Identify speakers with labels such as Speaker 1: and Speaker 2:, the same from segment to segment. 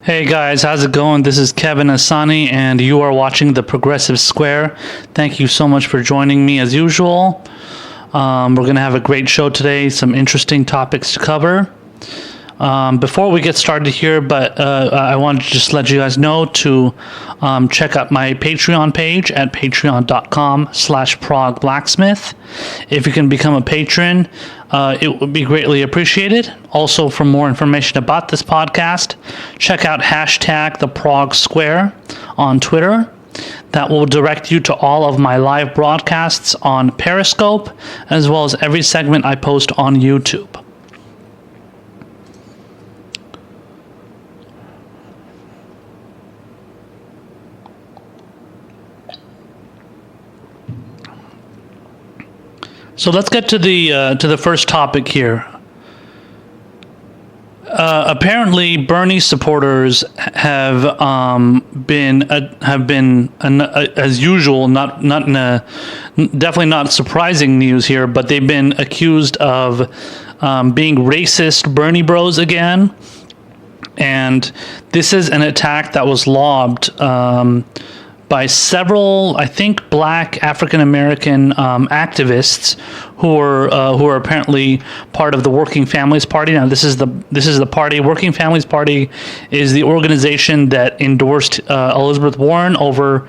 Speaker 1: Hey guys, how's it going? This is Kevin Asani, and you are watching The Progressive Square. Thank you so much for joining me as usual. We're going to have a great show today, some interesting topics to cover. Before we get started here, I wanted to just let you guys know to check out my Patreon page at patreon.com/ProgBlacksmith. If you can become a patron, it would be greatly appreciated. Also, for more information about this podcast, check out #TheProgSquare on Twitter. That will direct you to all of my live broadcasts on Periscope, as well as every segment I post on YouTube. So let's get to the first topic here. Apparently, Bernie supporters have been as usual, definitely not surprising news here, but they've been accused of being racist Bernie bros again, and this is an attack that was lobbed by several, I think, Black African American activists who are apparently part of the Working Families Party. Now, this is the party. Working Families Party is the organization that endorsed Elizabeth Warren over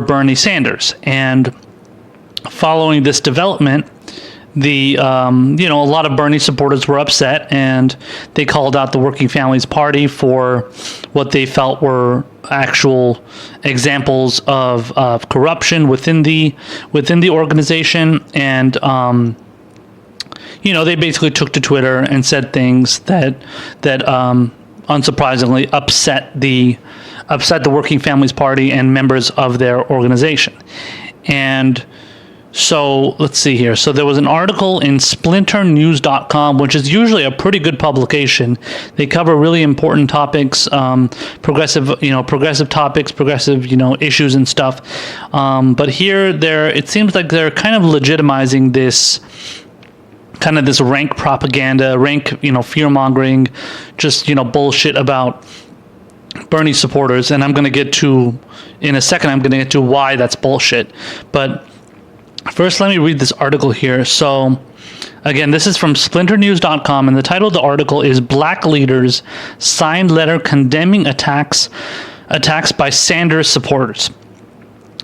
Speaker 1: Bernie Sanders. And following this development, a lot of Bernie supporters were upset, and they called out the Working Families Party for what they felt were actual examples of corruption within the organization, and they basically took to Twitter and said things that unsurprisingly upset the Working Families Party and members of their organization. And so let's see here. So there was an article in splinternews.com, which is usually a pretty good publication. They cover really important topics, progressive topics, progressive, issues and stuff. But here, it seems like they're kind of legitimizing this rank propaganda, fear mongering, just, bullshit about Bernie supporters. And I'm going to get to, in a second, why that's bullshit. But first, let me read this article here. So, again, this is from splinternews.com, and the title of the article is Black Leaders Signed Letter Condemning Attacks by Sanders Supporters.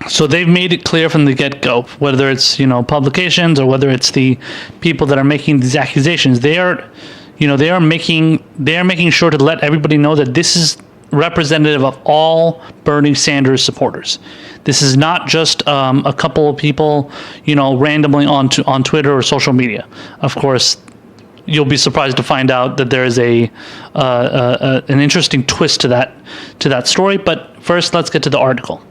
Speaker 1: So they've made it clear from the get-go, whether it's, publications or whether it's the people that are making these accusations, they are making sure to let everybody know that this is representative of all Bernie Sanders supporters. This is not just a couple of people, randomly on Twitter or social media. Of course, you'll be surprised to find out that there is an interesting twist to that story. But first, let's get to the article.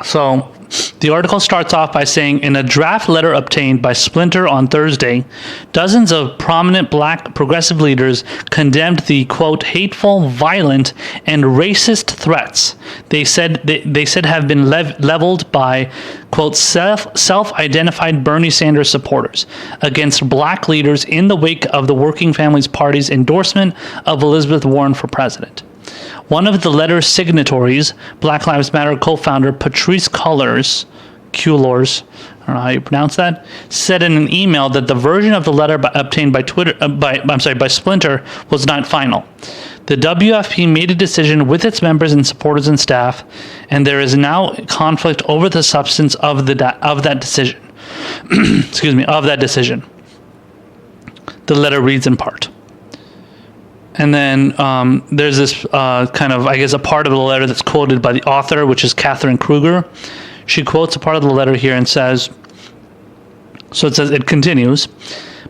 Speaker 1: So, the article starts off by saying, in a draft letter obtained by Splinter on Thursday, dozens of prominent Black progressive leaders condemned the, quote, hateful, violent, and racist threats they said have been leveled by, quote, self-identified Bernie Sanders supporters against Black leaders in the wake of the Working Families Party's endorsement of Elizabeth Warren for president. One of the letter's signatories, Black Lives Matter co-founder Patrisse Cullors, I don't know how you pronounce that, said in an email that the version of the letter obtained by Splinter was not final. The WFP made a decision with its members and supporters and staff, and there is now conflict over the substance of that decision. Of that decision. The letter reads in part. And then there's this kind of, I guess, a part of the letter that's quoted by the author, which is Catherine Kruger. She quotes a part of the letter here and says, it continues,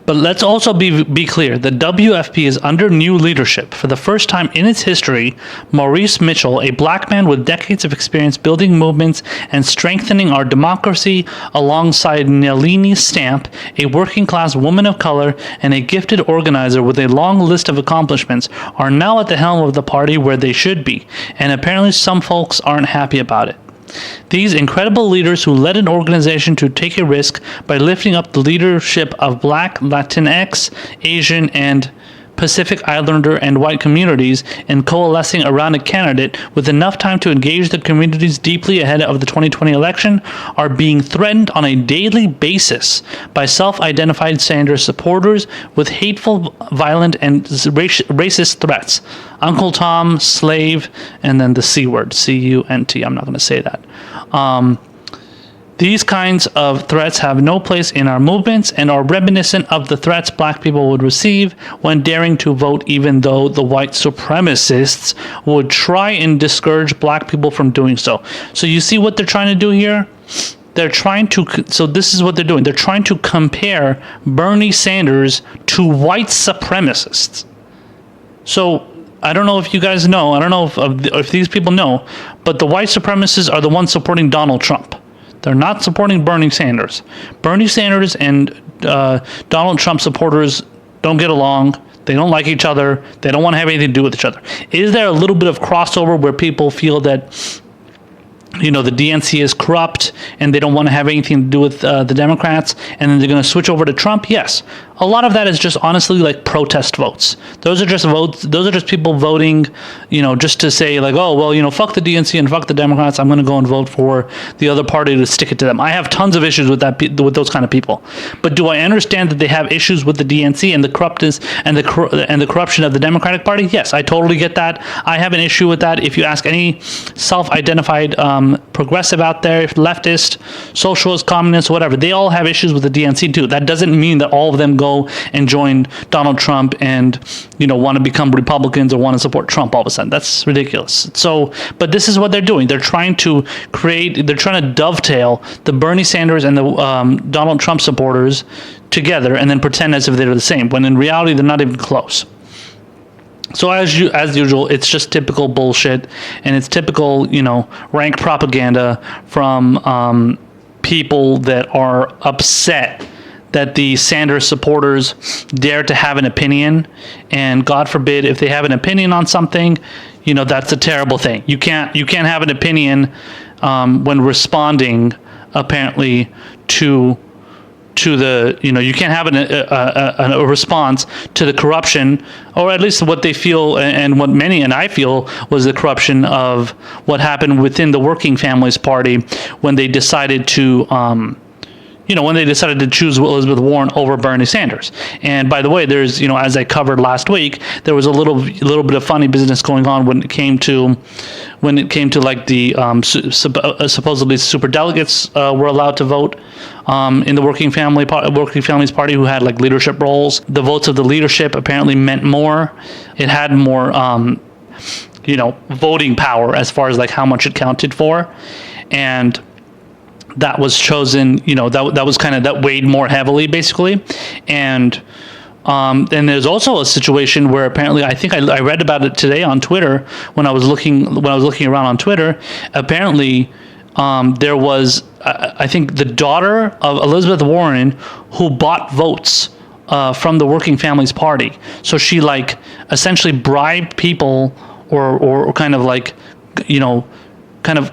Speaker 1: but let's also be clear, the WFP is under new leadership. For the first time in its history, Maurice Mitchell, a Black man with decades of experience building movements and strengthening our democracy, alongside Nalini Stamp, a working-class woman of color and a gifted organizer with a long list of accomplishments, are now at the helm of the party where they should be, and apparently some folks aren't happy about it. These incredible leaders who led an organization to take a risk by lifting up the leadership of Black, Latinx, Asian, and Pacific Islander and white communities in coalescing around a candidate with enough time to engage the communities deeply ahead of the 2020 election are being threatened on a daily basis by self-identified Sanders supporters with hateful, violent, and racist threats. Uncle Tom, slave, and then the C word, C-U-N-T. I'm not going to say that. These kinds of threats have no place in our movements and are reminiscent of the threats black people would receive when daring to vote, even though the white supremacists would try and discourage black people from doing so. So you see what they're trying to do here? They're trying to, so this is what they're doing. They're trying to compare Bernie Sanders to white supremacists. So I don't know if you guys know, I don't know if these people know, but the white supremacists are the ones supporting Donald Trump. They're not supporting Bernie Sanders. Bernie Sanders and Donald Trump supporters don't get along. They don't like each other. They don't want to have anything to do with each other. Is there a little bit of crossover where people feel that, you know, the DNC is corrupt and they don't want to have anything to do with the Democrats, and then they're going to switch over to Trump? Yes. A lot of that is just honestly like protest votes. Those are just votes. Those are just people voting, you know, just to say like, oh, well, you know, fuck the DNC and fuck the Democrats. I'm going to go and vote for the other party to stick it to them. I have tons of issues with that, with those kind of people. But do I understand that they have issues with the DNC and the corruptness and the corruption of the Democratic Party? Yes, I totally get that. I have an issue with that. If you ask any self-identified progressive out there, leftist, socialist, communist, whatever, they all have issues with the DNC too. That doesn't mean that all of them go and join Donald Trump and, you know, want to become Republicans or want to support Trump all of a sudden. That's ridiculous. So, but this is what they're doing. They're trying to dovetail the Bernie Sanders and the Donald Trump supporters together and then pretend as if they're the same, when in reality they're not even close. So as usual, it's just typical bullshit, and it's typical, you know, rank propaganda from people that are upset that the Sanders supporters dare to have an opinion, and God forbid if they have an opinion on something, you know, that's a terrible thing. You can't have an opinion when responding apparently to the, you know, you can't have a response to the corruption, or at least what they feel and what many and I feel was the corruption of what happened within the Working Families Party when they decided to choose Elizabeth Warren over Bernie Sanders. And by the way, there's, you know, as I covered last week, there was a little bit of funny business going on when it came to like the supposedly superdelegates were allowed to vote in the Working Families Party who had like leadership roles. The votes of the leadership apparently meant more. It had more voting power as far as like how much it counted for, and that was chosen, you know, that was kind of, that weighed more heavily basically. And then there's also a situation where apparently, I think I read about it today on Twitter when I was looking around on Twitter. Apparently there was I think the daughter of Elizabeth Warren who bought votes from the Working Families Party. So she like essentially bribed people or kind of like, you know, kind of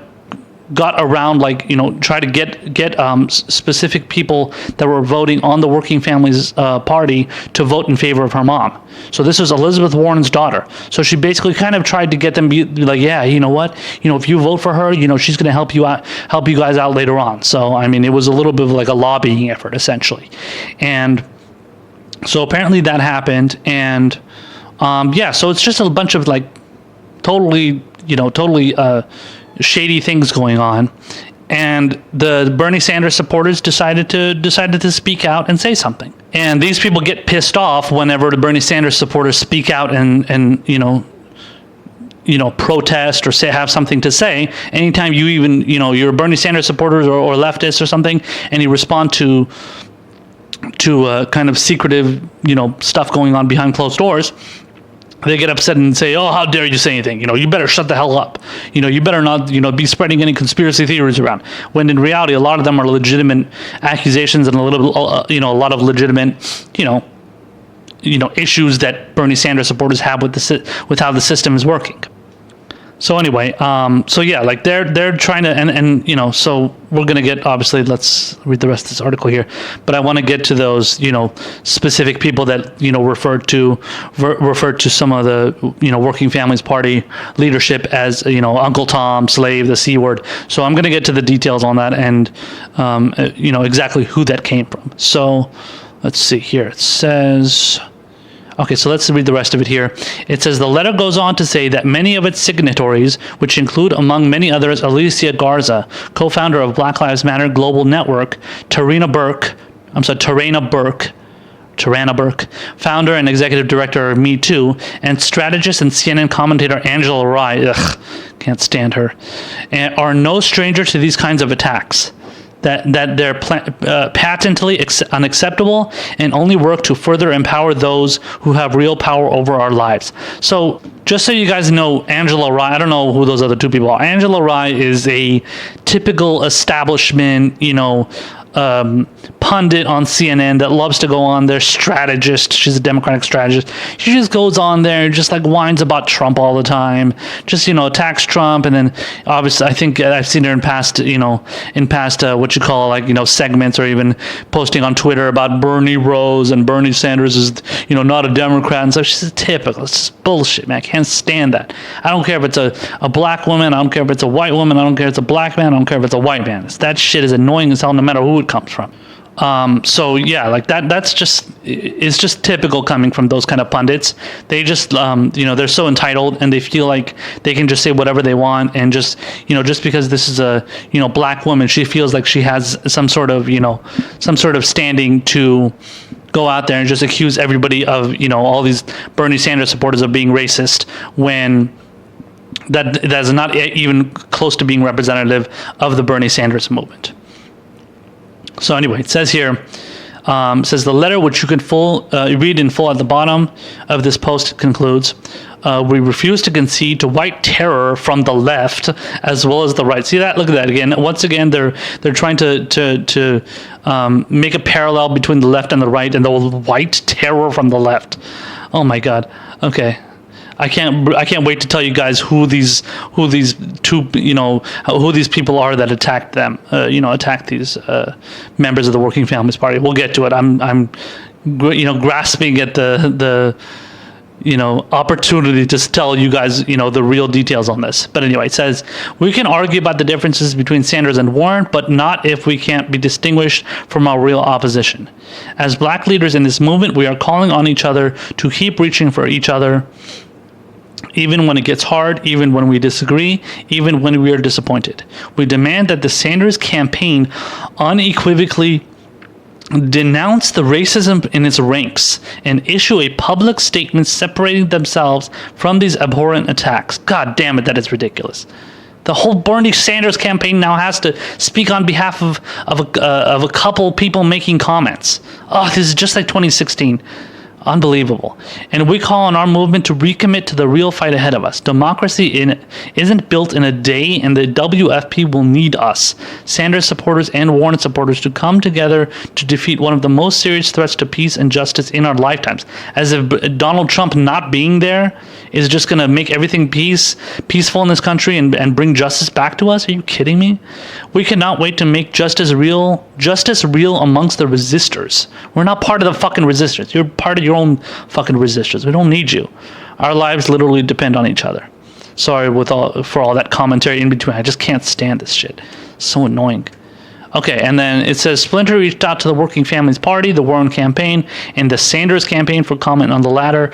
Speaker 1: got around, like, you know, try to get specific people that were voting on the Working Families Party to vote in favor of her mom. So this was Elizabeth Warren's daughter. So she basically kind of tried to get them be like, yeah, you know what, you know, if you vote for her, you know, she's going to help you guys out later on. So I mean, it was a little bit of like a lobbying effort essentially. And so apparently that happened, and so it's just a bunch of like totally shady things going on, and the Bernie Sanders supporters decided to speak out and say something. And these people get pissed off whenever the Bernie Sanders supporters speak out and protest or have something to say. Anytime you even, you know, you're a Bernie Sanders supporters or leftist or something, and you respond to kind of secretive, you know, stuff going on behind closed doors, they get upset and say, oh, how dare you say anything? You know, you better shut the hell up. You know, you better not, you know, be spreading any conspiracy theories around. When in reality, a lot of them are legitimate accusations and a lot of legitimate, you know, issues that Bernie Sanders supporters have with how the system is working. So anyway, so yeah, like they're trying to, and you know, so we're gonna get, obviously, let's read the rest of this article here, but I want to get to those, you know, specific people that, you know, referred to some of the, you know, Working Families Party leadership as, you know, Uncle Tom, slave, the C word. So I'm gonna get to the details on that and, you know, exactly who that came from. So let's see here. It says. Okay, so let's read the rest of it here. It says the letter goes on to say that many of its signatories, which include among many others Alicia Garza, co-founder of Black Lives Matter Global Network, Tarana Burke, founder and executive director of Me Too, and strategist and CNN commentator Angela Rye, can't stand her, and are no stranger to these kinds of attacks. That they're patently unacceptable and only work to further empower those who have real power over our lives. So just so you guys know, Angela Rye, I don't know who those other two people are. Angela Rye is a typical establishment, you know, pundit on CNN that loves to go on there, strategist. She's a Democratic strategist. She just goes on there and just like whines about Trump all the time, just, you know, attacks Trump. And then obviously I think I've seen her in past what you call, like, you know, segments, or even posting on Twitter about Bernie Rose and Bernie Sanders is, you know, not a Democrat. And so she's typical. It's just bullshit, man. I can't stand that. I don't care if it's a black woman. I don't care if it's a white woman. I don't care if it's a black man. I don't care if it's a white man. That shit is annoying as hell no matter who it comes from. So yeah, like that's just typical coming from those kind of pundits. They just, you know, they're so entitled and they feel like they can just say whatever they want, and just, you know, just because this is a, you know, black woman, she feels like she has some sort of standing to go out there and just accuse everybody of, you know, all these Bernie Sanders supporters of being racist, when that is not even close to being representative of the Bernie Sanders movement. So anyway, it says here, says the letter, which you can read in full at the bottom of this post, concludes, we refuse to concede to white terror from the left as well as the right. See that? Look at that again. Once again, they're trying to make a parallel between the left and the right, and the white terror from the left. Oh my God. Okay. I can't wait to tell you guys who these two, you know, who these people are that attacked them, attacked these members of the Working Families Party. We'll get to it. I'm you know, grasping at the you know, opportunity to tell you guys, you know, the real details on this. But anyway, it says, we can argue about the differences between Sanders and Warren, but not if we can't be distinguished from our real opposition. As black leaders in this movement, we are calling on each other to keep reaching for each other, even when it gets hard, even when we disagree, even when we are disappointed. We demand that the Sanders campaign unequivocally denounce the racism in its ranks and issue a public statement separating themselves from these abhorrent attacks. God damn it, that is ridiculous. The whole Bernie Sanders campaign now has to speak on behalf of a couple people making comments. Oh, this is just like 2016. Unbelievable. And we call on our movement to recommit to the real fight ahead of us. Democracy isn't built in a day, and the WFP will need us, Sanders supporters and Warren supporters, to come together to defeat one of the most serious threats to peace and justice in our lifetimes. As if Donald Trump not being there is just going to make everything peaceful in this country and bring justice back to us. Are you kidding me? We cannot wait to make justice real amongst the resistors. We're not part of the fucking resistors. You're part of your own fucking resistors. We don't need you. Our lives literally depend on each other. Sorry for all that commentary in between. I just can't stand this shit. It's so annoying. Okay, and then it says Splinter reached out to the Working Families Party, the Warren campaign, and the Sanders campaign for comment on the letter.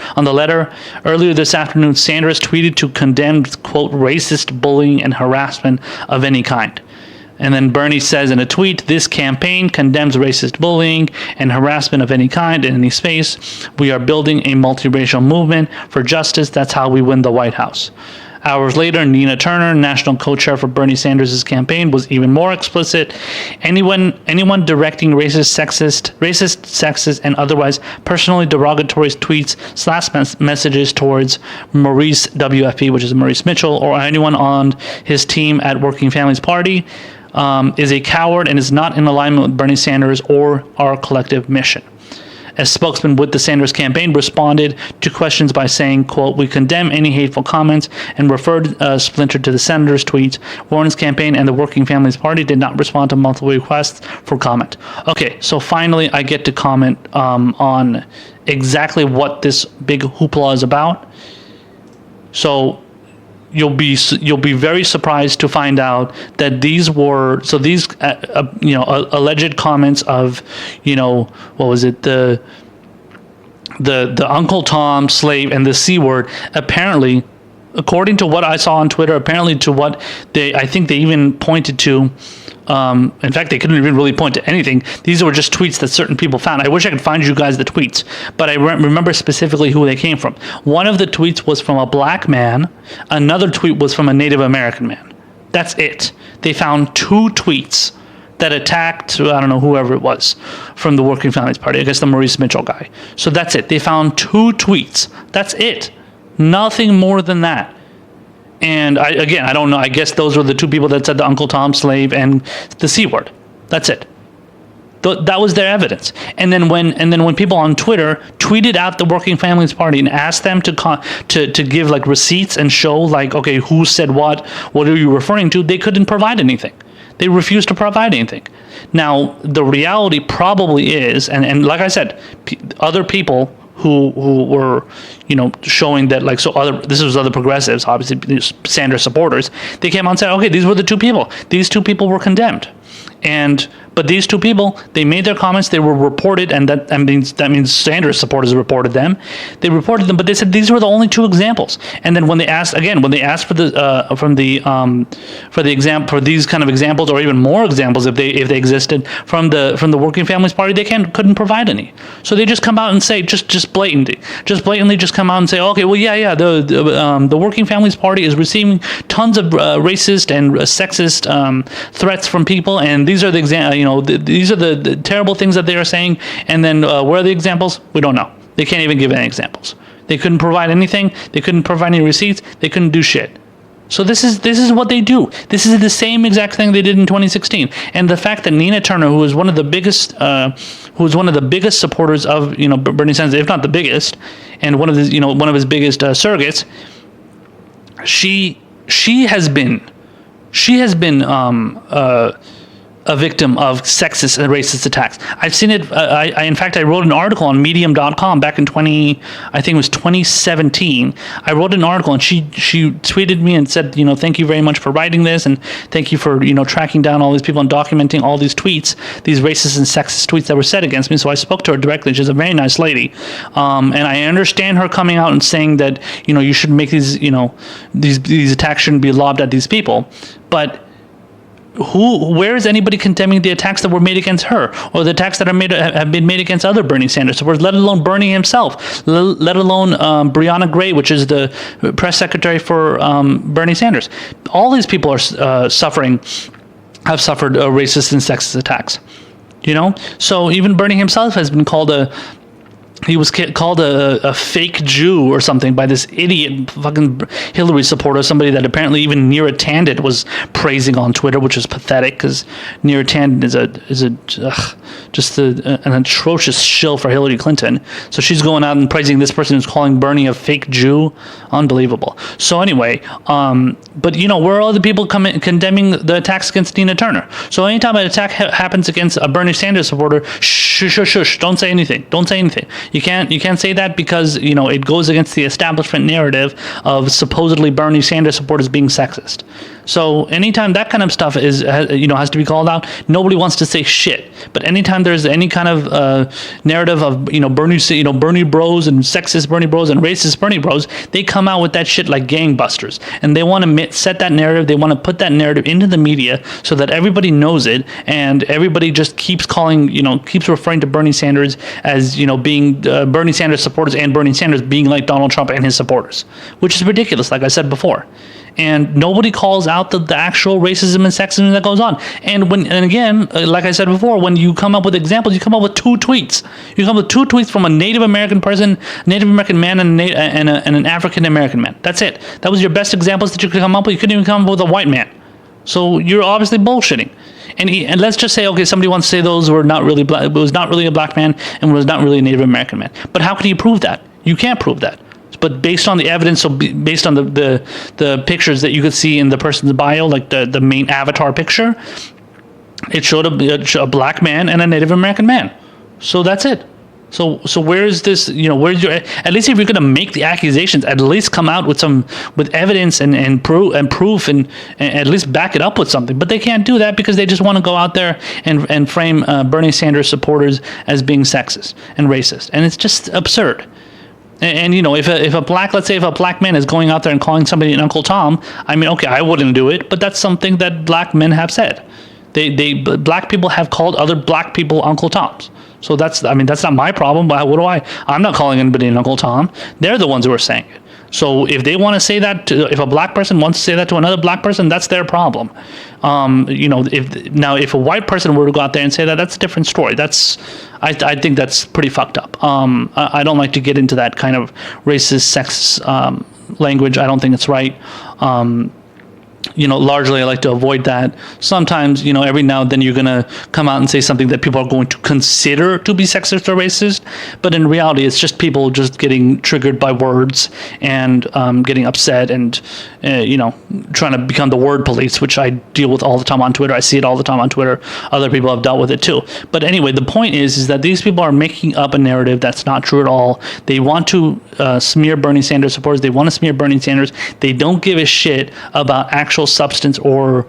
Speaker 1: Earlier this afternoon, Sanders tweeted to condemn, quote, racist bullying and harassment of any kind. And then Bernie says in a tweet, this campaign condemns racist bullying and harassment of any kind in any space. We are building a multiracial movement for justice. That's how we win the White House. Hours later, Nina Turner, national co-chair for Bernie Sanders' campaign, was even more explicit. Anyone directing racist, sexist, and otherwise personally derogatory tweets / messages towards Maurice WFP, which is Maurice Mitchell, or anyone on his team at Working Families Party, is a coward and is not in alignment with Bernie Sanders or our collective mission. a spokesman with the Sanders campaign, responded to questions by saying, quote, "We condemn any hateful comments," and referred Splinter to the senator's tweets. Warren's campaign and the Working Families Party did not respond to multiple requests for comment. Okay, so finally I get to comment on exactly what this big hoopla is about. So you'll be very surprised to find out that these alleged comments of, what was it, the Uncle Tom, slave, and the C word, apparently, according to what I saw on Twitter, apparently to what I think they even pointed to. In fact, they couldn't even really point to anything. These were just tweets that certain people found. I wish I could find you guys the tweets, but I remember specifically who they came from. One of the tweets was from a black man. Another tweet was from a Native American man. That's it. They found 2 tweets that attacked, I don't know, whoever it was from the Working Families Party. I guess the Maurice Mitchell guy. So that's it. They found 2 tweets. That's it. Nothing more than that. And I don't know. I guess those were the 2 people that said the Uncle Tom, slave, and the C word. That's it. That was their evidence. And then when people on Twitter tweeted out the Working Families Party and asked them to give like receipts and show like, okay, who said what are you referring to? They couldn't provide anything. They refused to provide anything. Now the reality probably is, and like I said, other people who were, showing that, like, this was other progressives, obviously Sanders supporters, they came out and said, okay, these were the 2 people. These 2 people were condemned. But these 2 people, they made their comments, they were reported, and that means Sanders supporters reported them. They reported them, but they said these were the only 2 examples. And then when they asked for these kind of examples, or even more examples if they existed from the Working Families Party, they couldn't provide any. So they just come out and say just blatantly come out and say, okay, well the Working Families Party is receiving tons of racist and sexist threats from people, and these are the these are the terrible things that they are saying. And then where are the examples? We don't know. They can't even give any examples. They couldn't provide anything. They couldn't provide any receipts. They couldn't do shit. So this is what they do. This is the same exact thing they did in 2016. And the fact that Nina Turner, who was one of the biggest supporters of Bernie Sanders, if not the biggest, and one of his biggest surrogates, she has been a victim of sexist and racist attacks. I've seen it. In fact, I wrote an article on Medium.com back in 2017. I wrote an article, and she tweeted me and said, thank you very much for writing this, and thank you for tracking down all these people and documenting all these tweets, these racist and sexist tweets that were said against me. So I spoke to her directly. She's a very nice lady, and I understand her coming out and saying that you should make these these attacks shouldn't be lobbed at these people, but where is anybody condemning the attacks that were made against her, or the attacks that have been made against other Bernie Sanders supporters, let alone Bernie himself, let alone Brianna Gray, which is the press secretary for Bernie Sanders? All these people are have suffered racist and sexist attacks. So even Bernie himself has been called a fake Jew or something by this idiot fucking Hillary supporter, somebody that apparently even Neera Tanden was praising on Twitter, which is pathetic because Neera Tanden is an atrocious shill for Hillary Clinton. So she's going out and praising this person who's calling Bernie a fake Jew. Unbelievable. So anyway, but where are all the people condemning the attacks against Nina Turner? So anytime an attack happens against a Bernie Sanders supporter, shush, don't say anything. Don't say anything. You can't say that because it goes against the establishment narrative of supposedly Bernie Sanders supporters being sexist. So anytime that kind of stuff has to be called out, nobody wants to say shit. But anytime there's any kind of narrative of Bernie bros and sexist Bernie bros and racist Bernie bros, they come out with that shit like gangbusters, and they want to set that narrative. They want to put that narrative into the media so that everybody knows it, and everybody just keeps referring to Bernie Sanders as being Bernie Sanders supporters and Bernie Sanders being like Donald Trump and his supporters, which is ridiculous, like I said before. And nobody calls out the actual racism and sexism that goes on. And again, like I said before, when you come up with examples, you come up with 2 tweets. You come up with 2 tweets from a Native American person, Native American man, and an African American man. That's it. That was your best examples that you could come up with. You couldn't even come up with a white man. So you're obviously bullshitting. and let's just say, okay, somebody wants to say those were not really black, it was not really a black man and was not really a Native American man. But how can you prove that? You can't prove that. But based on the evidence, so based on the pictures that you could see in the person's bio, like the main avatar picture, it showed a black man and a Native American man. So that's it. So where is this? Where's your? At least if you're going to make the accusations, at least come out with evidence and proof and at least back it up with something. But they can't do that because they just want to go out there and frame Bernie Sanders supporters as being sexist and racist, and it's just absurd. And if a black man is going out there and calling somebody an Uncle Tom, I mean, okay, I wouldn't do it, but that's something that black men have said. Black people have called other black people Uncle Toms. So that's not my problem. But I'm not calling anybody an Uncle Tom. They're the ones who are saying it. So if they want to say that, if a black person wants to say that to another black person, that's their problem. If a white person were to go out there and say that, that's a different story. I think that's pretty fucked up. I don't like to get into that kind of racist, sexist language. I don't think it's right. Largely I like to avoid that. Sometimes, every now and then you're going to come out and say something that people are going to consider to be sexist or racist. But in reality, it's just people just getting triggered by words and getting upset and, trying to become the word police, which I deal with all the time on Twitter. I see it all the time on Twitter. Other people have dealt with it too. But anyway, the point is that these people are making up a narrative that's not true at all. They want to smear Bernie Sanders supporters. They want to smear Bernie Sanders. They don't give a shit about actual substance or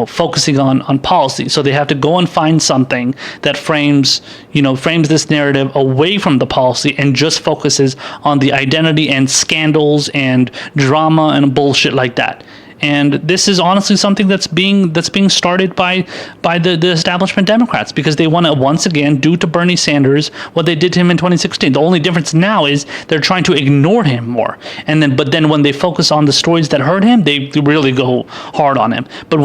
Speaker 1: focusing on policy. So they have to go and find something that frames this narrative away from the policy and just focuses on the identity and scandals and drama and bullshit like that. And this is honestly something that's being started by the establishment Democrats, because they want to once again do to Bernie Sanders what they did to him in 2016. The only difference now is they're trying to ignore him more. But then when they focus on the stories that hurt him, they really go hard on him. But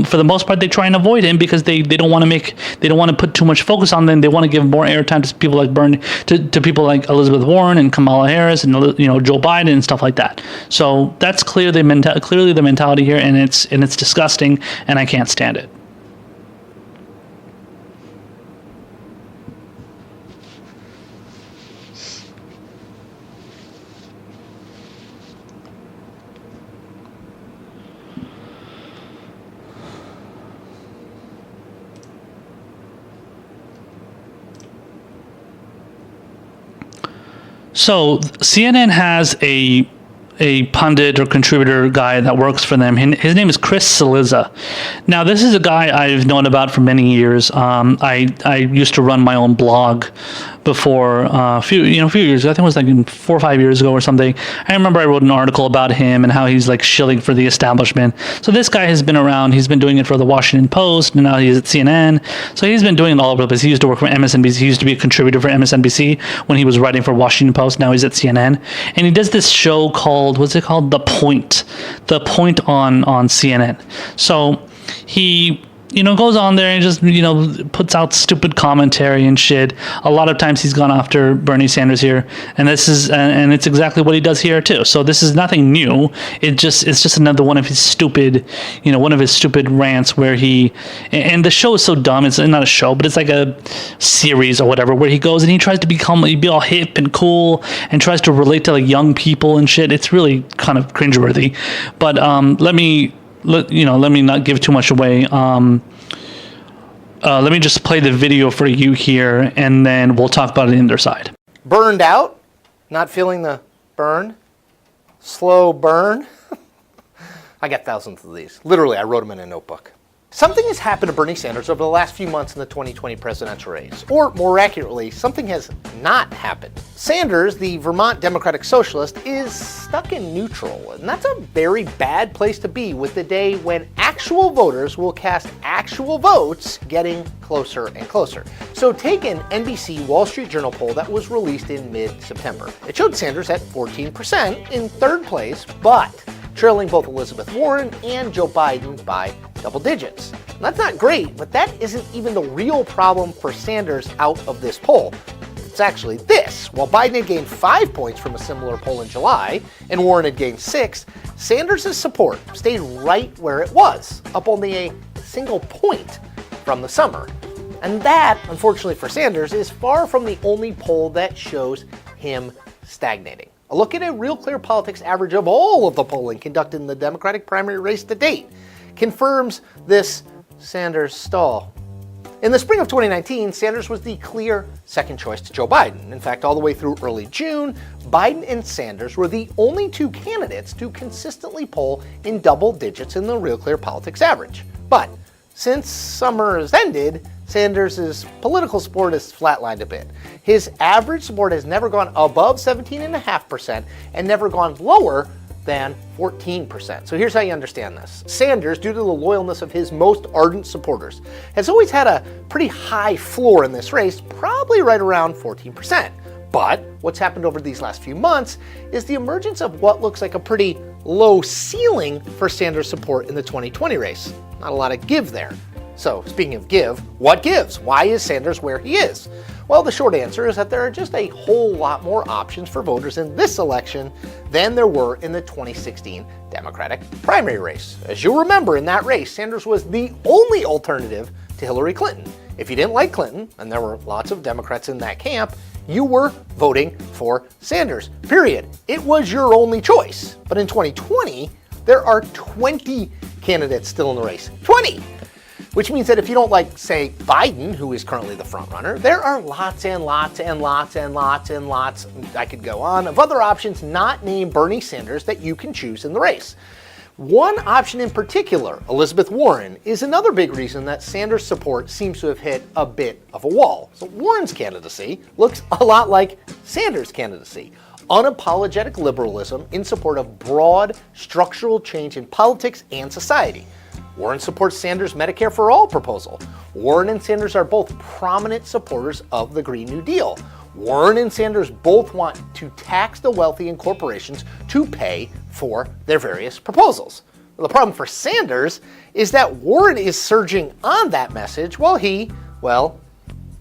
Speaker 1: for the most part, they try and avoid him because they don't want to put too much focus on them. They want to give more airtime to people like Bernie, to people like Elizabeth Warren and Kamala Harris and Joe Biden and stuff like that. So that's clearly the mentality here, and it's disgusting, and I can't stand it. So CNN has a pundit or contributor guy that works for them. His name is Chris Cillizza. Now, this is a guy I've known about for many years. I used to run my own blog before a few years ago. I think it was like 4 or 5 years ago or something. I remember I wrote an article about him and how he's like shilling for the establishment. So this guy has been around. He's been doing it for the Washington Post, and now he's at CNN. So he's been doing it all over the place. He used to work for MSNBC. He used to be a contributor for MSNBC when he was writing for Washington Post. Now he's at CNN, and he does this show called, what's it called? The Point on CNN. So he goes on there and just, puts out stupid commentary and shit. A lot of times he's gone after Bernie Sanders here, and it's exactly what he does here too. So this is nothing new. It's just another one of his stupid, rants where and the show is so dumb. It's not a show, but it's like a series or whatever, where he goes and he tries to be all hip and cool and tries to relate to like young people and shit. It's really kind of cringeworthy. But let me not give too much away. Let me just play the video for you here, and then we'll talk about it on their side.
Speaker 2: Burned out? Not feeling the burn? Slow burn? I got thousands of these. Literally, I wrote them in a notebook. Something has happened to Bernie Sanders over the last few months in the 2020 presidential race. Or more accurately, something has not happened. Sanders, the Vermont Democratic Socialist, is stuck in neutral. And that's a very bad place to be with the day when actual voters will cast actual votes getting closer and closer. So take an NBC Wall Street Journal poll that was released in mid-September. It showed Sanders at 14% in third place, but trailing both Elizabeth Warren and Joe Biden by double digits. That's not great, but that isn't even the real problem for Sanders out of this poll. The It's actually this. While Biden had gained 5 points from a similar poll in July, and Warren had gained 6, Sanders' support stayed right where it was, up only a single point from the summer. And that, unfortunately for Sanders, is far from the only poll that shows him stagnating. A look at a Real Clear Politics average of all of the polling conducted in the Democratic primary race to date confirms this Sanders stall. In the spring of 2019, Sanders was the clear second choice to Joe Biden. In fact, all the way through early June, Biden and Sanders were the only two candidates to consistently poll in double digits in the Real Clear Politics average. But since summer has ended, Sanders' political support has flatlined a bit. His average support has never gone above 17.5% and never gone lower than 14%. So here's how you understand this. Sanders, due to the loyalness of his most ardent supporters, has always had a pretty high floor in this race, probably right around 14%. But what's happened over these last few months is the emergence of what looks like a pretty low ceiling for Sanders' support in the 2020 race. Not a lot of give there. So, speaking of give, what gives? Why is Sanders where he is? Well, the short answer is that there are just a whole lot more options for voters in this election than there were in the 2016 Democratic primary race. As you'll remember, in that race, Sanders was the only alternative to Hillary Clinton. If you didn't like Clinton, and there were lots of Democrats in that camp, you were voting for Sanders, period. It was your only choice. But in 2020, there are 20 candidates still in the race. 20! Which means that if you don't like, say, Biden, who is currently the frontrunner, there are lots and lots and lots and lots and lots, I could go on, of other options not named Bernie Sanders that you can choose in the race. One option in particular, Elizabeth Warren, is another big reason that Sanders' support seems to have hit a bit of a wall. So Warren's candidacy looks a lot like Sanders' candidacy. Unapologetic liberalism in support of broad structural change in politics and society. Warren supports Sanders' Medicare for All proposal. Warren and Sanders are both prominent supporters of the Green New Deal. Warren and Sanders both want to tax the wealthy and corporations to pay for their various proposals. The problem for Sanders is that Warren is surging on that message while he, well,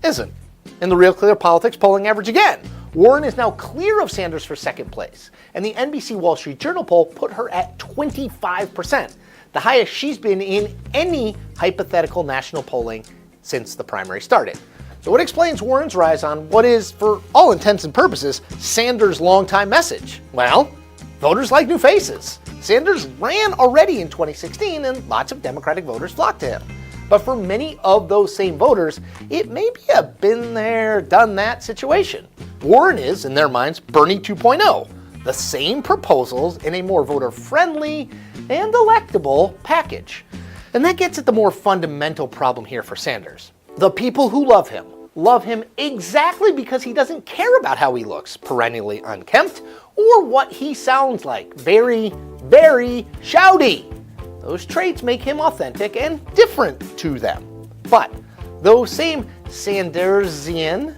Speaker 2: isn't. In the Real Clear Politics polling average again, Warren is now clear of Sanders for second place, and the NBC Wall Street Journal poll put her at 25%. The highest she's been in any hypothetical national polling since the primary started. So what explains Warren's rise on what is, for all intents and purposes, Sanders' longtime message? Well, voters like new faces. Sanders ran already in 2016 and lots of Democratic voters flocked to him. But for many of those same voters, it may be a been there, done that situation. Warren is, in their minds, Bernie 2.0. The same proposals in a more voter-friendly and electable package. And that gets at the more fundamental problem here for Sanders. The people who love him exactly because he doesn't care about how he looks, perennially unkempt, or what he sounds like, very, very shouty. Those traits make him authentic and different to them. But those same Sandersian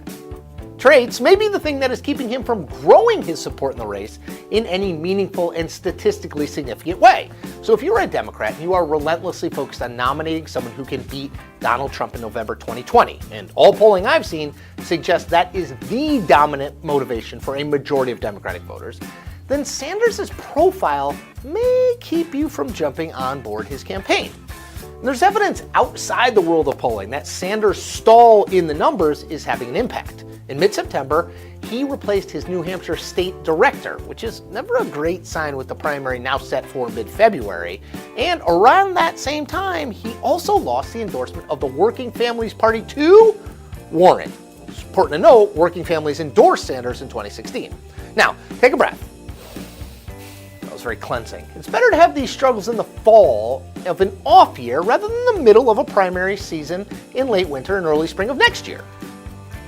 Speaker 2: traits may be the thing that is keeping him from growing his support in the race in any meaningful and statistically significant way. So if you're a Democrat and you are relentlessly focused on nominating someone who can beat Donald Trump in November 2020, and all polling I've seen suggests that is the dominant motivation for a majority of Democratic voters, then Sanders' profile may keep you from jumping on board his campaign. And there's evidence outside the world of polling that Sanders' stall in the numbers is having an impact. In mid-September, he replaced his New Hampshire state director, which is never a great sign with the primary now set for mid-February. And around that same time, he also lost the endorsement of the Working Families Party to Warren. It's important to note, Working Families endorsed Sanders in 2016. Now, take a breath. That was very cleansing. It's better to have these struggles in the fall of an off year rather than the middle of a primary season in late winter and early spring of next year.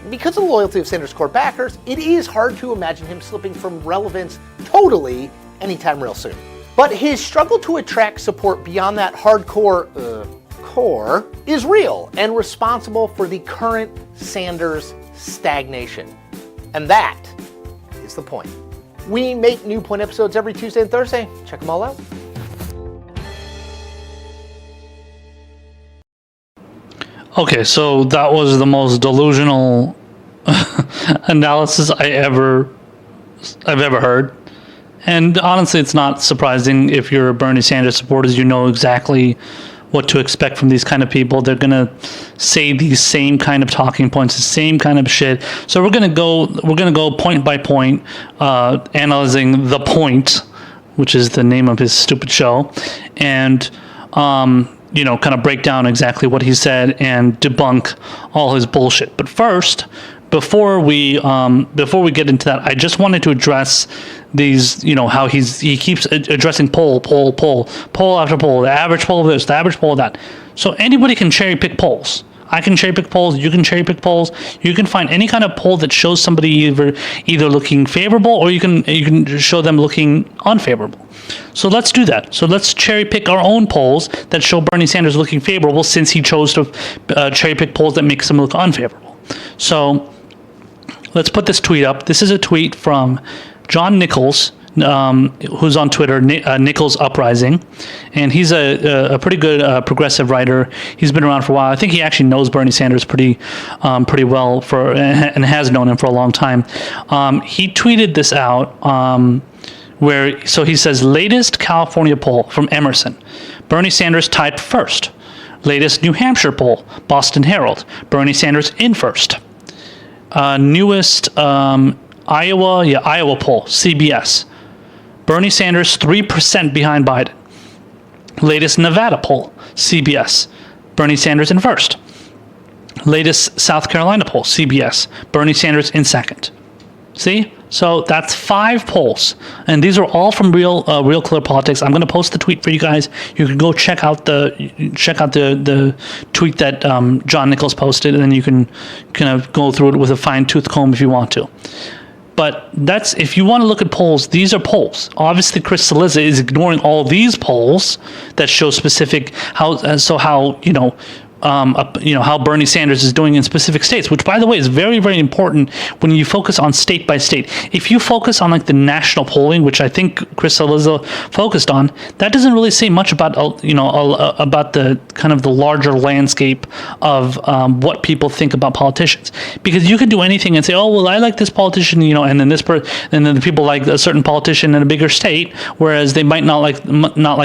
Speaker 2: Because of the loyalty of Sanders' core backers, it is hard to imagine him slipping from relevance totally anytime real soon. But his struggle to attract support beyond that hardcore core is real and responsible for the current Sanders stagnation. And that is the point. We make New Point episodes every Tuesday and Thursday. Check them all out.
Speaker 1: Okay, so that was the most delusional analysis I've ever heard. And honestly, it's not surprising if you're a Bernie Sanders supporter. You know exactly what to expect from these kind of people. They're gonna say these same kind of talking points, the same kind of shit. So we're gonna go point by point, analyzing The Point, which is the name of his stupid show, and kind of break down exactly what he said and debunk all his bullshit. But first, before we get into that, I just wanted to address these, how he keeps addressing poll after poll, the average poll of this, the average poll of that. So anybody can cherry pick polls. I can cherry pick polls. You can cherry pick polls. You can find any kind of poll that shows somebody either looking favorable, or you can show them looking unfavorable. So let's do that. So let's cherry pick our own polls that show Bernie Sanders looking favorable, since he chose to cherry pick polls that makes him look unfavorable. So let's put this tweet up. This is a tweet from John Nichols, who's on Twitter, Nichols Uprising, and he's a pretty good progressive writer. He's been around for a while. I think he actually knows Bernie Sanders pretty well and has known him for a long time. He tweeted this out, so he says, latest California poll from Emerson, Bernie Sanders tied first. Latest New Hampshire poll, Boston Herald, Bernie Sanders in first. Newest Iowa poll, CBS, Bernie Sanders 3% behind Biden. Latest Nevada poll, CBS, Bernie Sanders in first. Latest South Carolina poll, CBS, Bernie Sanders in second. See? So that's 5 polls, and these are all from Real Clear Politics. I'm going to post the tweet for you guys. You can go check out the tweet that John Nichols posted, and then you can kind of go through it with a fine-tooth comb if you want to. But if you want to look at polls, these are polls. Obviously, Chris Cillizza is ignoring all these polls that show specific how Bernie Sanders is doing in specific states, which, by the way, is very, very important when you focus on state by state. If you focus on the national polling, which I think Chris Cillizza focused on, that doesn't really say much about the kind of the larger landscape of what people think about politicians. Because you can do anything and say, oh, well, I like this politician, and then and then the people like a certain politician in a bigger state, whereas they might not like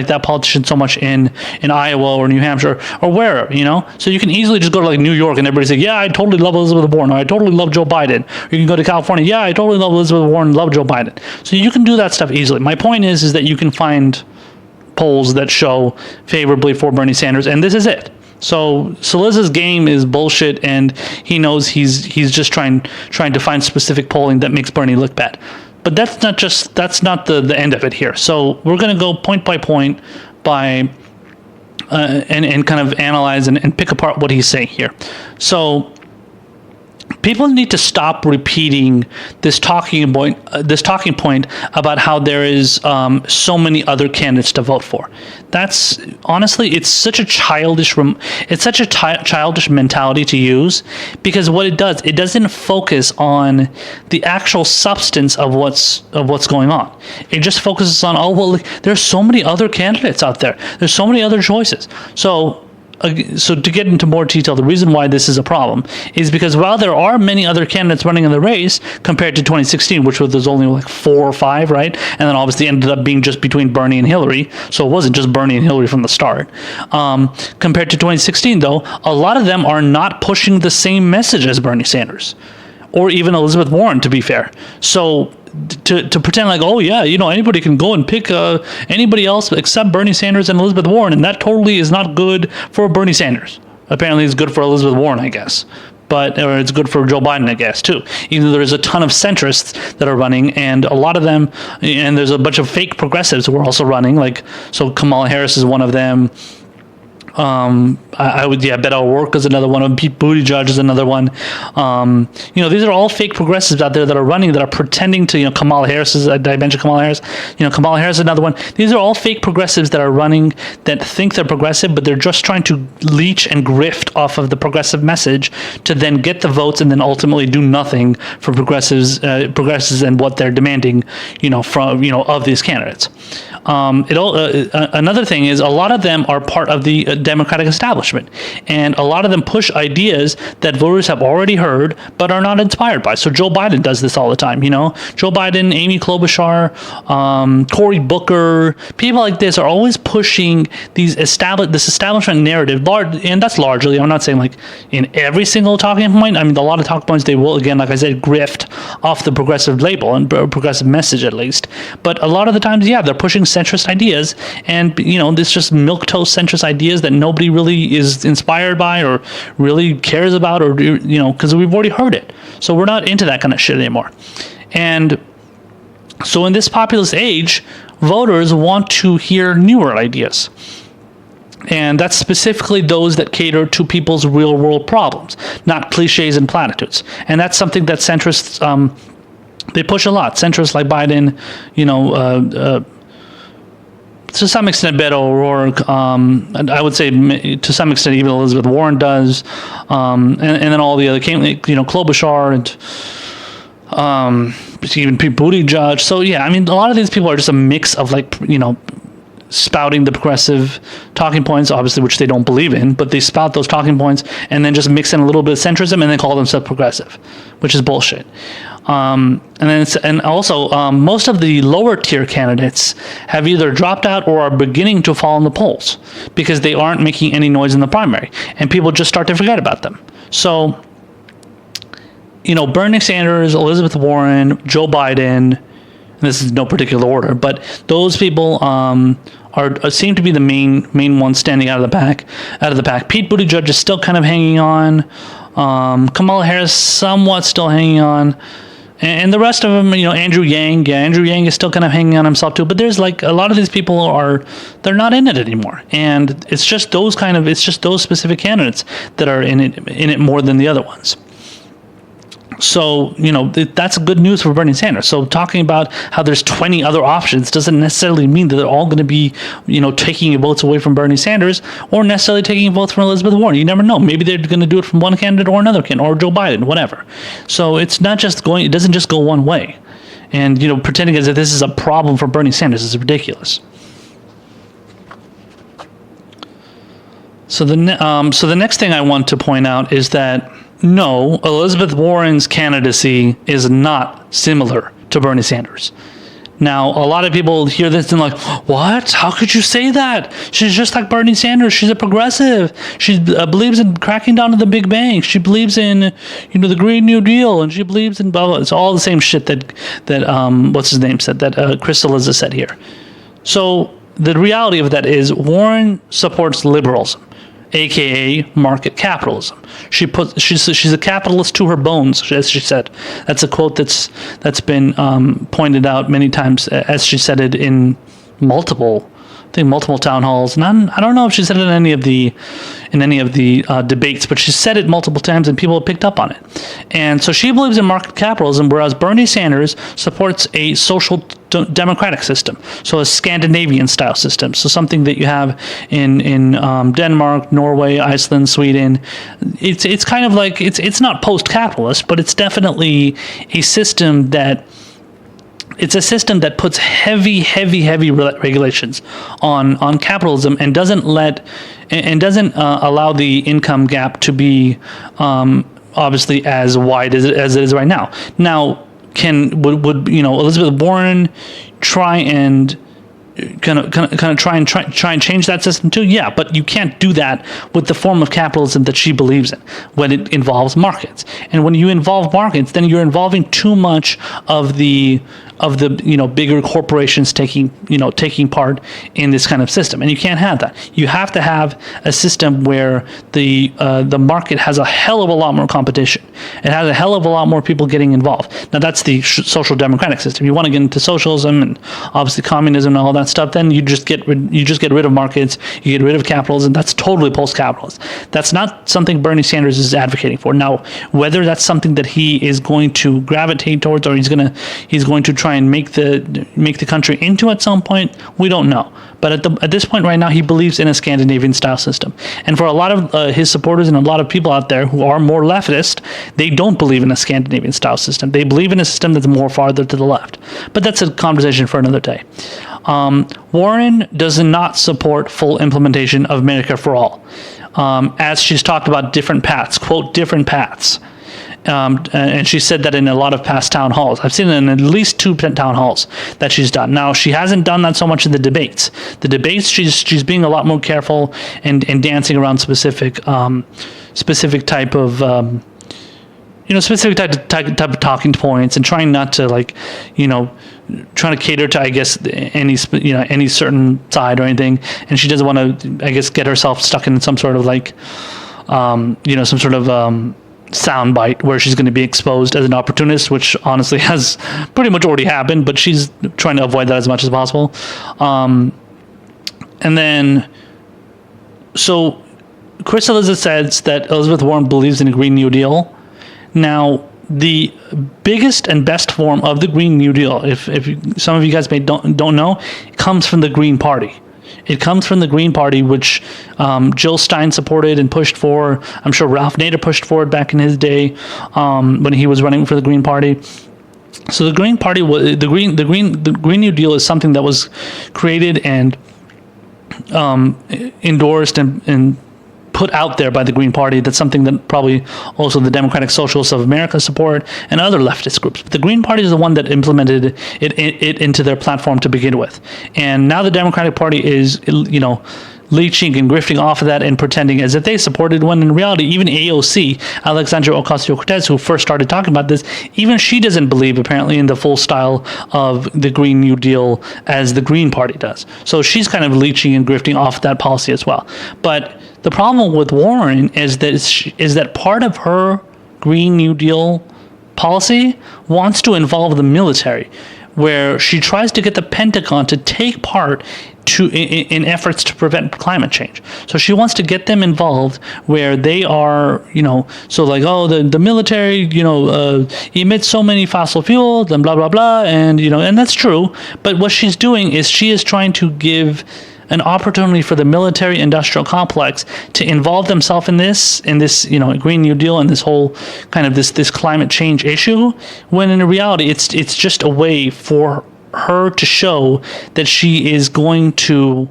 Speaker 1: that politician so much in Iowa or New Hampshire or wherever, So you can easily just go to New York and everybody say, yeah, I totally love Elizabeth Warren, or I totally love Joe Biden. Or you can go to California, yeah, I totally love Elizabeth Warren and love Joe Biden. So you can do that stuff easily. My point is that you can find polls that show favorably for Bernie Sanders, and this is it. So Cillizza's game is bullshit, and he knows he's just trying to find specific polling that makes Bernie look bad. But that's not the end of it here. So we're going to go point by point and kind of analyze and pick apart what he's saying here. So people need to stop repeating this talking point about how there is so many other candidates to vote for. That's honestly, it's such a childish mentality to use, because what it does, it doesn't focus on the actual substance of what's going on. It just focuses on, there's so many other candidates out there. There's so many other choices. So to get into more detail, the reason why this is a problem is because while there are many other candidates running in the race compared to 2016, which was there's only 4 or 5, right? And then obviously ended up being just between Bernie and Hillary, so it wasn't just Bernie and Hillary from the start. Compared to 2016, though, a lot of them are not pushing the same message as Bernie Sanders, or even Elizabeth Warren, to be fair. So to pretend anybody can go and pick anybody else except Bernie Sanders and Elizabeth Warren, and that totally is not good for Bernie Sanders. Apparently it's good for Elizabeth Warren, I guess. Or it's good for Joe Biden, I guess, too. Even though there's a ton of centrists that are running, and a lot of them, and there's a bunch of fake progressives who are also running, so Kamala Harris is one of them. Beto O'Rourke is another one. Pete Buttigieg is another one. These are all fake progressives out there that are running, that are pretending to, Kamala Harris is, did I mention Kamala Harris? Kamala Harris is another one. These are all fake progressives that are running, that think they're progressive, but they're just trying to leech and grift off of the progressive message to then get the votes and then ultimately do nothing for progressives and what they're demanding, of these candidates. Another thing is a lot of them are part of the Democratic establishment, and a lot of them push ideas that voters have already heard but are not inspired by. So Joe Biden does this all the time. Joe Biden, Amy Klobuchar, Cory Booker, people like this are always pushing this establishment narrative, and that's largely, I'm not saying like in every single talking point. I mean, a lot of talking points they will, again, like I said, grift off the progressive label and progressive message at least. But a lot of the times, yeah, they're pushing centrist ideas, and this just milquetoast centrist ideas that nobody really is inspired by or really cares about, or because we've already heard it. So we're not into that kind of shit anymore. And so in this populist age, voters want to hear newer ideas. And that's specifically those that cater to people's real world problems, not cliches and platitudes. And that's something that centrists, they push a lot. Centrists like Biden, to some extent Beto O'Rourke, and I would say to some extent even Elizabeth Warren does, and then all the other, Klobuchar and even Pete Buttigieg. So yeah, I mean, a lot of these people are just a mix of spouting the progressive talking points, obviously, which they don't believe in, but they spout those talking points and then just mix in a little bit of centrism and then call themselves progressive, which is bullshit. And also, most of the lower tier candidates have either dropped out or are beginning to fall in the polls because they aren't making any noise in the primary, and people just start to forget about them. So, Bernie Sanders, Elizabeth Warren, Joe Biden, and this is no particular order, but those people seem to be the main ones standing out of the pack. Pete Buttigieg is still kind of hanging on. Kamala Harris somewhat still hanging on. And the rest of them, Andrew Yang. Yeah, Andrew Yang is still kind of hanging on himself too. But there's like a lot of these people they're not in it anymore. And it's just those specific candidates that are in it more than the other ones. So, that's good news for Bernie Sanders. So talking about how there's 20 other options doesn't necessarily mean that they're all going to be, taking votes away from Bernie Sanders or necessarily taking votes from Elizabeth Warren. You never know. Maybe they're going to do it from one candidate or another candidate or Joe Biden, whatever. So it doesn't just go one way. And, pretending as if this is a problem for Bernie Sanders is ridiculous. So the next thing I want to point out is that no, Elizabeth Warren's candidacy is not similar to Bernie Sanders. Now, a lot of people hear this and like, what? How could you say that? She's just like Bernie Sanders. She's a progressive. She believes in cracking down on the big banks. She believes in, the Green New Deal, and she believes in blah, blah. It's all the same shit that what's his name said, that Chris Cillizza said here. So the reality of that is Warren supports liberalism, aka market capitalism. She's a capitalist to her bones, as she said. That's a quote that's been pointed out many times, as she said it in multiple town halls. And I don't know if she said it in any of the debates, but she said it multiple times and people have picked up on it. And so she believes in market capitalism, whereas Bernie Sanders supports a social democratic system, so a Scandinavian style system, so something that you have in Denmark, Norway, Iceland, Sweden. It's kind of like it's not post-capitalist, but it's definitely a system that puts heavy regulations on capitalism and doesn't allow the income gap to be obviously as wide as it is right now. Now, would Elizabeth Warren try and kind of try and change that system too? Yeah, but you can't do that with the form of capitalism that she believes in when it involves markets. And when you involve markets, then you're involving too much of the bigger corporations taking part in this kind of system, and you can't have that. You have to have a system where the market has a hell of a lot more competition. It has a hell of a lot more people getting involved. Now that's the social democratic system. You want to get into socialism and obviously communism and all that stuff, then you just get rid of markets, you get rid of capitalism. That's totally post-capitalist. That's not something Bernie Sanders is advocating for. Now, whether that's something that he is going to gravitate towards or he's going to try and make the country into at some point, we don't know. But at this point right now, he believes in a Scandinavian style system. And for a lot of his supporters and a lot of people out there who are more leftist, they don't believe in a Scandinavian style system. They believe in a system that's more farther to the left. But that's a conversation for another day. Warren does not support full implementation of Medicare for All. As she's talked about different paths, quote, different paths. And she said that in a lot of past town halls. I've seen it in at least 2 town halls that she's done. Now, she hasn't done that so much in the debates. The debates, she's being a lot more careful and dancing around specific type of specific type of talking points, and trying not to trying to cater to, I guess, any certain side or anything. And she doesn't want to, I guess, get herself stuck in some sort of some sort of soundbite where she's going to be exposed as an opportunist, which honestly has pretty much already happened, but she's trying to avoid that as much as possible. And then, so Chris Elizabeth says that Elizabeth Warren believes in a Green New Deal. Now, the biggest and best form of the Green New Deal, if some of you guys don't know, comes from the Green Party. It comes from the Green Party, which Jill Stein supported and pushed for. I'm sure Ralph Nader pushed for it back in his day when he was running for the Green Party. So the Green Party, the Green New Deal is something that was created and endorsed and put out there by the Green Party. That's something that probably also the Democratic Socialists of America support and other leftist groups. But the Green Party is the one that implemented it into their platform to begin with. And now the Democratic Party is, leeching and grifting off of that and pretending as if they supported, when in reality, even AOC, Alexandria Ocasio-Cortez, who first started talking about this, even she doesn't believe apparently in the full style of the Green New Deal as the Green Party does. So she's kind of leeching and grifting off that policy as well. But the problem with Warren is that part of her Green New Deal policy wants to involve the military, where she tries to get the Pentagon to take part in efforts to prevent climate change. So she wants to get them involved where they are, the military, emits so many fossil fuels and blah, blah, blah. And, and that's true. But what she's doing is she is trying to give an opportunity for the military industrial complex to involve themselves in this Green New Deal and this whole kind of this climate change issue, when in reality it's just a way for her to show that she is going to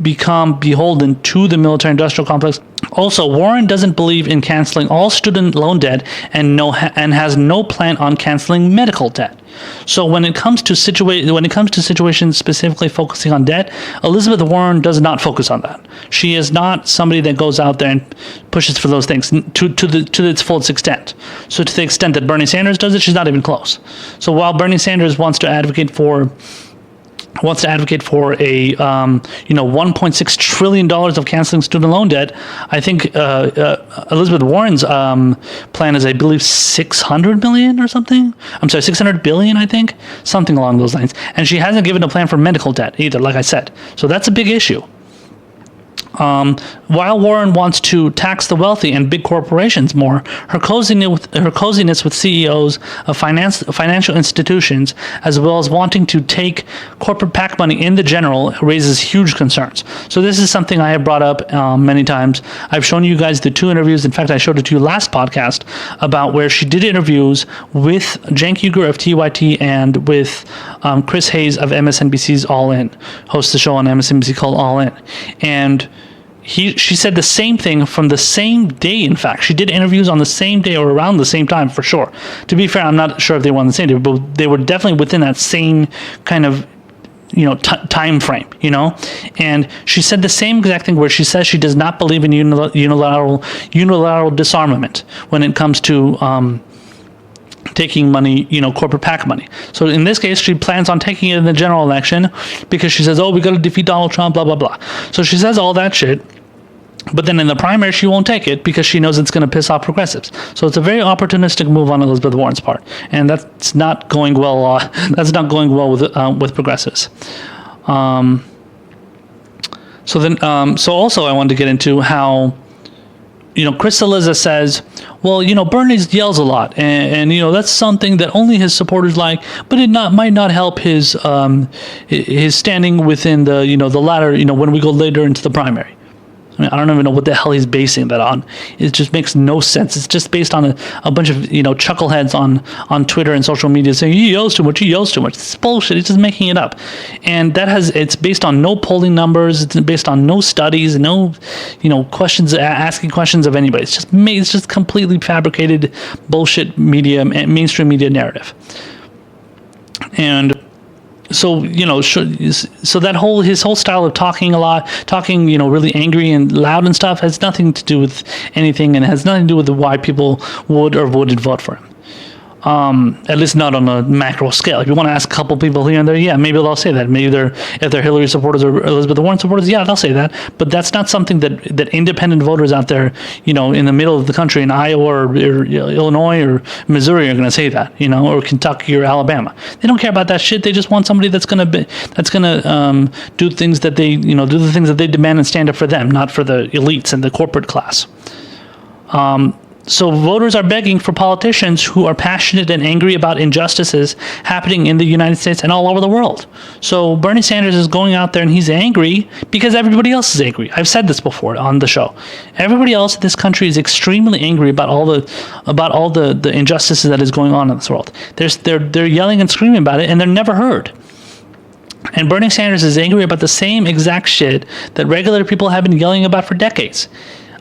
Speaker 1: become beholden to the military industrial complex. Also, Warren doesn't believe in canceling all student loan debt and has no plan on canceling medical debt. So when it comes to situations specifically focusing on debt, Elizabeth Warren does not focus on that. She is not somebody that goes out there and pushes for those things to its fullest extent. So to the extent that Bernie Sanders does it, she's not even close. So while Bernie Sanders wants to advocate for a $1.6 trillion of canceling student loan debt, I think Elizabeth Warren's plan is, I believe, 600 million or something. I'm sorry, 600 billion, I think, something along those lines. And she hasn't given a plan for medical debt either, like I said. So that's a big issue. While Warren wants to tax the wealthy and big corporations more, her coziness with CEOs of financial institutions, as well as wanting to take corporate PAC money in the general, raises huge concerns. So this is something I have brought up many times. I've shown you guys the 2 interviews. In fact, I showed it to you last podcast about where she did interviews with Cenk Uygur of TYT and with Chris Hayes of MSNBC's All In, hosts the show on MSNBC called All In. And she said the same thing from the same day. In fact, she did interviews on the same day or around the same time, for sure. To be fair, I'm not sure if they were on the same day, but they were definitely within that same kind of time frame, and she said the same exact thing, where she says she does not believe in unilateral disarmament when it comes to taking money, corporate PAC money. So in this case, she plans on taking it in the general election because she says, we got to defeat Donald Trump, blah, blah, blah. So she says all that shit. But then in the primary, she won't take it because she knows it's going to piss off progressives. So it's a very opportunistic move on Elizabeth Warren's part, and that's not going well. That's not going well with progressives. So also I wanted to get into how, Chris Cillizza says, well, Bernie yells a lot, and that's something that only his supporters like, but it might not help his standing within the the ladder. When we go later into the primary. I mean, I don't even know what the hell he's basing that on. It just makes no sense. It's just based on a bunch of chuckleheads on Twitter and social media saying he yells too much. It's bullshit. It's just making it up, and it's based on no polling numbers. It's based on no studies, no questions, asking questions of anybody. It's just completely fabricated bullshit media, mainstream media narrative, and. So so that his whole style of talking a lot, really angry and loud and stuff has nothing to do with anything, and it has nothing to do with why people would or wouldn't vote for him. At least not on a macro scale. If you want to ask a couple people here and there, yeah, maybe they'll say that. Maybe if they're Hillary supporters or Elizabeth Warren supporters, yeah, they'll say that. But that's not something that independent voters out there, in the middle of the country in Iowa or Illinois or Missouri are going to say that, or Kentucky or Alabama. They don't care about that shit. They just want somebody that's going to do things that they, do the things that they demand and stand up for them, not for the elites and the corporate class. So voters are begging for politicians who are passionate and angry about injustices happening in the United States and all over the world. So Bernie Sanders is going out there and he's angry because everybody else is angry. I've said this before on the show. Everybody else in this country is extremely angry about all the injustices that is going on in this world. They're yelling and screaming about it, and they're never heard. And Bernie Sanders is angry about the same exact shit that regular people have been yelling about for decades.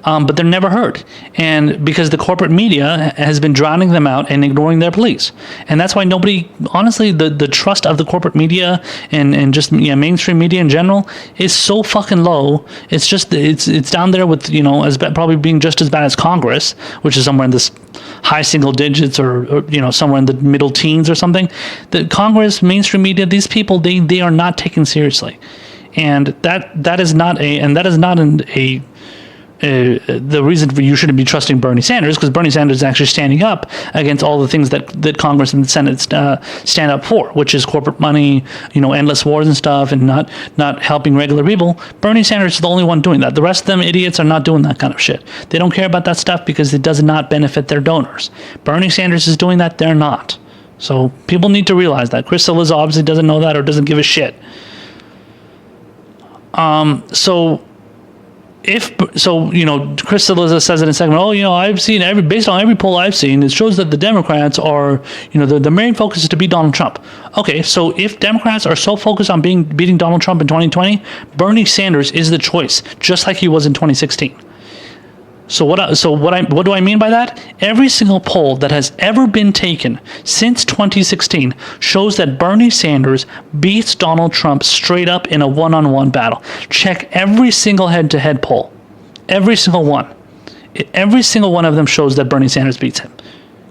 Speaker 1: But they're never heard. And because the corporate media has been drowning them out and ignoring their pleas. And that's why nobody, honestly, the trust of the corporate media and just mainstream media in general is so fucking low. It's down there with, probably being just as bad as Congress, which is somewhere in this high single digits or somewhere in the middle teens or something. The Congress, mainstream media, these people, they are not taken seriously. And that is not the reason for you shouldn't be trusting Bernie Sanders, because Bernie Sanders is actually standing up against all the things that Congress and the Senate stand up for, which is corporate money, endless wars and stuff, and not helping regular people. Bernie Sanders is the only one doing that. The rest of them idiots are not doing that kind of shit. They don't care about that stuff because it does not benefit their donors. Bernie Sanders is doing that. They're not. So people need to realize that. Chris Cillizza obviously doesn't know that or doesn't give a shit. Chris Cillizza says in a segment, I've seen based on every poll I've seen, it shows that the Democrats are, the main focus is to beat Donald Trump. Okay, so if Democrats are so focused on beating Donald Trump in 2020, Bernie Sanders is the choice, just like he was in 2016. So what do I mean by that? Every single poll that has ever been taken since 2016 shows that Bernie Sanders beats Donald Trump straight up in a one-on-one battle. Check every single head-to-head poll. Every single one. Every single one of them shows that Bernie Sanders beats him.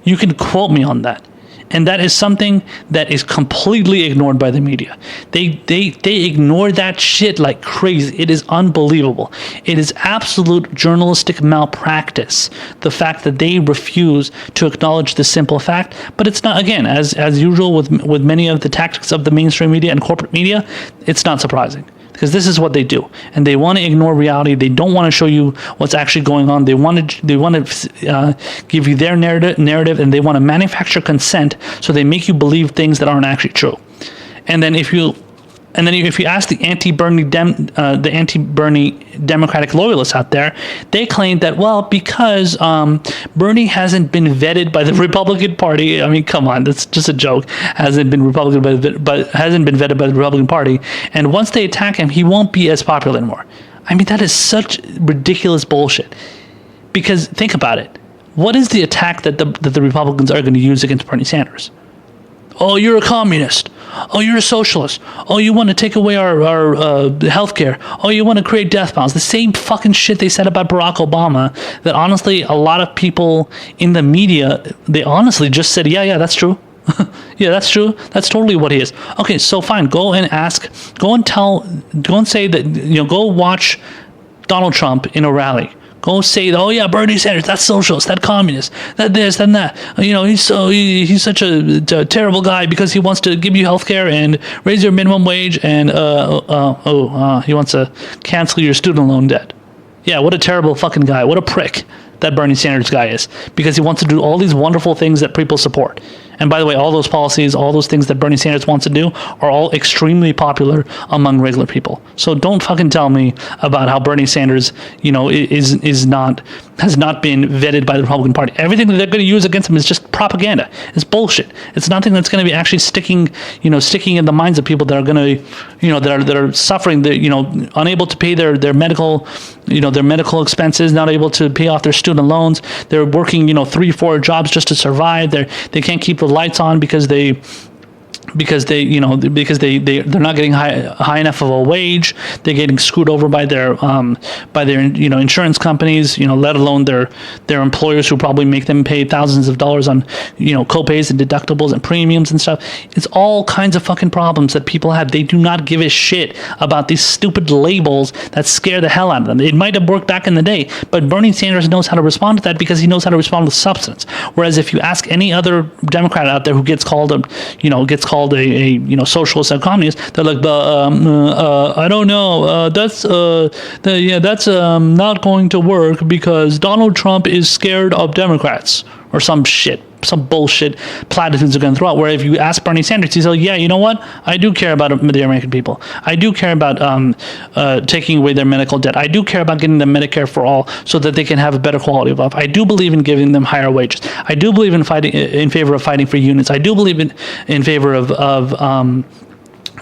Speaker 1: You can quote me on that. And that is something that is completely ignored by the media. They ignore that shit like crazy. It is unbelievable. It is absolute journalistic malpractice, the fact that they refuse to acknowledge the simple fact. But it's not, again, as usual with many of the tactics of the mainstream media and corporate media, it's not surprising. Because this is what they do, and they want to ignore reality. They don't want to show you what's actually going on. They want to give you their narrative, and they want to manufacture consent, so they make you believe things that aren't actually true. And then if you ask the anti-Bernie Democratic loyalists out there, they claim that, because Bernie hasn't been vetted by the Republican Party. I mean, come on, that's just a joke. Hasn't been vetted by the Republican Party, and once they attack him, he won't be as popular anymore. I mean, that is such ridiculous bullshit. Because think about it. What is the attack that the Republicans are going to use against Bernie Sanders? Oh, you're a communist. Oh, you're a socialist. Oh, you want to take away our health care. Oh, you want to create death penalties. The same fucking shit they said about Barack Obama that honestly a lot of people in the media, they honestly just said, yeah, that's true. Yeah, that's true. That's totally what he is. Okay, so fine. Go and say that, go watch Donald Trump in a rally. Go say, oh yeah, Bernie Sanders, that's socialist, that communist, that this, that, and that. He's such a terrible guy because he wants to give you health care and raise your minimum wage and he wants to cancel your student loan debt. Yeah, what a terrible fucking guy. What a prick that Bernie Sanders guy is, because he wants to do all these wonderful things that people support. And by the way, all those policies, all those things that Bernie Sanders wants to do are all extremely popular among regular people. So don't fucking tell me about how Bernie Sanders, has not been vetted by the Republican Party. Everything that they're going to use against him is just propaganda. It's bullshit. It's nothing that's going to be actually sticking in the minds of people that are going to, that are suffering, unable to pay their medical, their medical expenses, not able to pay off their student loans. They're working, 3-4 jobs just to survive. They can't keep the lights on because they're not getting high enough of a wage. They're getting screwed over by their insurance companies, let alone their employers, who probably make them pay thousands of dollars on copays and deductibles and premiums and stuff. It's all kinds of fucking problems that people have. They do not give a shit about these stupid labels that scare the hell out of them. It might have worked back in the day, but Bernie Sanders knows how to respond to that because he knows how to respond with substance. Whereas if you ask any other Democrat out there who gets called a socialist or communist, they're like, I don't know, that's not going to work because Donald Trump is scared of Democrats, or some bullshit platitudes are going to throw out. Where if you ask Bernie Sanders, he's like, yeah, you know what? I do care about the American people. I do care about taking away their medical debt. I do care about getting them Medicare for all so that they can have a better quality of life. I do believe in giving them higher wages. I do believe in favor of fighting for unions. I do believe in favor of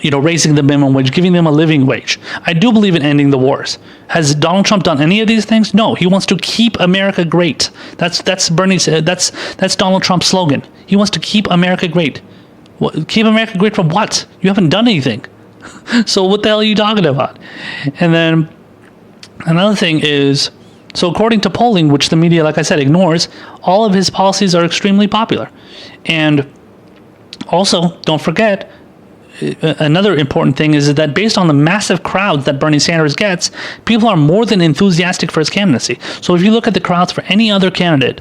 Speaker 1: raising the minimum wage, giving them a living wage. I do believe in ending the wars. Has Donald Trump done any of these things? No. He wants to keep America great. That's Donald Trump's slogan. He wants to keep America great. Keep America great for what? You haven't done anything. So what the hell are you talking about? And then another thing is, so according to polling, which the media, like I said, ignores, all of his policies are extremely popular. And also, don't forget, another important thing is that based on the massive crowds that Bernie Sanders gets, people are more than enthusiastic for his candidacy. So if you look at the crowds for any other candidate,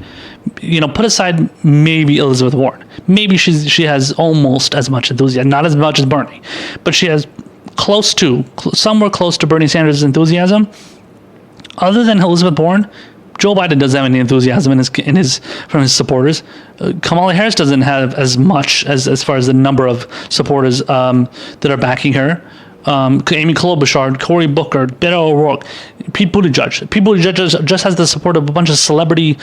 Speaker 1: put aside maybe Elizabeth Warren. Maybe she has almost as much enthusiasm, not as much as Bernie, but she has somewhere close to Bernie Sanders' enthusiasm. Other than Elizabeth Warren, Joe Biden doesn't have any enthusiasm from his supporters. Kamala Harris doesn't have as much as far as the number of supporters that are backing her. Amy Klobuchar, Cory Booker, Beto O'Rourke, Pete Buttigieg. Pete Buttigieg just has the support of a bunch of celebrity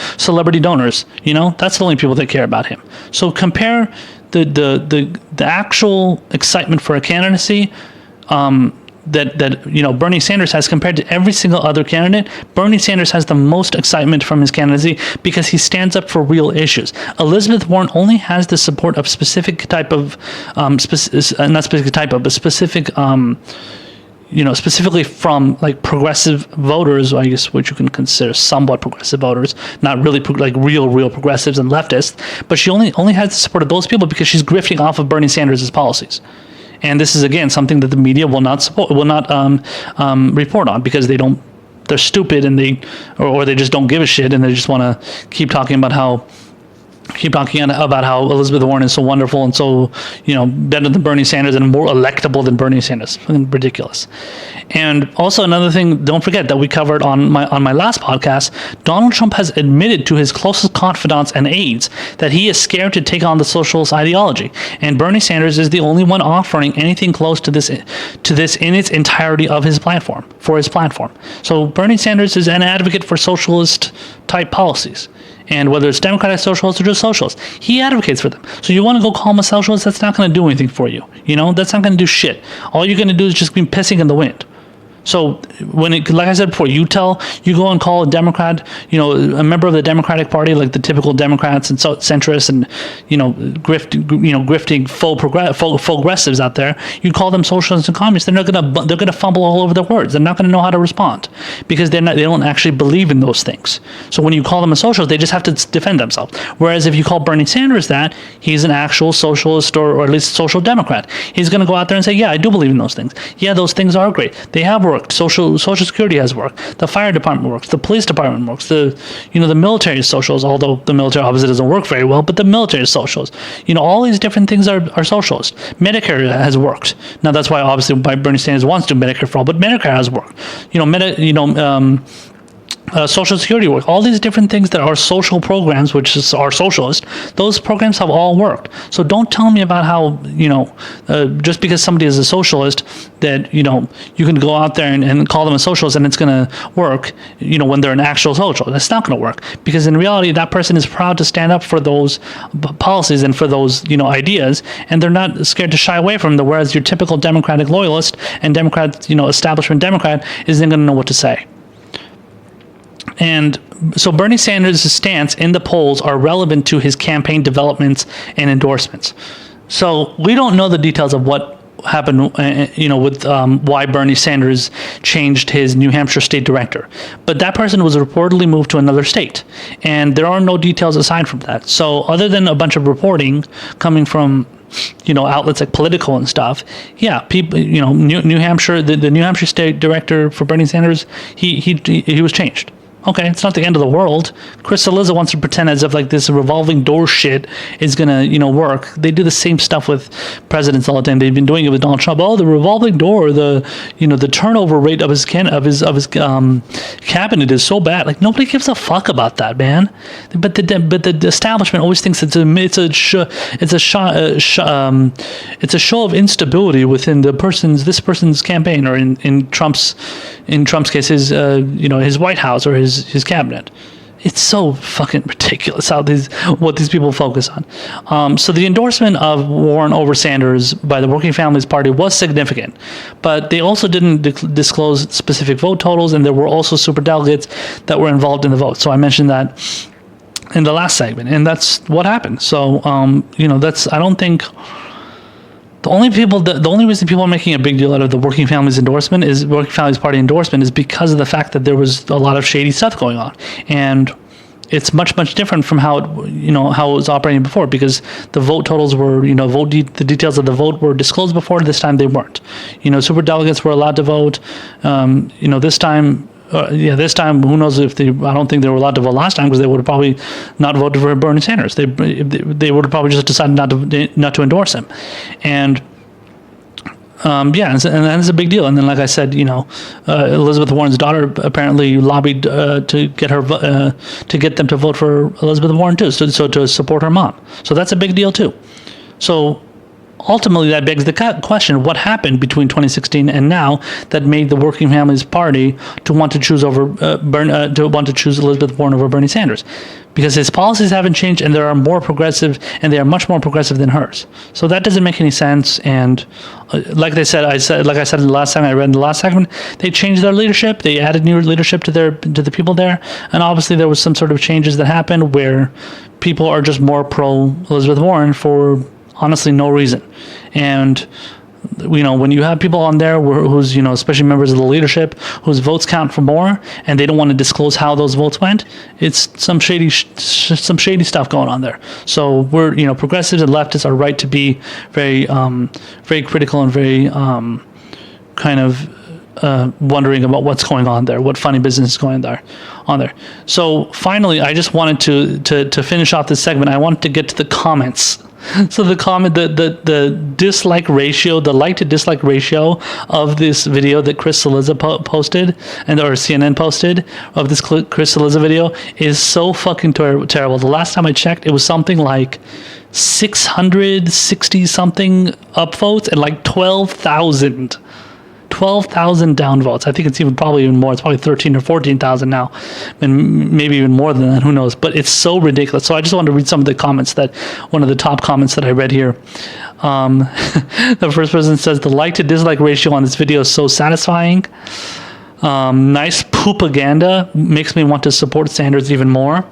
Speaker 1: donors. That's the only people that care about him. So compare the actual excitement for a candidacy that Bernie Sanders has compared to every single other candidate. Bernie Sanders has the most excitement from his candidacy because he stands up for real issues. Elizabeth Warren only has the support of specifically from like progressive voters, I guess, which you can consider somewhat progressive voters, not really real progressives and leftists. But she only has the support of those people because she's grifting off of Bernie Sanders' policies. And this is, again, something that the media will not report on because they're stupid and they just don't give a shit, and they just want to keep talking about how Elizabeth Warren is so wonderful and so, better than Bernie Sanders and more electable than Bernie Sanders. Ridiculous. And also another thing, don't forget that we covered on my last podcast, Donald Trump has admitted to his closest confidants and aides that he is scared to take on the socialist ideology. And Bernie Sanders is the only one offering anything close to this in its entirety of his platform. So Bernie Sanders is an advocate for socialist type policies. And whether it's democratic socialists or just socialists, he advocates for them. So you want to go call him a socialist? That's not going to do anything for you. That's not going to do shit. All you're going to do is just be pissing in the wind. So like I said before, you go and call a Democrat, a member of the Democratic Party, like the typical Democrats and centrists and grifting faux progressives out there. You call them socialists and communists. They're gonna fumble all over their words. They're not gonna know how to respond because they don't actually believe in those things. So when you call them a socialist, they just have to defend themselves. Whereas if you call Bernie Sanders that, he's an actual socialist or at least social democrat. He's gonna go out there and say, yeah, I do believe in those things. Yeah, those things are great. They have worked. Social Security has worked. The fire department works. The police department works. The military is socialist, although the military obviously doesn't work very well, but the military is socialist. All these different things are socialist. Medicare has worked. Now that's why obviously Bernie Sanders wants to do Medicare for all, but Medicare has worked. Social security work, all these different things that are social programs, which are socialist, those programs have all worked. So don't tell me about how, just because somebody is a socialist, that, you can go out there and call them a socialist and it's going to work, when they're an actual socialist. That's not going to work, because in reality, that person is proud to stand up for those policies and for those, ideas, and they're not scared to shy away from them, whereas your typical Democratic loyalist and Democrat, establishment Democrat isn't going to know what to say. And so Bernie Sanders' stance in the polls are relevant to his campaign developments and endorsements. So we don't know the details of what happened, with why Bernie Sanders changed his New Hampshire state director. But that person was reportedly moved to another state. And there are no details aside from that. So other than a bunch of reporting coming from outlets like Politico and stuff. Yeah, people, New Hampshire, the New Hampshire state director for Bernie Sanders, he was changed. Okay, it's not the end of the world. Chris Cillizza wants to pretend as if like this revolving door shit is gonna, work. They do the same stuff with presidents all the time. They've been doing it with Donald Trump. Oh, the revolving door, the turnover rate of his cabinet is so bad. Like nobody gives a fuck about that, man. But the establishment always thinks it's a show of instability within this person's campaign, or in Trump's case, his White House or his cabinet. It's so fucking ridiculous what these people focus on. So the endorsement of Warren over Sanders by the Working Families Party was significant, but they also didn't disclose specific vote totals, and there were also superdelegates that were involved in the vote. So I mentioned that in the last segment, and that's what happened. So I don't think. The only reason people are making a big deal out of the Working Families Party endorsement is because of the fact that there was a lot of shady stuff going on, and it's much different from how it was operating before, because the vote totals were the details of the vote were disclosed before. This time they weren't. Super delegates were allowed to vote. This time. This time, who knows if I don't think they were allowed to vote last time, because they would have probably not voted for Bernie Sanders. They would have probably just decided not to endorse him, and and that's a big deal. And then, like I said, Elizabeth Warren's daughter apparently lobbied to get them to vote for Elizabeth Warren too, so to support her mom. So that's a big deal too. So ultimately, that begs the question: what happened between 2016 and now that made the Working Families Party to want to choose Elizabeth Warren over Bernie Sanders? Because his policies haven't changed, and they are much more progressive than hers. So that doesn't make any sense. And like I said in the last time I read in the last segment, they changed their leadership. They added new leadership to the people there, and obviously there was some sort of changes that happened where people are just more pro Elizabeth Warren for honestly no reason. And when you have people on there who's especially members of the leadership whose votes count for more, and they don't want to disclose how those votes went, it's some shady stuff going on there. So we're progressives and leftists are right to be very very critical and very wondering about what's going on there, what funny business is going on there. So finally, I just wanted to finish off this segment. I wanted to get to the comments. So the dislike ratio, the like to dislike ratio of this video that Chris Cillizza posted, or CNN posted, of this Chris Cillizza video is so fucking terrible. The last time I checked, it was something like 660 something upvotes and like 12,000 downvotes. I think it's probably even more. It's probably 13 or 14,000 now, and maybe even more than that. Who knows? But it's so ridiculous. So I just wanted to read some of the comments one of the top comments that I read here. The first person says, the like to dislike ratio on this video is so satisfying. Nice propaganda, makes me want to support Sanders even more.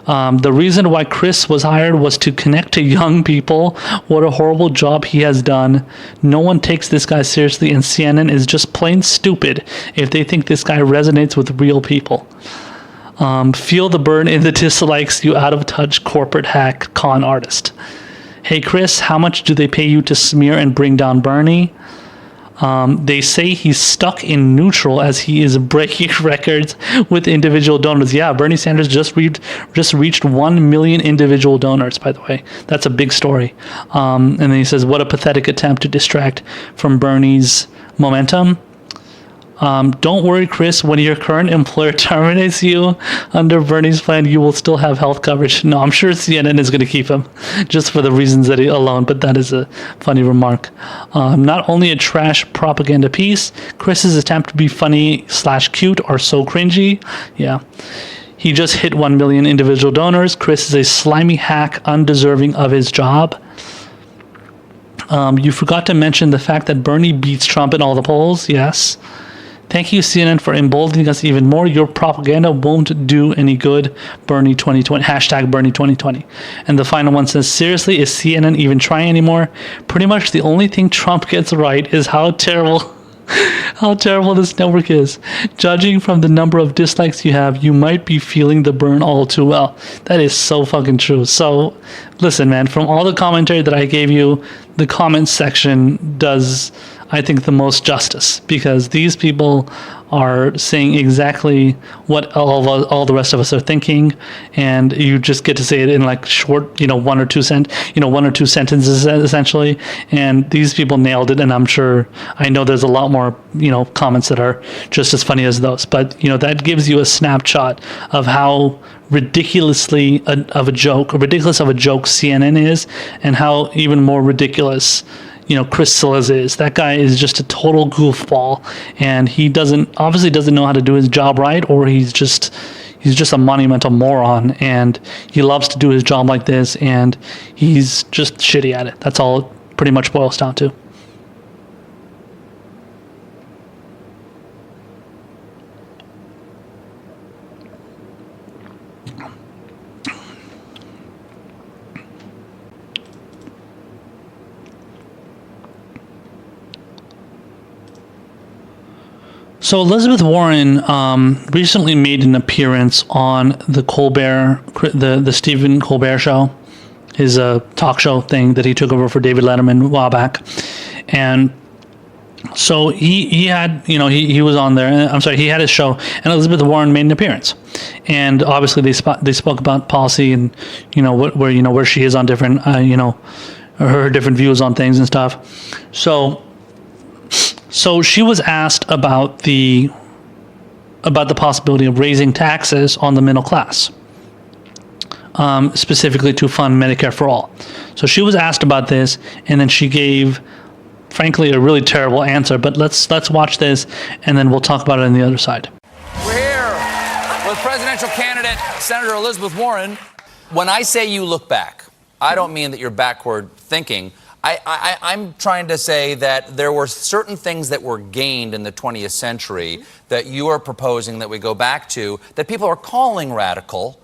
Speaker 1: The reason why Chris was hired was to connect to young people. What a horrible job he has done. No one takes this guy seriously, and CNN is just plain stupid if they think this guy resonates with real people. Feel the burn in the dislikes, you out-of-touch corporate hack con artist. Hey Chris, how much do they pay you to smear and bring down Bernie? They say he's stuck in neutral as he is breaking records with individual donors. Yeah, Bernie Sanders just reached 1 million individual donors, by the way. That's a big story. And then he says, what a pathetic attempt to distract from Bernie's momentum. Don't worry, Chris. When your current employer terminates you under Bernie's plan, you will still have health coverage. No, I'm sure CNN is going to keep him just for the reasons that he alone, but that is a funny remark. Not only a trash propaganda piece, Chris's attempt to be funny / cute are so cringy. Yeah. He just hit 1 million individual donors. Chris is a slimy hack undeserving of his job. You forgot to mention the fact that Bernie beats Trump in all the polls. Yes. Thank you, CNN, for emboldening us even more. Your propaganda won't do any good. Bernie 2020, hashtag Bernie 2020. And the final one says, seriously, is CNN even trying anymore? Pretty much the only thing Trump gets right is how terrible this network is. Judging from the number of dislikes you have, you might be feeling the burn all too well. That is so fucking true. So listen, man, from all the commentary that I gave you, the comments section does, I think, the most justice, because these people are saying exactly what all the rest of us are thinking, and you just get to say it in like short, one or two sentences essentially. And these people nailed it, and I know there's a lot more, comments that are just as funny as those. But that gives you a snapshot of how ridiculous of a joke CNN is, and how even more ridiculous Chris Cillizza is. That guy is just a total goofball, and he obviously doesn't know how to do his job right, or he's just a monumental moron, and he loves to do his job like this, and he's just shitty at it. That's all it pretty much boils down to. So Elizabeth Warren recently made an appearance on the Stephen Colbert show, his talk show thing that he took over for David Letterman a while back, and so he had he was on there. I'm sorry, he had his show, and Elizabeth Warren made an appearance, and obviously they spoke about policy and where she is on different her different views on things and stuff. So she was asked about the possibility of raising taxes on the middle class, specifically to fund Medicare for all. So she was asked about this, and then she gave, frankly, a really terrible answer. But let's watch this, and then we'll talk about it on the other side.
Speaker 3: We're here with presidential candidate Senator Elizabeth Warren. When I say you look back, I don't mean that you're backward thinking. I'm trying to say that there were certain things that were gained in the 20th century that you are proposing that we go back to, that people are calling radical,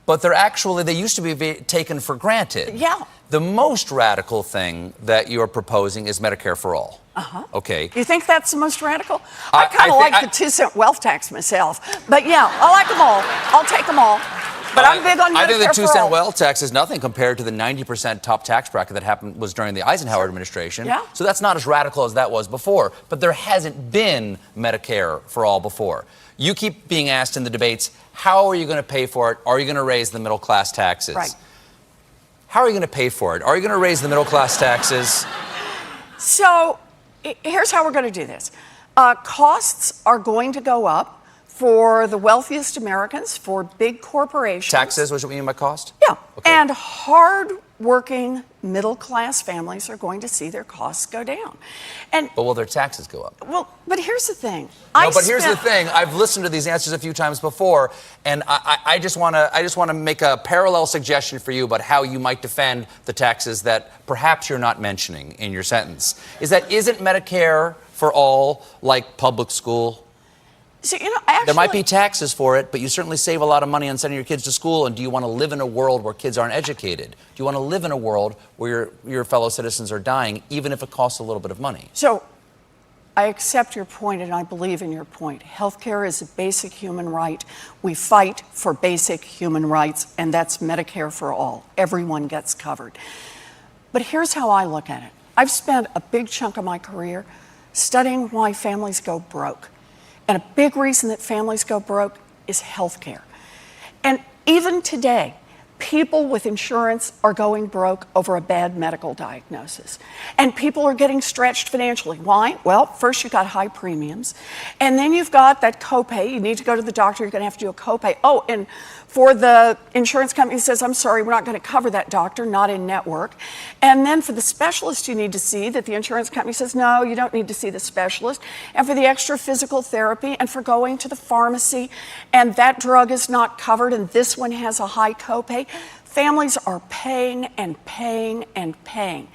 Speaker 3: but they used to be taken for granted.
Speaker 4: Yeah.
Speaker 3: The most radical thing that you are proposing is Medicare for all.
Speaker 4: Uh-huh.
Speaker 3: Okay.
Speaker 4: You think that's the most radical? I kind of like the 2-cent wealth tax myself. But yeah, I like them all. I'll take them all. But I'm big on Medicare for all.
Speaker 3: I think the 2-cent wealth tax is nothing compared to the 90% top tax bracket that was during the Eisenhower administration.
Speaker 4: Yeah.
Speaker 3: So that's not as radical as that was before. But there hasn't been Medicare for all before. You keep being asked in the debates, how are you going to pay for it? Are you going to raise the middle class taxes?
Speaker 4: Right.
Speaker 3: How are you going to pay for it? Are you going to raise the middle class taxes?
Speaker 4: So here's how we're going to do this. Costs are going to go up for the wealthiest Americans, for big corporations.
Speaker 3: Taxes, what do you mean by cost?
Speaker 4: Yeah.
Speaker 3: Okay.
Speaker 4: And hard-working middle-class families are going to see their costs go down.
Speaker 3: But will their taxes go up?
Speaker 4: Well, but here's the thing.
Speaker 3: Here's the thing. I've listened to these answers a few times before, and I just want to make a parallel suggestion for you about how you might defend the taxes that perhaps you're not mentioning in your sentence. Isn't Medicare for all like public school?
Speaker 4: So, actually,
Speaker 3: there might be taxes for it, but you certainly save a lot of money on sending your kids to school. And do you want to live in a world where kids aren't educated? Do you want to live in a world where your fellow citizens are dying, even if it costs a little bit of money?
Speaker 4: So I accept your point, and I believe in your point. Healthcare is a basic human right. We fight for basic human rights, and that's Medicare for all. Everyone gets covered. But here's how I look at it. I've spent a big chunk of my career studying why families go broke. And a big reason that families go broke is health care. And even today, People with insurance are going broke over a bad medical diagnosis. And people are getting stretched financially. Why? Well, first you've got high premiums, and then you've got that copay. You need to go to the doctor, you're going to have to do a copay. Oh, and for the insurance company says, I'm sorry, we're not going to cover that doctor, not in network. And then for the specialist you need to see, that the insurance company says, no, you don't need to see the specialist. And for the extra physical therapy, and for going to the pharmacy, and that drug is not covered, and this one has a high copay. Families are paying and paying and paying.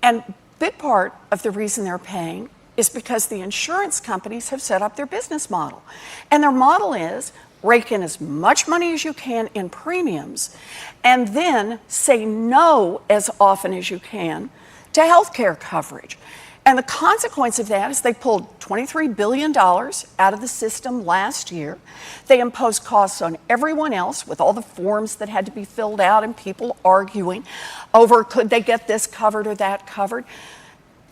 Speaker 4: And a big part of the reason they're paying is because the insurance companies have set up their business model. And their model is rake in as much money as you can in premiums, and then say no as often as you can to health care coverage. And the consequence of that is they pulled $23 billion out of the system last year. They imposed costs on everyone else with all the forms that had to be filled out and people arguing over could they get this covered or that covered.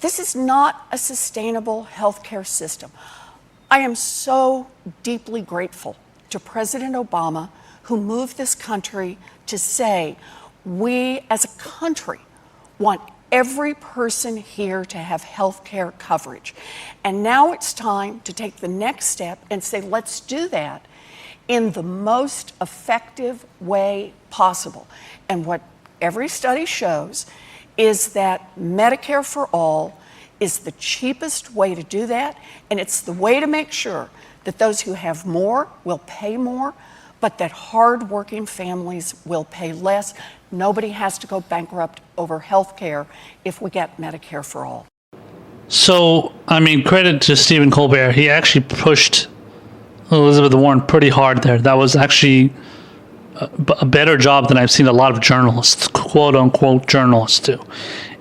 Speaker 4: This is not a sustainable healthcare system. I am so deeply grateful to President Obama, who moved this country to say, we as a country want every person here to have health care coverage. And now it's time to take the next step and say, let's do that in the most effective way possible. And what every study shows is that Medicare for all is the cheapest way to do that, and it's the way to make sure that those who have more will pay more, but that hardworking families will pay less. Nobody has to go bankrupt over health care if we get Medicare for all.
Speaker 1: So, I mean, credit to Stephen Colbert. He actually pushed Elizabeth Warren pretty hard there. That was actually a better job than I've seen a lot of journalists, quote unquote journalists, do.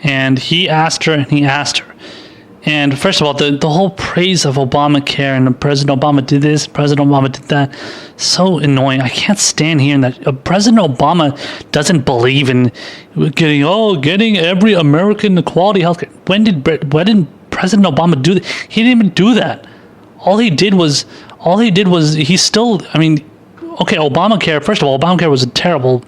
Speaker 1: And he asked her and he asked her. And first of all, the whole praise of Obamacare and President Obama did this, President Obama did that, so annoying. I can't stand hearing that. President Obama doesn't believe in getting every American quality healthcare. When did President Obama do that? He didn't even do that. All he did was he still, I mean, okay, Obamacare, first of all, Obamacare was a terrible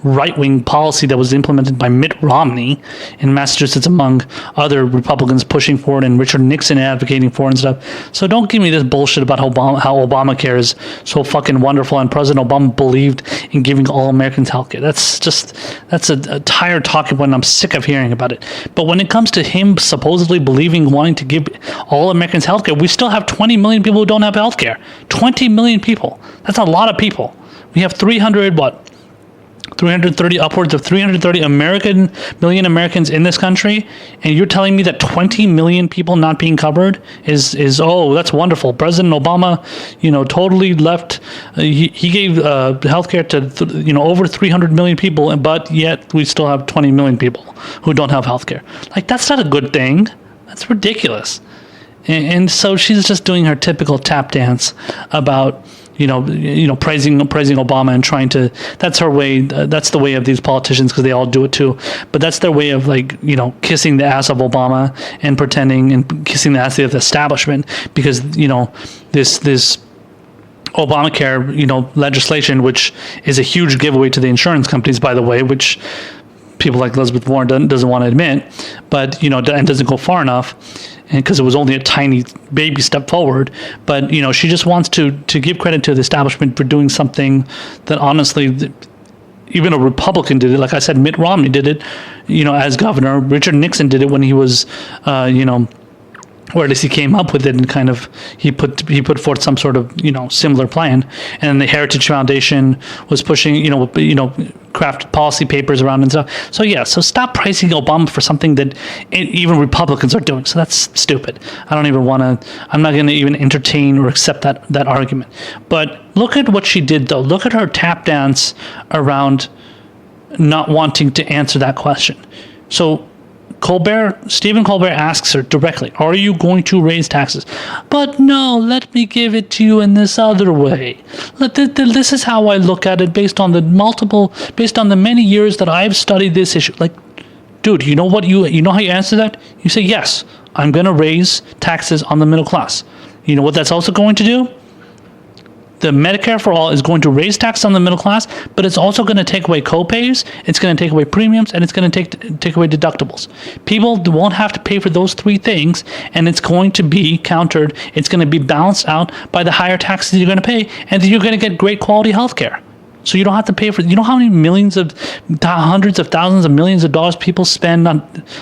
Speaker 1: right-wing policy that was implemented by Mitt Romney in Massachusetts, among other Republicans pushing for it, and Richard Nixon advocating for it and stuff. So don't give me this bullshit about how Obamacare is so fucking wonderful and President Obama believed in giving all Americans health care. That's a tired talking point, and I'm sick of hearing about it. But when it comes to him supposedly wanting to give all Americans health care, we still have 20 million people who don't have health care. 20 million people. That's a lot of people. We have 330, upwards of 330 million Americans in this country, and you're telling me that 20 million people not being covered is oh, that's wonderful. President Obama, totally left. He gave healthcare to over 300 million people, but yet we still have 20 million people who don't have healthcare. Like, that's not a good thing. That's ridiculous. And so she's just doing her typical tap dance about praising Obama and trying to. That's her way. That's the way of these politicians, because they all do it too. But that's their way of kissing the ass of Obama and pretending and kissing the ass of the establishment, because this Obamacare legislation, which is a huge giveaway to the insurance companies, by the way, which people like Elizabeth Warren doesn't want to admit, but and doesn't go far enough. And because it was only a tiny baby step forward, but she just wants to give credit to the establishment for doing something that honestly, even a Republican did it. Like I said, Mitt Romney did it, as governor. Richard Nixon did it when he was, or at least he came up with it, and kind of he put forth some sort of similar plan. And the Heritage Foundation was pushing crafted policy papers around and stuff. So stop praising Obama for something that even Republicans are doing. So that's stupid. I'm not going to even entertain or accept that argument. But look at what she did, though. Look at her tap dance around not wanting to answer that question. So Stephen Colbert asks her directly, are you going to raise taxes? But no, let me give it to you in this other way. This is how I look at it based on the many years that I've studied this issue. Like, dude, you know how you answer that? You say, yes, I'm going to raise taxes on the middle class. You know what that's also going to do? the Medicare for All is going to raise taxes on the middle class, but it's also going to take away co-pays, it's going to take away premiums, and it's going to take away deductibles. People won't have to pay for those three things, and it's going to be countered. It's going to be balanced out by the higher taxes you're going to pay, and you're going to get great quality health care. So you don't have to pay for, you know how many hundreds of thousands of millions of dollars people spend on,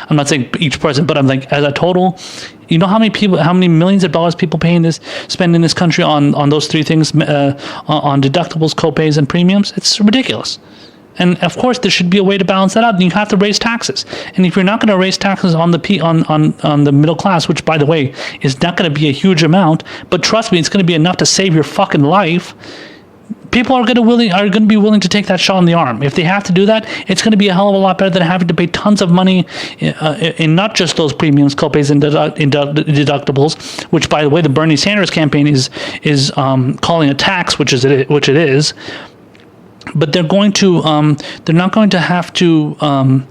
Speaker 1: I'm not saying each person, but I'm like, as a total, you know how many millions of dollars people spend in this country on those three things, on deductibles, copays, and premiums? It's ridiculous. And of course, there should be a way to balance that out. And you have to raise taxes. And if you're not going to raise taxes on the middle class, which by the way is not going to be a huge amount, but trust me, it's going to be enough to save your fucking life. People are going to be willing to take that shot in the arm. If they have to do that, it's going to be a hell of a lot better than having to pay tons of money in not just those premiums, copays, and deductibles. Which, by the way, the Bernie Sanders campaign is calling a tax, which it is. But they're not going to have to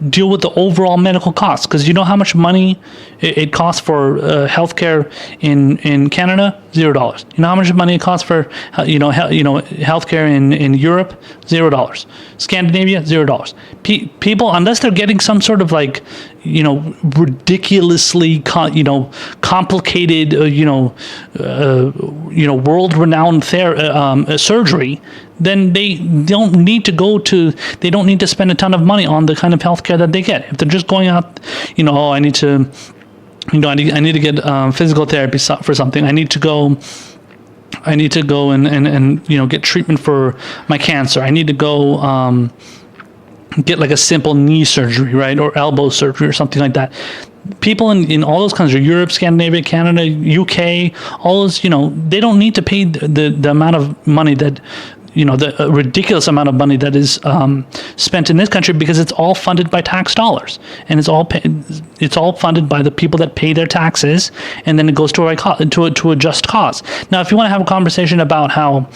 Speaker 1: deal with the overall medical costs, because you know how much money it costs for healthcare in Canada? $0. You know how much money it costs for healthcare in Europe? $0. Scandinavia? $0. People, unless they're getting some sort of ridiculously complicated world-renowned surgery, then they don't need to spend a ton of money on the kind of healthcare that they get. If they're just going out, I need to get physical therapy for something. I need to go and get treatment for my cancer. I need to go get like a simple knee surgery, right, or elbow surgery or something like that. People in all those countries, Europe, Scandinavia, Canada, UK, all those, they don't need to pay the amount of money that, the ridiculous amount of money that is spent in this country, because it's all funded by tax dollars, and it's all funded by the people that pay their taxes, and then it goes to a just cause. Now, if you want to have a conversation about how,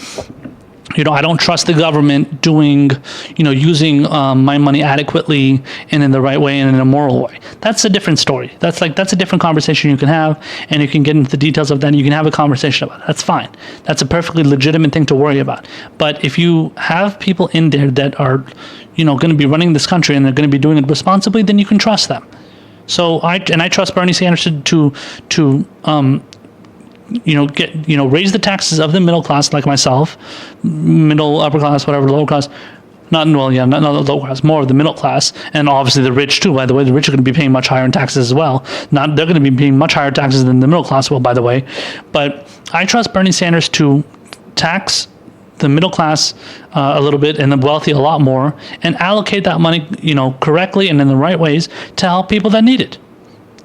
Speaker 1: I don't trust the government doing, using my money adequately and in the right way and in a moral way, that's a different story. That's a different conversation you can have, and you can get into the details of that, and you can have a conversation about it. That's fine. That's a perfectly legitimate thing to worry about. But if you have people in there that are, going to be running this country and they're going to be doing it responsibly, then you can trust them. So I trust Bernie Sanders to raise the taxes of the middle class, like myself, middle, upper class, whatever, lower class, not the lower class, more of the middle class, and obviously the rich too, by the way. The rich are going to be paying much higher in taxes as well. They're going to be paying much higher taxes than the middle class will, by the way. But I trust Bernie Sanders to tax the middle class a little bit and the wealthy a lot more, and allocate that money, correctly and in the right ways to help people that need it.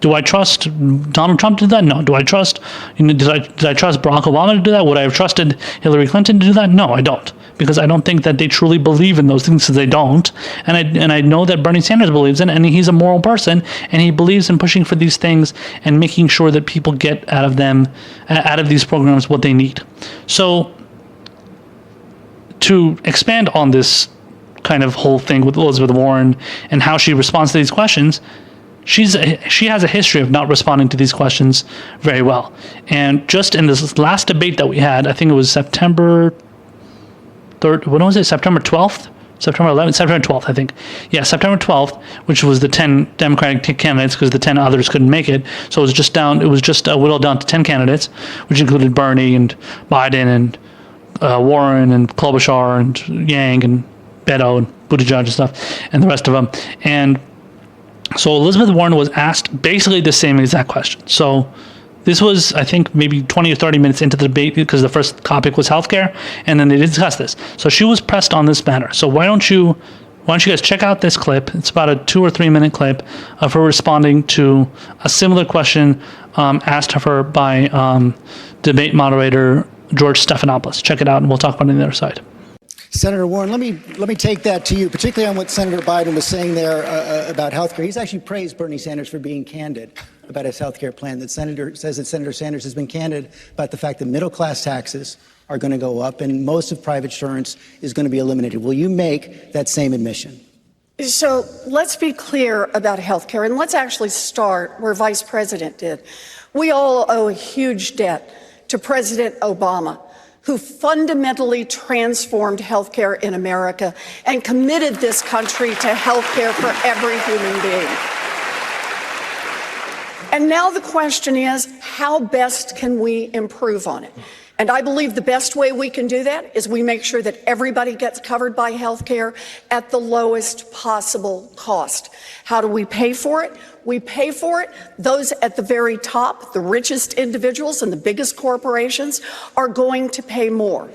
Speaker 1: Do I trust Donald Trump to do that? No. Do I trust, did I trust Barack Obama to do that? Would I have trusted Hillary Clinton to do that? No, I don't. Because I don't think that they truly believe in those things, because they don't. And I know that Bernie Sanders believes in it, and he's a moral person, and he believes in pushing for these things and making sure that people get out of these programs what they need. So to expand on this kind of whole thing with Elizabeth Warren and how she responds to these questions, she has a history of not responding to these questions very well. And just in this last debate that we had, I think it was September 3rd, when was it? September 12th? September 11th? September 12th, I think. Yeah, September 12th, which was the 10 Democratic candidates, because the 10 others couldn't make it. So it was just whittled down to 10 candidates, which included Bernie and Biden and Warren and Klobuchar and Yang and Beto and Buttigieg and stuff, and the rest of them. And so Elizabeth Warren was asked basically the same exact question. So this was, I think, maybe 20 or 30 minutes into the debate, because the first topic was healthcare, and then they discussed this. So she was pressed on this matter. So why don't you guys check out this clip? It's about a 2 or 3 minute clip of her responding to a similar question asked of her by debate moderator George Stephanopoulos. Check it out, and we'll talk about it on the other side.
Speaker 5: Senator Warren, let me take that to you, particularly on what Senator Biden was saying there about health care. He's actually praised Bernie Sanders for being candid about his health care plan. Senator Sanders has been candid about the fact that middle-class taxes are going to go up and most of private insurance is going to be eliminated. Will you make that same admission?
Speaker 4: So let's be clear about health care, and let's actually start where Vice President did. We all owe a huge debt to President Obama who fundamentally transformed healthcare in America and committed this country to healthcare for every human being. And now the question is, how best can we improve on it? And I believe the best way we can do that is we make sure that everybody gets covered by health care at the lowest possible cost. How do we pay for it? We pay for it. Those at the very top, the richest individuals and the biggest corporations, are going to pay more.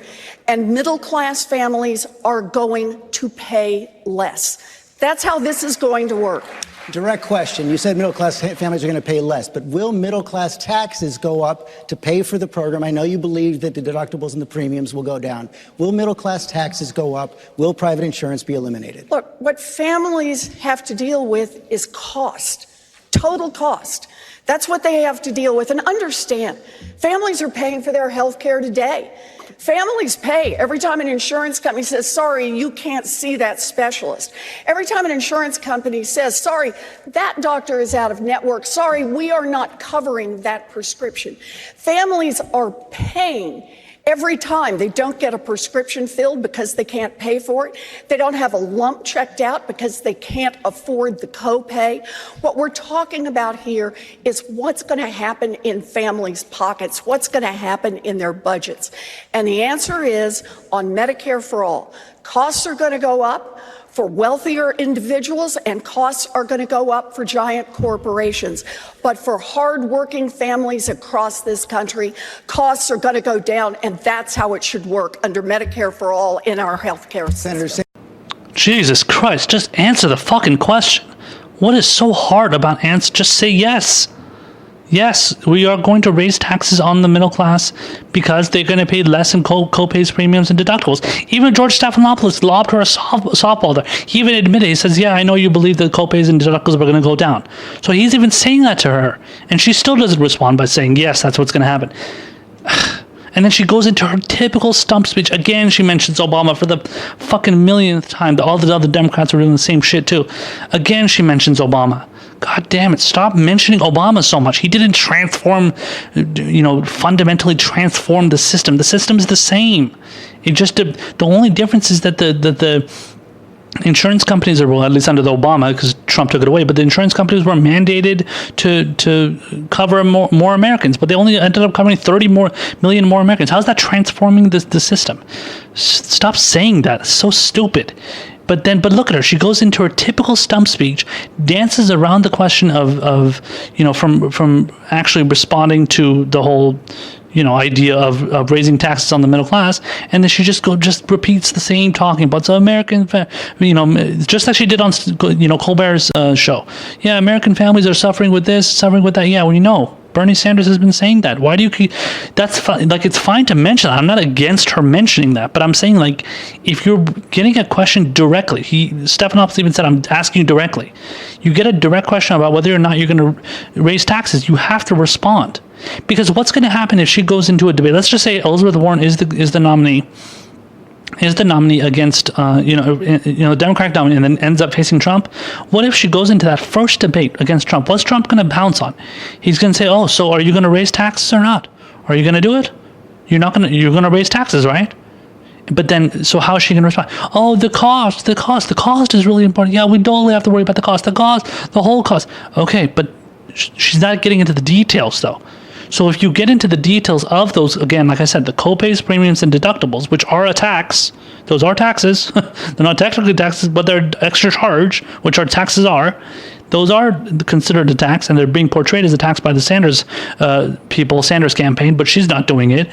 Speaker 4: And middle-class families are going to pay less. That's how this is going to work.
Speaker 5: Direct question. You said middle-class families are going to pay less, but will middle-class taxes go up to pay for the program? I know you believe that the deductibles and the premiums will go down. Will middle-class taxes go up? Will private insurance be eliminated?
Speaker 4: Look, what families have to deal with is cost, total cost. That's what they have to deal with. And understand, families are paying for their health care today. Families pay every time an insurance company says, sorry, you can't see that specialist. Every time an insurance company says, sorry, that doctor is out of network. Sorry, we are not covering that prescription. Families are paying every time they don't get a prescription filled because they can't pay for it. They don't have a lump checked out because they can't afford the copay. What we're talking about here is what's going to happen in families' pockets, what's going to happen in their budgets. And the answer is on Medicare for All. Costs are going to go up for wealthier individuals, and costs are going to go up for giant corporations. But for hardworking families across this country, costs are going to go down, and that's how it should work under Medicare for All in our health care system.
Speaker 1: Jesus Christ, just answer the fucking question. What is so hard about answer? Just say yes. Yes, we are going to raise taxes on the middle class because they're going to pay less in co-pays, premiums, and deductibles. Even George Stephanopoulos lobbed her a softball there. He even admitted, he says, yeah, I know you believe that co-pays and deductibles are going to go down. So he's even saying that to her. And she still doesn't respond by saying, yes, that's what's going to happen. And then she goes into her typical stump speech. Again, she mentions Obama for the fucking millionth time. All the other Democrats are doing the same shit too. Again, she mentions Obama. God damn it, stop mentioning Obama so much. He didn't fundamentally transform the system. The system's the same. It just, the only difference is that the insurance companies are, well, at least under the Obama, because Trump took it away, but the insurance companies were mandated to cover more Americans, but they only ended up covering 30 million more Americans. How's that transforming the system? Stop saying that. It's so stupid. But look at her. She goes into her typical stump speech, dances around the question of from actually responding to the whole, idea of raising taxes on the middle class, and then she just repeats the same talking about the American, just like she did on Colbert's show. Yeah, American families are suffering with this, suffering with that. Yeah, well, Bernie Sanders has been saying that. Why do you keep? That's fine. Like, it's fine to mention. I'm not against her mentioning that, but I'm saying, like, if you're getting a question directly, Stephanopoulos even said, "I'm asking you directly." You get a direct question about whether or not you're going to raise taxes. You have to respond, because what's going to happen if she goes into a debate? Let's just say Elizabeth Warren is the nominee. Is the nominee against, the Democratic nominee, and then ends up facing Trump? What if she goes into that first debate against Trump? What's Trump going to pounce on? He's going to say, "Oh, so are you going to raise taxes or not? Are you going to do it? You're going to raise taxes, right?" But then, so how is she going to respond? "Oh, the cost is really important. Yeah, we don't have to worry about the cost, the whole cost." Okay, but she's not getting into the details, though. So if you get into the details of those, again, like I said, the copays, premiums, and deductibles, which are a tax, those are taxes. They're not technically taxes, but they're extra charge, which our taxes are. Those are considered a tax, and they're being portrayed as a tax by the Sanders Sanders campaign, but she's not doing it.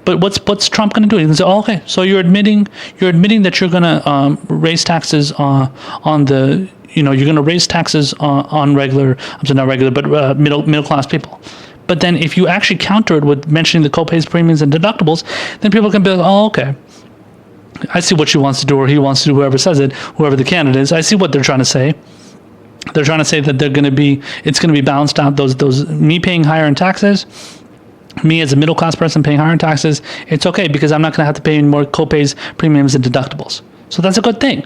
Speaker 1: But what's Trump going to do? He's going to say, "Oh, okay, so you're admitting that you're going to raise taxes on the." You're going to raise taxes on regular, I'm sorry, not regular, but middle class people. But then if you actually counter it with mentioning the copays, premiums, and deductibles, then people can be like, "Oh, okay, I see what she wants to do," or he wants to do, whoever says it, whoever the candidate is. I see what they're trying to say. They're trying to say that it's going to be balanced out. Those me paying higher in taxes, me as a middle class person paying higher in taxes, it's okay because I'm not going to have to pay any more copays, premiums, and deductibles. So that's a good thing.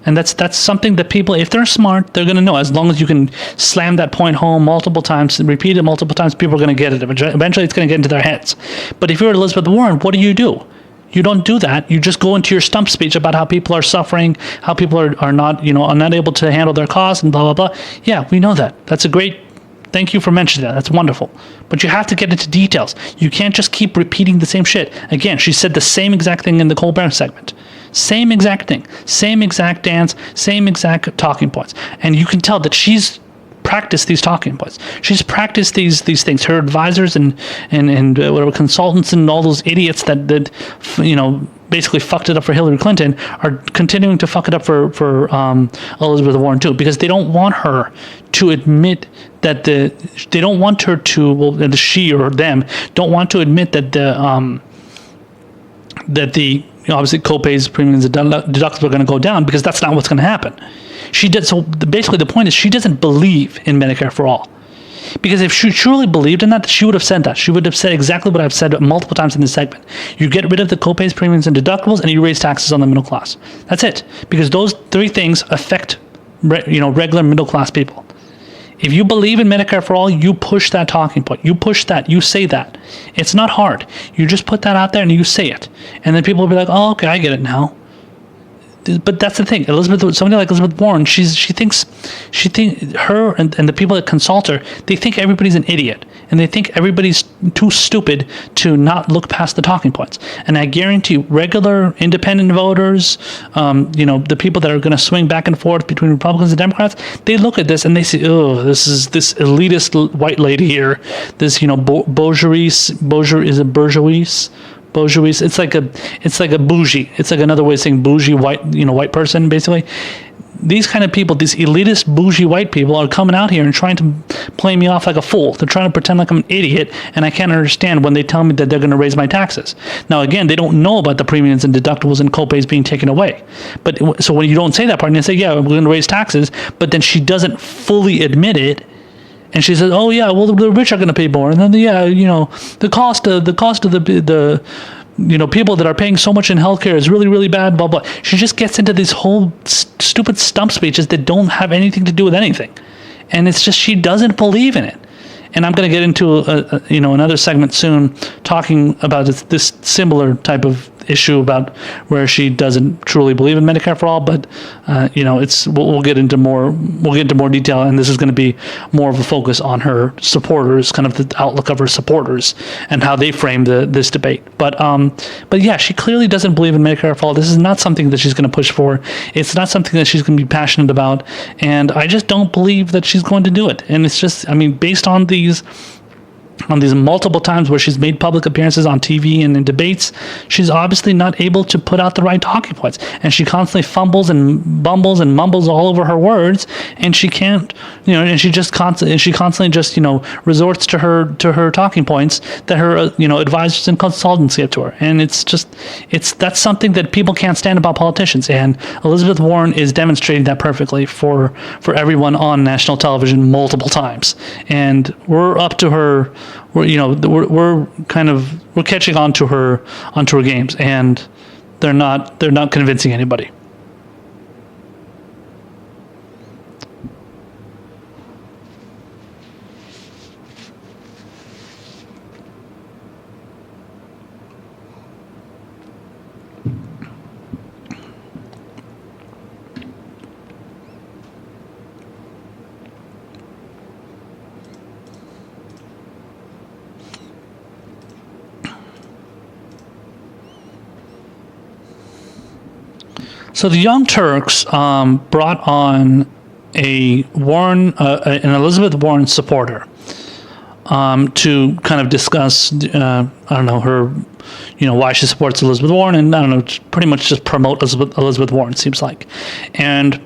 Speaker 1: And that's something that people, if they're smart, they're going to know. As long as you can slam that point home multiple times and repeat it multiple times, people are going to get it. Eventually, it's going to get into their heads. But if you're Elizabeth Warren, what do? You don't do that. You just go into your stump speech about how people are suffering, how people are not, are not able to handle their cause and blah, blah, blah. Yeah, we know that. That's a great, thank you for mentioning that. That's wonderful. But you have to get into details. You can't just keep repeating the same shit. Again, she said the same exact thing in the Colbert segment. Same exact thing. Same exact dance. Same exact talking points. And you can tell that she's practiced these talking points. She's practiced these things. Her advisors and whatever consultants and all those idiots that basically fucked it up for Hillary Clinton are continuing to fuck it up for Elizabeth Warren too, because they don't want her to admit that they don't want her to, well, the she or them don't want to admit that the obviously copays, premiums, and deductibles are going to go down, because that's not what's going to happen. So basically the point is she doesn't believe in Medicare for all. Because if she truly believed in that, she would have said that. She would have said exactly what I've said multiple times in this segment. You get rid of the copays, premiums, and deductibles, and you raise taxes on the middle class. That's it. Because those three things affect regular middle class people. If you believe in Medicare for all, you push that talking point. You push that. You say that. It's not hard. You just put that out there and you say it. And then people will be like, oh, okay, I get it now. But that's the thing. Somebody like Elizabeth Warren, she thinks her and the people that consult her, they think everybody's an idiot, and they think everybody's too stupid to not look past the talking points. And I guarantee you, regular independent voters, the people that are going to swing back and forth between Republicans and Democrats, they look at this and they say, oh, this is this elitist white lady here, this bourgeois, is it bourgeois? Bourgeois. It's like a bougie. It's like another way of saying bougie white person, basically. These kind of people, these elitist bougie white people, are coming out here and trying to play me off like a fool. They're trying to pretend like I'm an idiot, and I can't understand when they tell me that they're going to raise my taxes. Now, again, they don't know about the premiums and deductibles and copays being taken away. But so when you don't say that part, and they say, yeah, we're going to raise taxes, but then she doesn't fully admit it. And she says, "Oh yeah, well the rich are going to pay more." And then the cost of the people that are paying so much in healthcare is really, really bad. Blah blah. She just gets into these whole stupid stump speeches that don't have anything to do with anything, and it's just she doesn't believe in it. And I'm going to get into another segment soon talking about this similar type of issue about where she doesn't truly believe in Medicare for all, but we'll get into more detail, and this is going to be more of a focus on her supporters, kind of the outlook of her supporters and how they frame this debate. But yeah, she clearly doesn't believe in Medicare for all. This is not something that she's going to push for. It's not something that she's going to be passionate about, and I just don't believe that she's going to do it. And it's just, based on these multiple times where she's made public appearances on TV and in debates, she's obviously not able to put out the right talking points, and she constantly fumbles and bumbles and mumbles all over her words, and she can't, and she constantly just resorts to her talking points that her advisors and consultants give to her, and that's something that people can't stand about politicians, and Elizabeth Warren is demonstrating that perfectly for everyone on national television multiple times, and we're up to her. We're catching on to her games, and they're not convincing anybody. So the Young Turks brought on an Elizabeth Warren supporter to kind of discuss, her, why she supports Elizabeth Warren, and pretty much just promote Elizabeth Warren, it seems like. And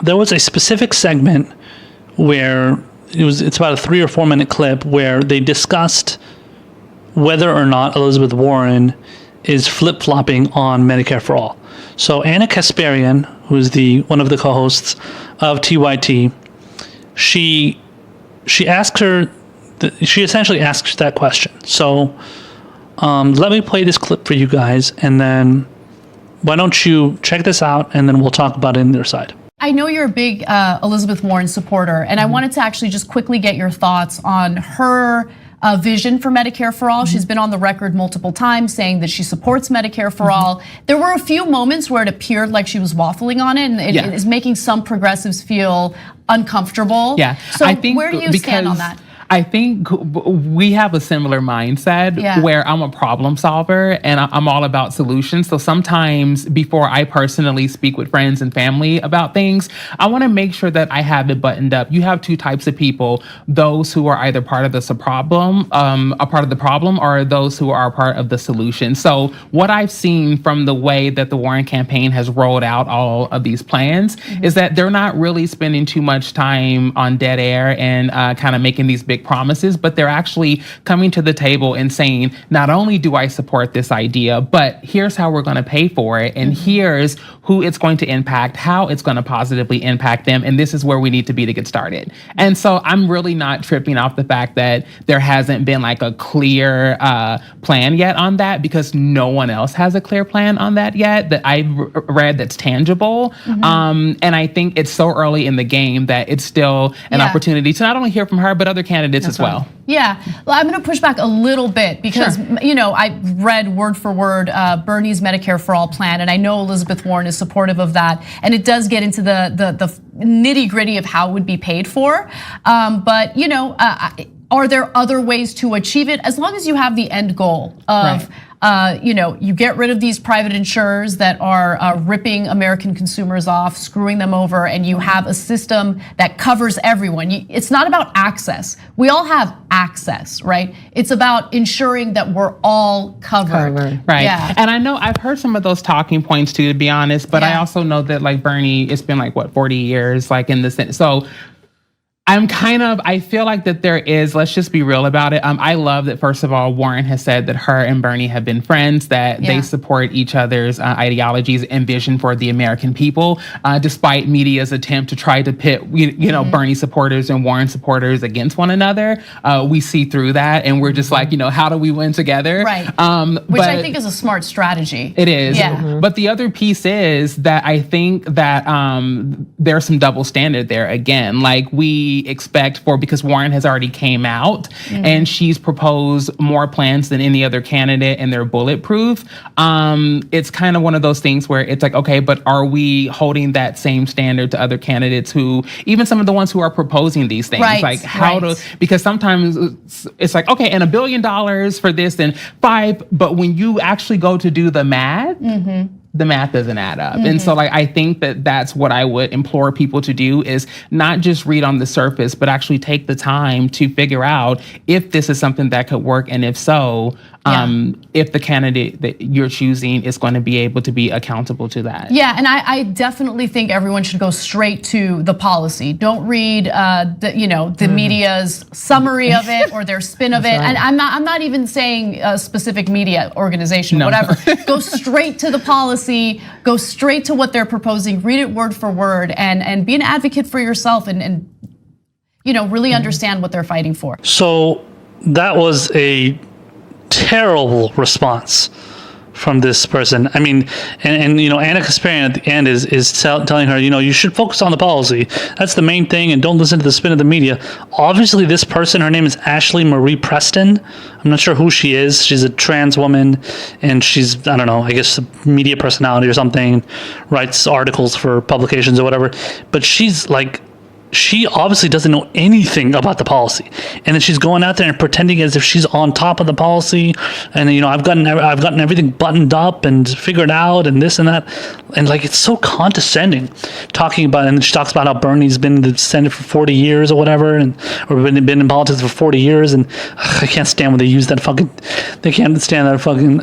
Speaker 1: there was a specific segment where it's about a 3 or 4 minute clip where they discussed whether or not Elizabeth Warren is flip-flopping on Medicare for all. So Anna Kasparian, who's one of the co-hosts of TYT, she essentially asks that question. So let me play this clip for you guys, and then why don't you check this out, and then we'll talk about it on their side.
Speaker 6: I know you're a big Elizabeth Warren supporter, and I wanted to actually just quickly get your thoughts on her vision for Medicare for All. She's been on the record multiple times saying that she supports Medicare for All. There were a few moments where it appeared like she was waffling on it, and it is making some progressives feel uncomfortable.
Speaker 7: Yeah,
Speaker 6: So
Speaker 7: I think
Speaker 6: where do you stand on that?
Speaker 7: I think we have a similar mindset where I'm a problem solver and I'm all about solutions. So sometimes before I personally speak with friends and family about things, I want to make sure that I have it buttoned up. You have two types of people: those who are either part of the problem, or those who are part of the solution. So what I've seen from the way that the Warren campaign has rolled out all of these plans is that they're not really spending too much time on dead air and kind of making these big promises, but they're actually coming to the table and saying, not only do I support this idea, but here's how we're going to pay for it, and here's who it's going to impact, how it's going to positively impact them, and this is where we need to be to get started. And so I'm really not tripping off the fact that there hasn't been like a clear plan yet on that, because no one else has a clear plan on that yet that I've read that's tangible. And I think it's so early in the game that it's still an opportunity to not only hear from her, but other candidates as well.
Speaker 6: Yeah, well, I'm going to push back a little bit because, you know, I read word for word Bernie's Medicare for All plan, and I know Elizabeth Warren is supportive of that, and it does get into the nitty gritty of how it would be paid for. But, you know, are there other ways to achieve it, as long as you have the end goal of you know, you get rid of these private insurers that are ripping American consumers off, screwing them over, and you have a system that covers everyone. It's not about access. We all have access, right? It's about ensuring that we're all covered.
Speaker 7: Right.
Speaker 6: Yeah.
Speaker 7: And I know I've heard some of those talking points too, to be honest, but I also know that like Bernie, it's been like, what, 40 years, like in the Senate. So I feel like that there is, let's just be real about it. I love that, first of all, Warren has said that her and Bernie have been friends, that they support each other's ideologies and vision for the American people, despite media's attempt to try to pit, you know, Bernie supporters and Warren supporters against one another. We see through that, and we're just like, you know, how do we win together?
Speaker 6: Right. Which I think is a smart strategy.
Speaker 7: It is.
Speaker 6: Yeah.
Speaker 7: But the other piece is that I think that there's some double standard there again. Like we expect because Warren has already came out and she's proposed more plans than any other candidate, and they're bulletproof. It's kind of one of those things where it's like, okay, but are we holding that same standard to other candidates who, even some of the ones who are proposing these things, like how to, because sometimes it's like, okay, and $1 billion for this and 5, but when you actually go to do the math, the math doesn't add up. And so like, I think that that's what I would implore people to do, is not just read on the surface, but actually take the time to figure out if this is something that could work. And if so, if the candidate that you're choosing is going to be able to be accountable to that.
Speaker 6: Yeah, and I definitely think everyone should go straight to the policy. Don't read the media's summary of it or their spin of it. And I'm not even saying a specific media organization, whatever. Go straight to the policy, go straight to what they're proposing, read it word for word, and be an advocate for yourself and you know, really understand what they're fighting for.
Speaker 1: So that was a terrible response from this person. I mean, and you know, Anna Kasparian at the end is telling her, you know, you should focus on the policy. That's the main thing, and don't listen to the spin of the media. Obviously, this person, her name is Ashley Marie Preston. I'm not sure who she is. She's a trans woman, and she's, I don't know, I guess a media personality or something, writes articles for publications or whatever. But she's like, she obviously doesn't know anything about the policy, and then she's going out there and pretending as if she's on top of the policy, and you know, I've gotten everything buttoned up and figured out and this and that, and like, it's so condescending talking about. And she talks about how Bernie's been in the Senate for 40 years or whatever, or been in politics for 40 years, and I can't stand when they use that fucking. They can't stand that fucking.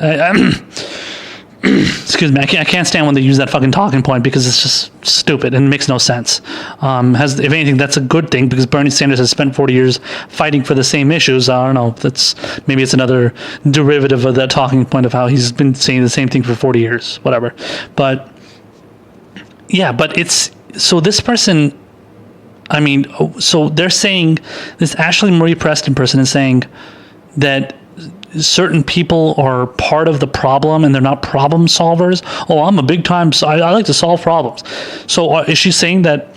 Speaker 1: Excuse me, I can't stand when they use that fucking talking point, because it's just stupid and makes no sense. If anything, that's a good thing, because Bernie Sanders has spent 40 years fighting for the same issues. I don't know, maybe it's another derivative of that talking point of how he's been saying the same thing for 40 years, whatever. But yeah, but it's, so this person, I mean, so they're saying, this Ashley Marie Preston person is saying that certain people are part of the problem and they're not problem solvers. Oh, I'm a big time. I like to solve problems. So is she saying that?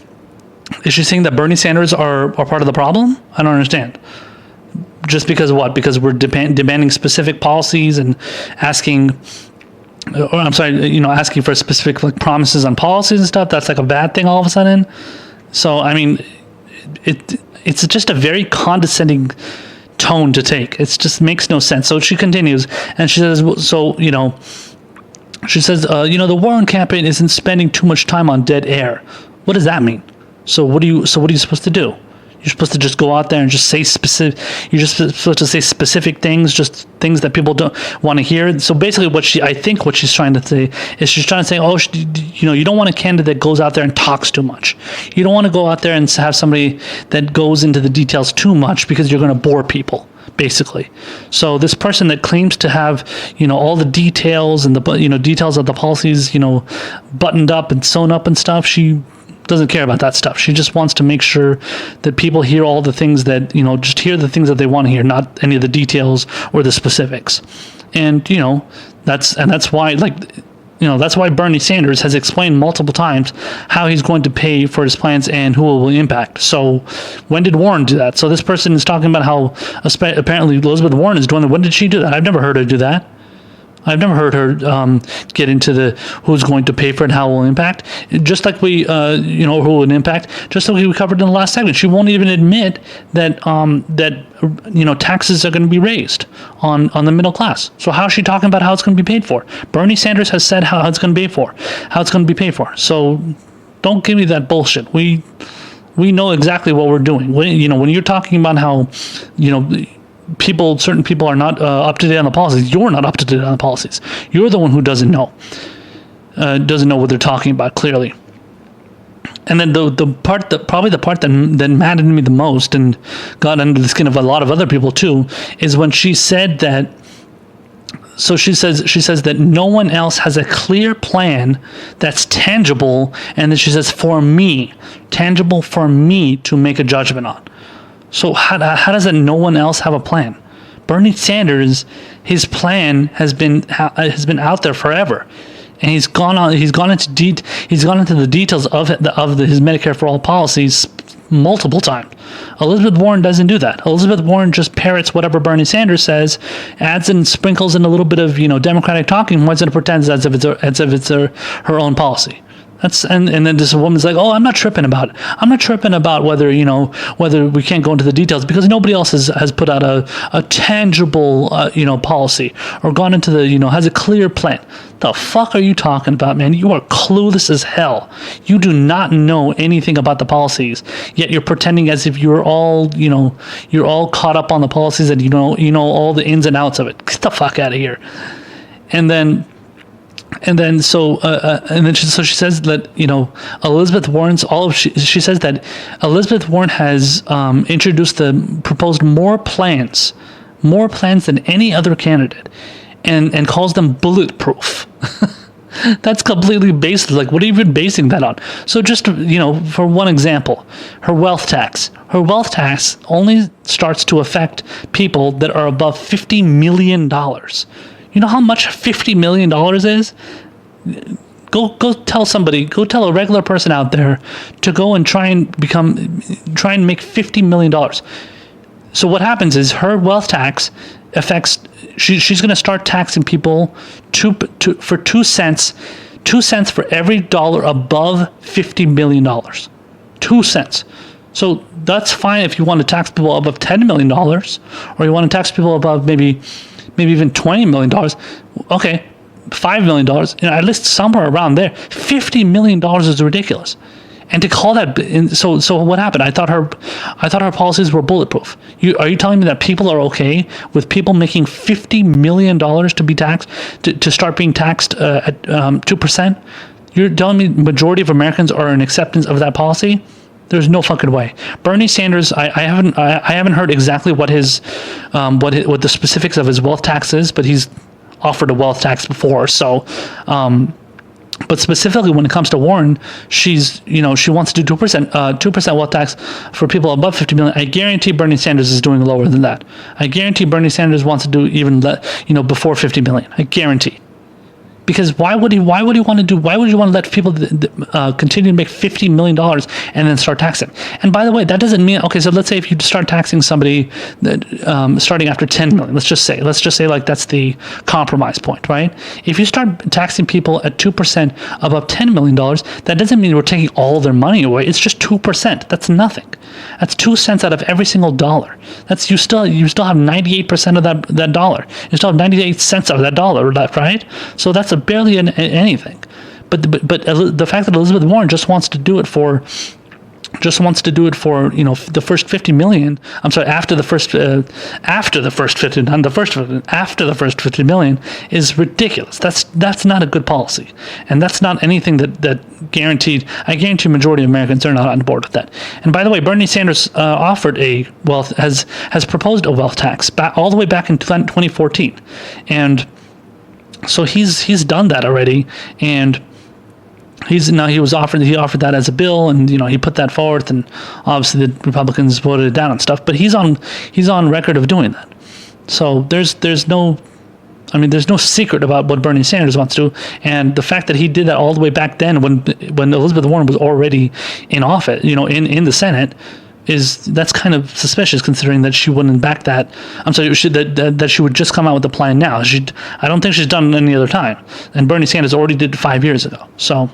Speaker 1: Is she saying that Bernie Sanders are part of the problem? I don't understand. Just because of what? Because we're demanding specific policies and asking, or I'm sorry, asking for specific like promises on policies and stuff. That's like a bad thing all of a sudden. So I mean, it's just a very condescending tone to take. It just makes no sense. So she continues and she says, she says, the Warren campaign isn't spending too much time on dead air. What does that mean? So what are you supposed to do? You're supposed to just go out there and just say specific. You're just supposed to say specific things, just things that people don't want to hear. So basically, I think what she's trying to say is she's trying to say, oh, you don't want a candidate that goes out there and talks too much. You don't want to go out there and have somebody that goes into the details too much because you're going to bore people, basically. So this person that claims to have, all the details and the details of the policies, buttoned up and sewn up and stuff, she doesn't care about that stuff. She just wants to make sure that people hear all the things that, just hear the things that they want to hear, not any of the details or the specifics. And, that's why, that's why Bernie Sanders has explained multiple times how he's going to pay for his plans and who it will impact. So when did Warren do that? So this person is talking about how apparently Elizabeth Warren is doing that. When did she do that? I've never heard her do that. I've never heard her get into the who's going to pay for it and how it will impact. Just like we, who will impact. Just like we covered in the last segment, she won't even admit that taxes are going to be raised on the middle class. So how is she talking about how it's going to be paid for? Bernie Sanders has said how it's going to be paid for. So don't give me that bullshit. We know exactly what we're doing. When you're talking about how, certain people are not up to date on the policies. You're not up to date on the policies. You're the one who doesn't know what they're talking about clearly. And then the part that maddened me the most and got under the skin of a lot of other people too is when she said that. So she says that no one else has a clear plan that's tangible, and then she says tangible for me to make a judgment on. So how does that no one else have a plan? Bernie Sanders, his plan has been out there forever, and he's gone into the details of his Medicare for All policies multiple times. Elizabeth Warren doesn't do that. Elizabeth Warren just parrots whatever Bernie Sanders says, adds and sprinkles in a little bit of Democratic talking points, and pretends as if it's her own policy. And then this woman's like, oh, I'm not tripping about it. I'm not tripping about whether we can't go into the details because nobody else has put out a tangible policy or gone into has a clear plan. The fuck are you talking about, man? You are clueless as hell. You do not know anything about the policies, yet you're pretending as if you're all caught up on the policies and you know all the ins and outs of it. Get the fuck out of here. So she says that Elizabeth Warren's she says that Elizabeth Warren has introduced proposed more plans than any other candidate, and calls them bulletproof. That's completely based. Like, what are you even basing that on? So just for one example, her wealth tax. Her wealth tax only starts to affect people that are above $50 million. You know how much $50 million is? Go tell a regular person out there to go and try and make $50 million. So what happens is her wealth tax affects, she's going to start taxing people for 2 cents for every dollar above $50 million. 2 cents. So that's fine if you want to tax people above $10 million, or you want to tax people above maybe even $20 million. Okay, $5 million, at least somewhere around there. $50 million is ridiculous. And to call that, so what happened? I thought her policies were bulletproof. Are you telling me that people are okay with people making $50 million to be taxed, to start being taxed at 2%? You're telling me majority of Americans are in acceptance of that policy? There's no fucking way. Bernie Sanders, I haven't heard exactly what what the specifics of his wealth tax is, but he's offered a wealth tax before. So But specifically when it comes to Warren, she's, she wants to do 2% wealth tax for people above 50 million. I guarantee Bernie Sanders is doing lower than that. I guarantee Bernie Sanders wants to do even, before 50 million. I guarantee. Because why would you want to let people continue to make $50 million and then start taxing? And by the way, that doesn't mean, okay, so let's say if you start taxing somebody starting after 10 million, let's just say like that's the compromise point, right? If you start taxing people at 2% above $10 million, that doesn't mean we're taking all their money away. It's just 2%. That's nothing. That's 2 cents out of every single dollar. That's you still have 98% of that dollar. You still have 98 cents of that dollar left, right? So that's barely anything. But the fact that Elizabeth Warren just wants to do it for the first 50 million. I'm sorry, after the first 50 million is ridiculous. That's not a good policy, and that's not anything that guaranteed. I guarantee majority of Americans are not on board with that. And by the way, Bernie Sanders has proposed a wealth tax all the way back in 2014, and so he's done that already, and he offered that as a bill, and he put that forth, and obviously the Republicans voted it down and stuff. But he's on record of doing that. So there's no secret about what Bernie Sanders wants to do, and the fact that he did that all the way back then when Elizabeth Warren was already in office, in the Senate. That's kind of suspicious, considering that she wouldn't back that. I'm sorry, that she would just come out with the plan now. I don't think she's done it any other time, and Bernie Sanders already did it 5 years ago. So,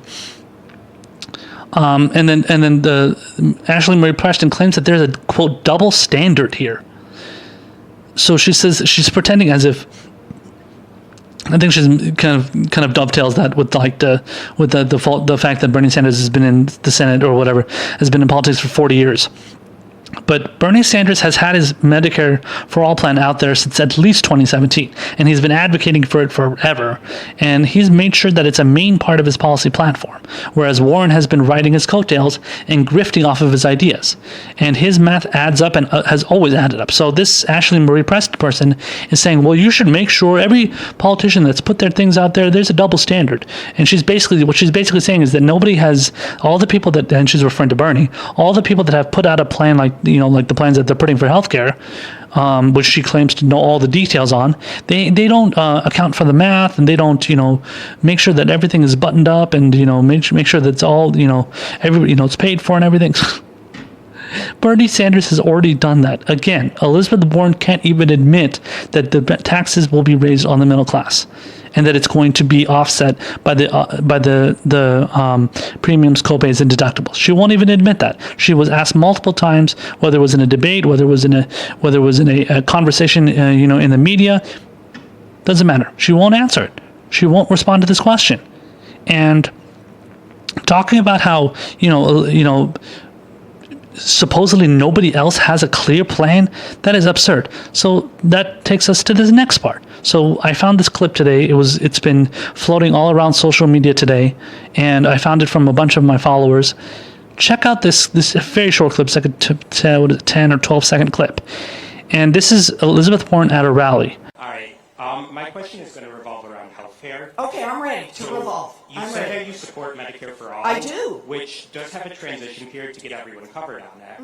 Speaker 1: and then the Ashley Marie Preston claims that there's a quote double standard here. So she says she's pretending as if. I think she's kind of dovetails that with the fact that Bernie Sanders has been in the Senate or whatever, has been in politics for 40 years. But Bernie Sanders has had his Medicare for All plan out there since at least 2017, and he's been advocating for it forever, and he's made sure that it's a main part of his policy platform, whereas Warren has been riding his coattails and grifting off of his ideas. And his math adds up and has always added up. So this Ashley Marie Preston person is saying, well, you should make sure every politician that's put their things out there, there's a double standard. And what she's basically saying is that nobody has, all the people that, and she's referring to Bernie, all the people that have put out a plan like the plans that they're putting for healthcare, which she claims to know all the details on, they don't account for the math, and they don't make sure that everything is buttoned up, and make sure that it's all it's paid for and everything. Bernie Sanders has already done that. Again, Elizabeth Warren can't even admit that the taxes will be raised on the middle class, and that it's going to be offset by the premiums, copays, and deductibles. She won't even admit that. She was asked multiple times, whether it was in a debate, whether it was in a conversation, in the media. Doesn't matter. She won't answer it. She won't respond to this question. And talking about how supposedly nobody else has a clear plan, that is absurd. So that takes us to this next part. So I found this clip today. It's been floating all around social media today, and I found it from a bunch of my followers. Check out this very short clip. It's like a 10 or 12 second clip. And this is Elizabeth Warren at a rally.
Speaker 8: All right. My question is going to revolve around healthcare.
Speaker 4: Okay, I'm ready to revolve.
Speaker 8: You said that you support Medicare for All.
Speaker 4: I do.
Speaker 8: Which does have a transition period to get everyone covered on that.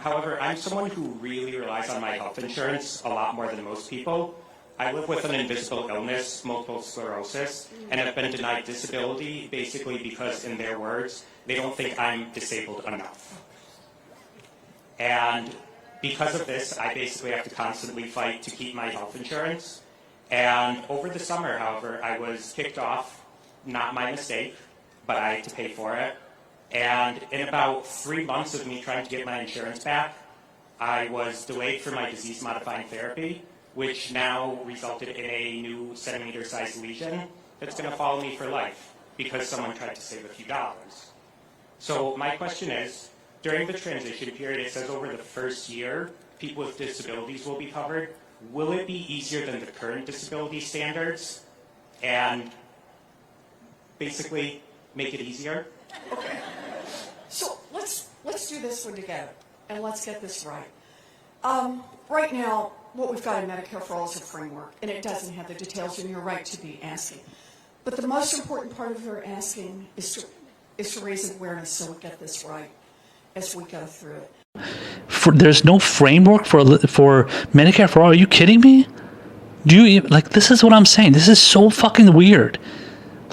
Speaker 8: However, I'm someone who really relies on my health insurance a lot more than most people. I live with an invisible illness, multiple sclerosis, and have been denied disability basically because, in their words, they don't think I'm disabled enough. And because of this, I basically have to constantly fight to keep my health insurance. And over the summer, however, I was kicked off, not my mistake, but I had to pay for it. And in about 3 months of me trying to get my insurance back, I was delayed for my disease-modifying therapy, which now resulted in a new centimeter-sized lesion that's going to follow me for life because someone tried to save a few dollars. So my question is, during the transition period, it says over the first year, people with disabilities will be covered. Will it be easier than the current disability standards and basically make it easier?
Speaker 4: Okay. So let's do this one together, and let's get this right. Right now, what we've got in Medicare for All is a framework, and it doesn't have the details, and you're right to be asking. But the most important part of your asking is to raise awareness so we get this right as we go through it.
Speaker 1: There's no framework for Medicare for all. Are you kidding me? Like, this is what I'm saying. This is so fucking weird.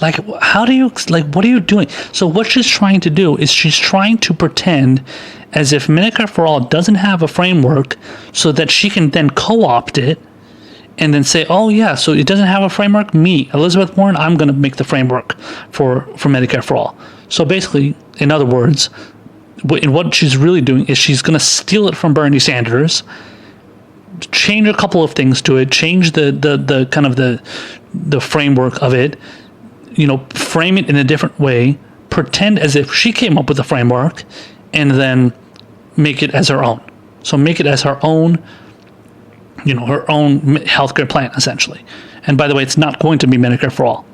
Speaker 1: Like, how do you, like, what are you doing? So what she's trying to do is she's trying to pretend as if Medicare for all doesn't have a framework so that she can then co-opt it and then say, oh yeah, so it doesn't have a framework? Me, Elizabeth Warren, I'm going to make the framework for Medicare for all. So basically, in other words, what she's really doing is she's going to steal it from Bernie Sanders, change a couple of things to it, change the kind of the framework of it, frame it in a different way, pretend as if she came up with the framework, and then make it as her own. So make it as her own, her own healthcare plan, essentially. And by the way, it's not going to be Medicare for all.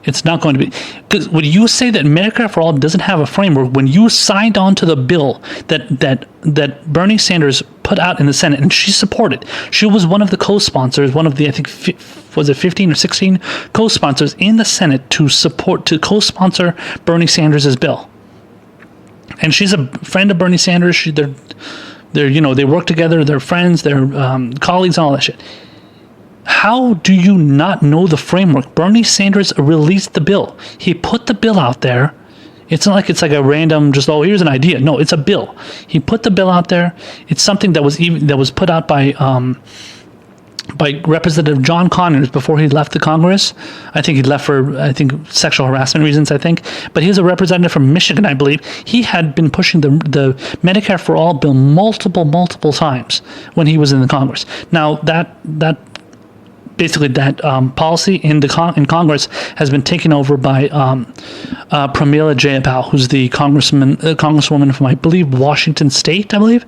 Speaker 1: It's not going to be, because when you say that Medicare for all doesn't have a framework, when you signed on to the bill that Bernie Sanders put out in the Senate and she supported, she was one of the co-sponsors, one of the, I think, was it 15 or 16 co-sponsors in the Senate to co-sponsor Bernie Sanders' bill. And she's a friend of Bernie Sanders. They work together. They're friends. They're colleagues and all that shit. How do you not know the framework? Bernie Sanders released the bill. He put the bill out there. It's not like it's like a random, just, oh, here's an idea. No, it's a bill. He put the bill out there. It's something that was put out by Representative John Conyers before he left the Congress. I think he left for, sexual harassment reasons, But he was a representative from Michigan, I believe. He had been pushing the Medicare for All bill multiple times when he was in the Congress. Now, that policy in Congress has been taken over by Pramila Jayapal, who's the congresswoman from, I believe, Washington State, I believe.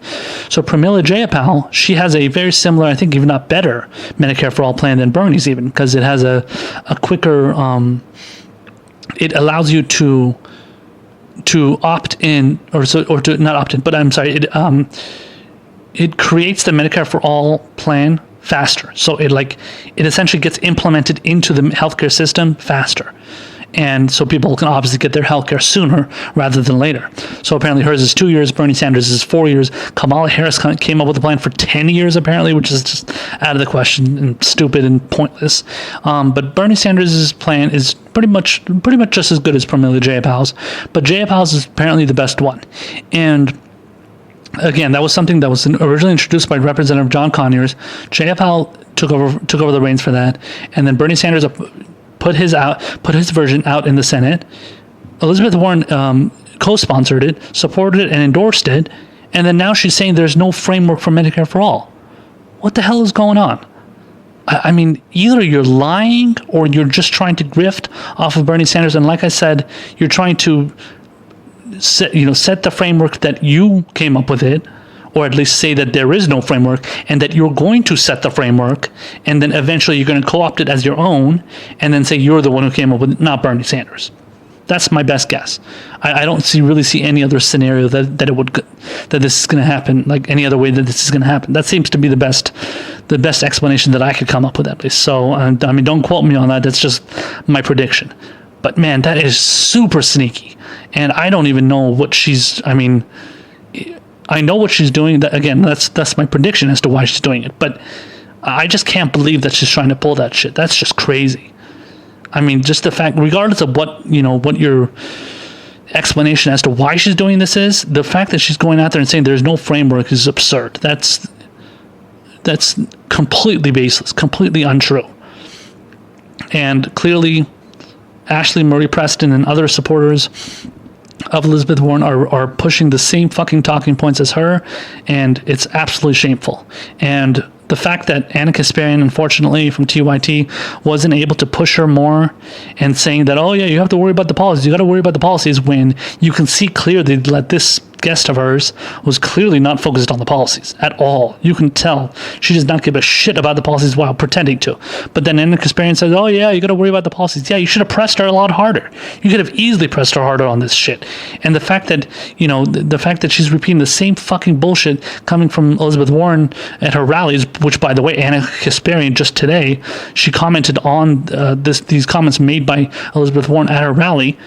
Speaker 1: So Pramila Jayapal, she has a very similar, I think even not better, Medicare for all plan than Bernie's even, because it has a quicker, it allows you to opt in, or to not opt in, but I'm sorry, it creates the Medicare for all plan faster. So it essentially gets implemented into the healthcare system faster. And so people can obviously get their healthcare sooner rather than later. So apparently hers is 2 years, Bernie Sanders is 4 years. Kamala Harris came up with a plan for 10 years apparently, which is just out of the question and stupid and pointless. But Bernie Sanders' plan is pretty much just as good as Pramila Jayapal's, but Jayapal's is apparently the best one. And again, that was something that was originally introduced by Representative John Conyers. Jayapal took over the reins for that, and then Bernie Sanders put his version out in the Senate. Elizabeth Warren co-sponsored it, supported it, and endorsed it, and then now she's saying there's no framework for Medicare for all. What the hell is going on? I mean, either you're lying or you're just trying to grift off of Bernie Sanders, and like I said, you're trying to set the framework that you came up with it, or at least say that there is no framework and that you're going to set the framework, and then eventually you're going to co-opt it as your own, and then say you're the one who came up with it, not Bernie Sanders. That's my best guess. I don't really see any other scenario that this is going to happen, like any other way that this is going to happen. That seems to be the best explanation that I could come up with, at least. So I mean, don't quote me on that. That's just my prediction. But man, that is super sneaky. And I don't even know what I know what she's doing. Again, that's my prediction as to why she's doing it. But I just can't believe that she's trying to pull that shit. That's just crazy. I mean, just the fact, regardless of what your explanation as to why she's doing this is, the fact that she's going out there and saying there's no framework is absurd. That's completely baseless, completely untrue. And clearly, Ashley Murray Preston and other supporters of Elizabeth Warren are pushing the same fucking talking points as her, and it's absolutely shameful. And the fact that Anna Kasparian, unfortunately, from TYT, wasn't able to push her more and saying that, oh yeah, you have to worry about the policies, you got to worry about the policies, when you can see clearly that this guest of hers was clearly not focused on the policies at all. You can tell she does not give a shit about the policies while pretending to. But then Anna Kasparian says, oh yeah, you got to worry about the policies. Yeah, you should have pressed her a lot harder. You could have easily pressed her harder on this shit. And the fact that, the fact that she's repeating the same fucking bullshit coming from Elizabeth Warren at her rallies, which, by the way, Anna Kasparian just today, she commented on these comments made by Elizabeth Warren at her rally.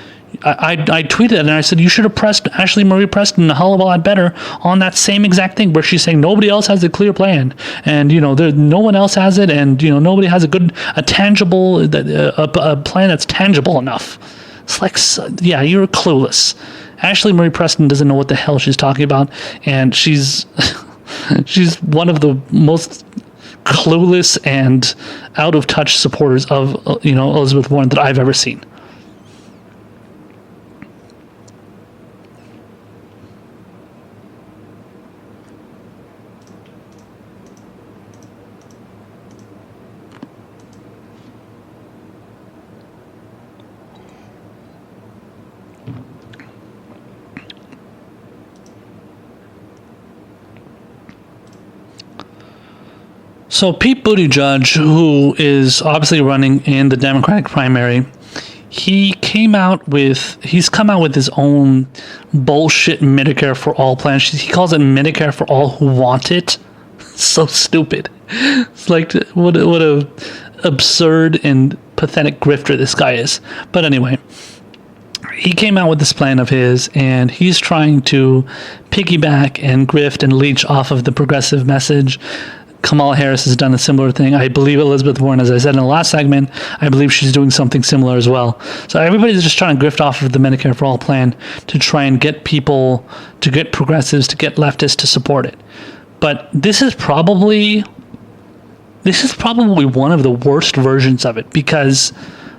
Speaker 1: I tweeted it and I said, you should have pressed Ashley Marie Preston a hell of a lot better on that same exact thing where she's saying nobody else has a clear plan and, no one else has it and, nobody has a tangible, a plan that's tangible enough. It's like, yeah, you're clueless. Ashley Marie Preston doesn't know what the hell she's talking about, and she's she's one of the most clueless and out of touch supporters of Elizabeth Warren that I've ever seen. So Pete Buttigieg, who is obviously running in the Democratic primary, he's come out with his own bullshit Medicare for All plan. He calls it Medicare for All who want it. So stupid. It's like what a absurd and pathetic grifter this guy is. But anyway, he came out with this plan of his, and he's trying to piggyback and grift and leech off of the progressive message. Kamala Harris has done a similar thing. I believe Elizabeth Warren, as I said in the last segment, I believe she's doing something similar as well. So everybody's just trying to grift off of the Medicare for All plan to try and get people, to get progressives, to get leftists to support it. But this is probably one of the worst versions of it, because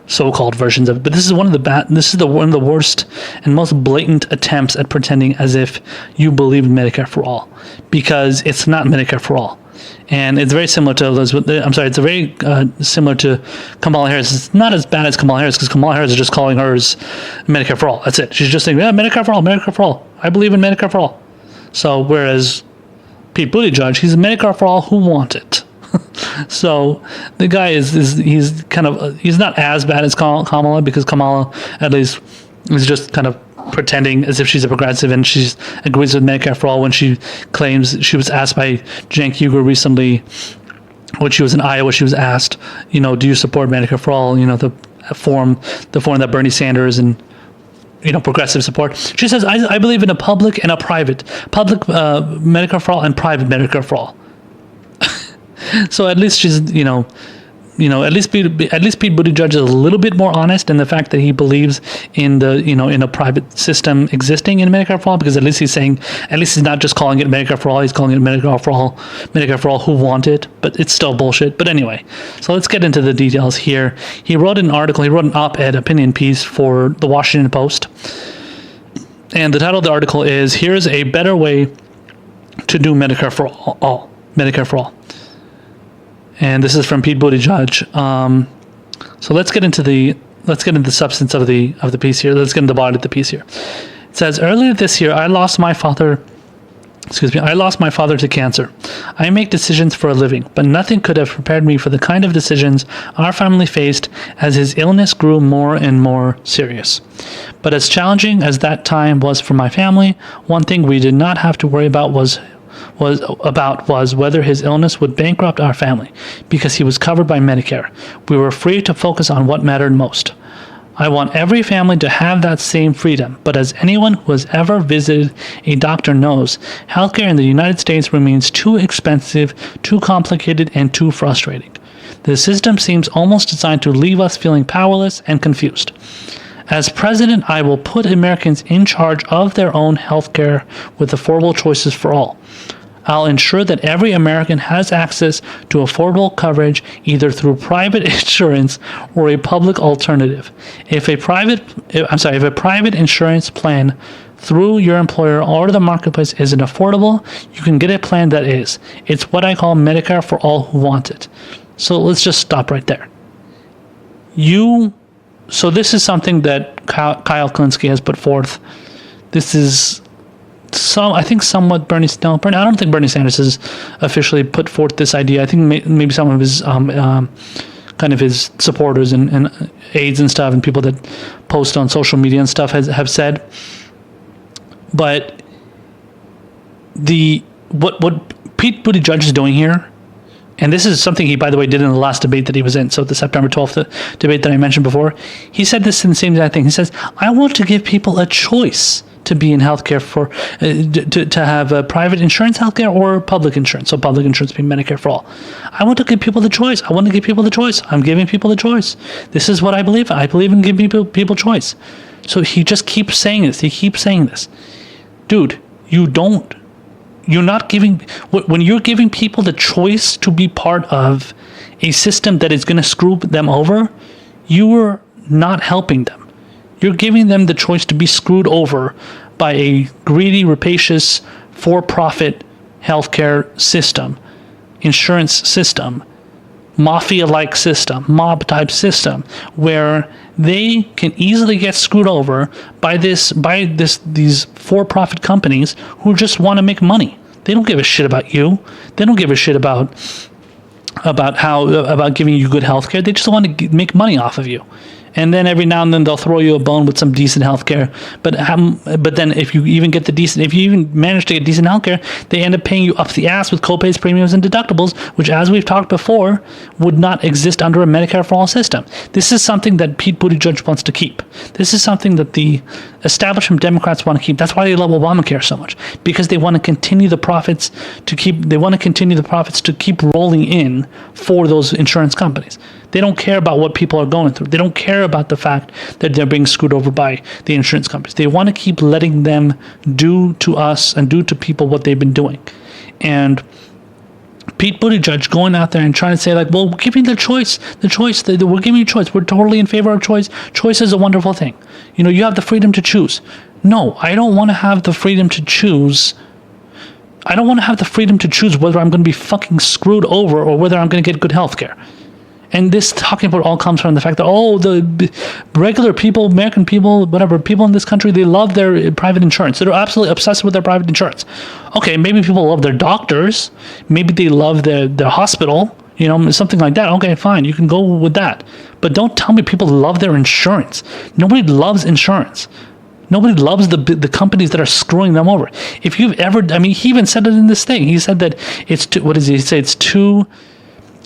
Speaker 1: so-called versions of it. But this is one of the worst and most blatant attempts at pretending as if you believe in Medicare for All, because it's not Medicare for All. And it's very similar to it's very similar to Kamala Harris. It's not as bad as Kamala Harris, because Kamala Harris is just calling hers Medicare for All. That's it. She's just saying, yeah, Medicare for All, Medicare for All. I believe in Medicare for All. So whereas Pete Buttigieg, he's Medicare for All who want it. So the guy he's not as bad as Kamala, because Kamala at least is just kind of pretending as if she's a progressive and she agrees with Medicare for All when she claims. She was asked by Cenk Uygur recently, when she was in Iowa, she was asked, do you support Medicare for All, the form that Bernie Sanders and progressive support. She says, I believe in a public and a private Medicare for All and private Medicare for All. So at least she's at least Pete Buttigieg is a little bit more honest in the fact that he believes in the in a private system existing in Medicare for All, because at least he's saying, at least he's not just calling it Medicare for All, he's calling it Medicare for All who want it. But it's still bullshit. But anyway, so let's get into the details here. He wrote an op-ed opinion piece for the Washington Post, and the title of the article is "Here's a Better Way to Do Medicare for All." Medicare for All. And this is from Pete Buttigieg. So let's get into the substance of the piece here. Let's get into the body of the piece here. It says, earlier this year, I lost my father to cancer. I make decisions for a living, but nothing could have prepared me for the kind of decisions our family faced as his illness grew more and more serious. But as challenging as that time was for my family, one thing we did not have to worry about was whether his illness would bankrupt our family, because he was covered by Medicare. We were free to focus on what mattered most. I want every family to have that same freedom, but as anyone who has ever visited a doctor knows, healthcare in the United States remains too expensive, too complicated, and too frustrating. The system seems almost designed to leave us feeling powerless and confused. As president, I will put Americans in charge of their own healthcare with affordable choices for all. I'll ensure that every American has access to affordable coverage either through private insurance or a public alternative. If a private insurance plan through your employer or the marketplace isn't affordable, you can get a plan that is. It's what I call Medicare for All who want it. So let's just stop right there. So this is something that Kyle Kulinski has put forth. This is I think somewhat Bernie. I don't think Bernie Sanders has officially put forth this idea. I think maybe some of his kind of his supporters and aides and stuff, and people that post on social media and stuff have said. But what Pete Buttigieg is doing here, and this is something he, by the way, did in the last debate that he was in. So the September 12th debate that I mentioned before, he said this in the same exact thing. He says, I want to give people a choice to be in healthcare to have a private insurance healthcare or public insurance. So public insurance being Medicare for all. I want to give people the choice. I want to give people the choice. I'm giving people the choice. This is what I believe. I believe in giving people choice. So he just keeps saying this. He keeps saying this. Dude, you're not giving, when you're giving people the choice to be part of a system that is going to screw them over, you're not helping them. You're giving them the choice to be screwed over by a greedy, rapacious, for-profit healthcare system, insurance system, mafia-like system, mob-type system, where they can easily get screwed over by these for-profit companies who just want to make money. They don't give a shit about you. They don't give a shit about giving you good healthcare. They just want to make money off of you. And then every now and then they'll throw you a bone with some decent healthcare. But then if you even manage to get decent healthcare, they end up paying you up the ass with copays, premiums, and deductibles, which, as we've talked before, would not exist under a Medicare for all system. This is something that Pete Buttigieg wants to keep. This is something that the establishment Democrats want to keep. That's why they love Obamacare so much, because they want to continue the profits to keep rolling in for those insurance companies. They don't care about what people are going through. They don't care about the fact that they're being screwed over by the insurance companies. They want to keep letting them do to us and do to people what they've been doing. And Pete Buttigieg going out there and trying to say, like, well, we're giving the choice. We're giving you choice. We're totally in favor of choice. Choice is a wonderful thing. You have the freedom to choose. No, I don't want to have the freedom to choose. I don't want to have the freedom to choose whether I'm going to be fucking screwed over or whether I'm going to get good health care. And this talking about all comes from the fact that, the regular people, American people, whatever, people in this country, they love their private insurance. They're absolutely obsessed with their private insurance. Okay, maybe people love their doctors. Maybe they love their hospital, something like that. Okay, fine, you can go with that. But don't tell me people love their insurance. Nobody loves insurance. Nobody loves the companies that are screwing them over. If you've ever, he even said it in this thing. He said that it's too, what does he say? It's too...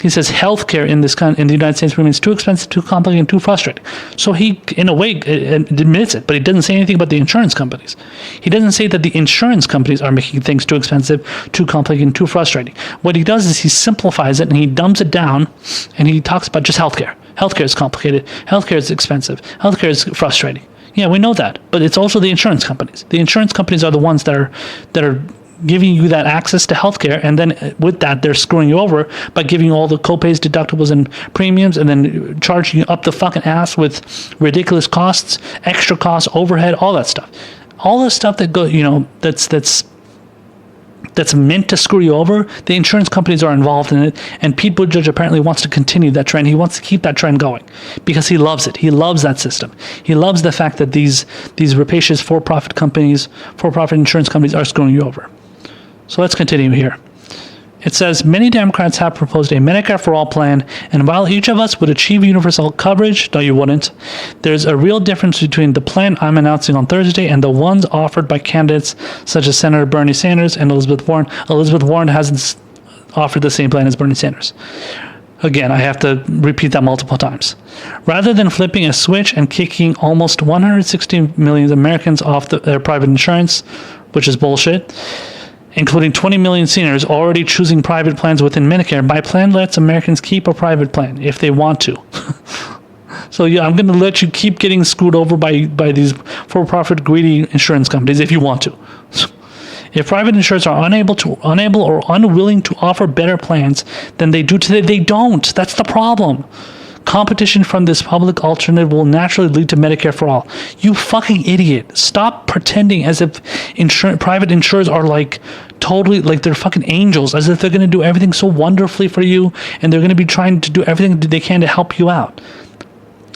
Speaker 1: He says healthcare in the United States remains too expensive, too complicated, and too frustrating. So he, in a way, admits it, but he doesn't say anything about the insurance companies. He doesn't say that the insurance companies are making things too expensive, too complicated, and too frustrating. What he does is he simplifies it and he dumbs it down, and he talks about just healthcare. Healthcare is complicated. Healthcare is expensive. Healthcare is frustrating. Yeah, we know that, but it's also the insurance companies. The insurance companies are the ones that are giving you that access to healthcare, and then with that, they're screwing you over by giving you all the copays, deductibles, and premiums, and then charging you up the fucking ass with ridiculous costs, extra costs, overhead, all that stuff. All the stuff that that's meant to screw you over, the insurance companies are involved in it, and Pete Buttigieg apparently wants to continue that trend. He wants to keep that trend going because he loves it. He loves that system. He loves the fact that these rapacious for-profit insurance companies are screwing you over. So let's continue here. It says, many Democrats have proposed a Medicare for all plan, and while each of us would achieve universal coverage, no, you wouldn't, there's a real difference between the plan I'm announcing on Thursday and the ones offered by candidates such as Senator Bernie Sanders and Elizabeth Warren. Elizabeth Warren hasn't offered the same plan as Bernie Sanders. Again, I have to repeat that multiple times. Rather than flipping a switch and kicking almost 160 million Americans off their private insurance, which is bullshit, including 20 million seniors already choosing private plans within Medicare, my plan lets Americans keep a private plan if they want to. So yeah, I'm going to let you keep getting screwed over by these for-profit greedy insurance companies if you want to. If private insurers are unable or unwilling to offer better plans than they do today, they don't. That's the problem. Competition from this public alternative will naturally lead to Medicare for all. You fucking idiot. Stop pretending as if private insurers are totally they're fucking angels, as if they're going to do everything so wonderfully for you and they're going to be trying to do everything they can to help you out.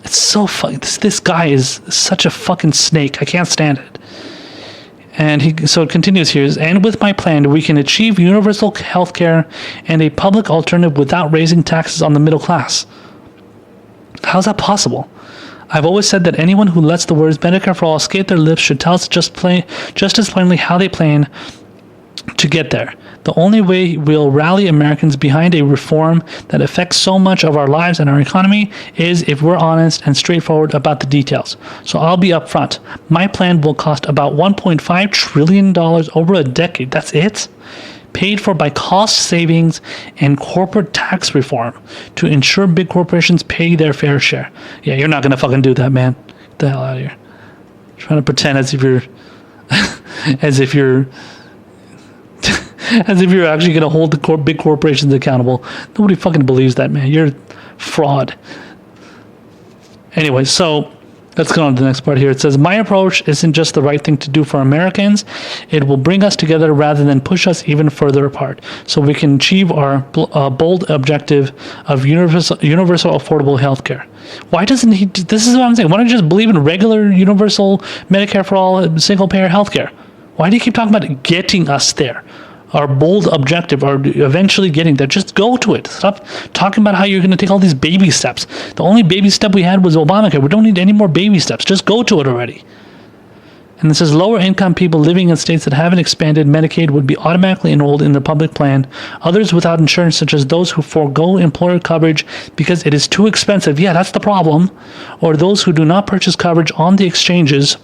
Speaker 1: It's so fucking... This guy is such a fucking snake. I can't stand it. And so it continues here, and with my plan, we can achieve universal health care and a public alternative without raising taxes on the middle class. How's that possible? I've always said that anyone who lets the words Medicare for all escape their lips should tell us just as plainly how they plan to get there. The only way we'll rally Americans behind a reform that affects so much of our lives and our economy is if we're honest and straightforward about the details. So I'll be upfront. My plan will cost about $1.5 trillion over a decade. That's it? Paid for by cost savings and corporate tax reform to ensure big corporations pay their fair share. Yeah, you're not going to fucking do that, man. Get the hell out of here. Trying to pretend as if you're as if you're actually going to hold the big corporations accountable. Nobody fucking believes that, man. You're fraud. Anyway, so let's go on to the next part here. It says, my approach isn't just the right thing to do for Americans. It will bring us together rather than push us even further apart so we can achieve our bold objective of universal affordable health care. Why doesn't he? This is what I'm saying. Why don't you just believe in regular universal Medicare for all single payer health care? Why do you keep talking about getting us there? Our bold objective, or eventually getting there. Just go to it. Stop talking about how you're going to take all these baby steps. The only baby step we had was Obamacare. We don't need any more baby steps. Just go to it already. And it says lower income people living in states that haven't expanded Medicaid would be automatically enrolled in the public plan. Others without insurance, such as those who forego employer coverage because it is too expensive. Yeah, that's the problem. Or those who do not purchase coverage on the exchanges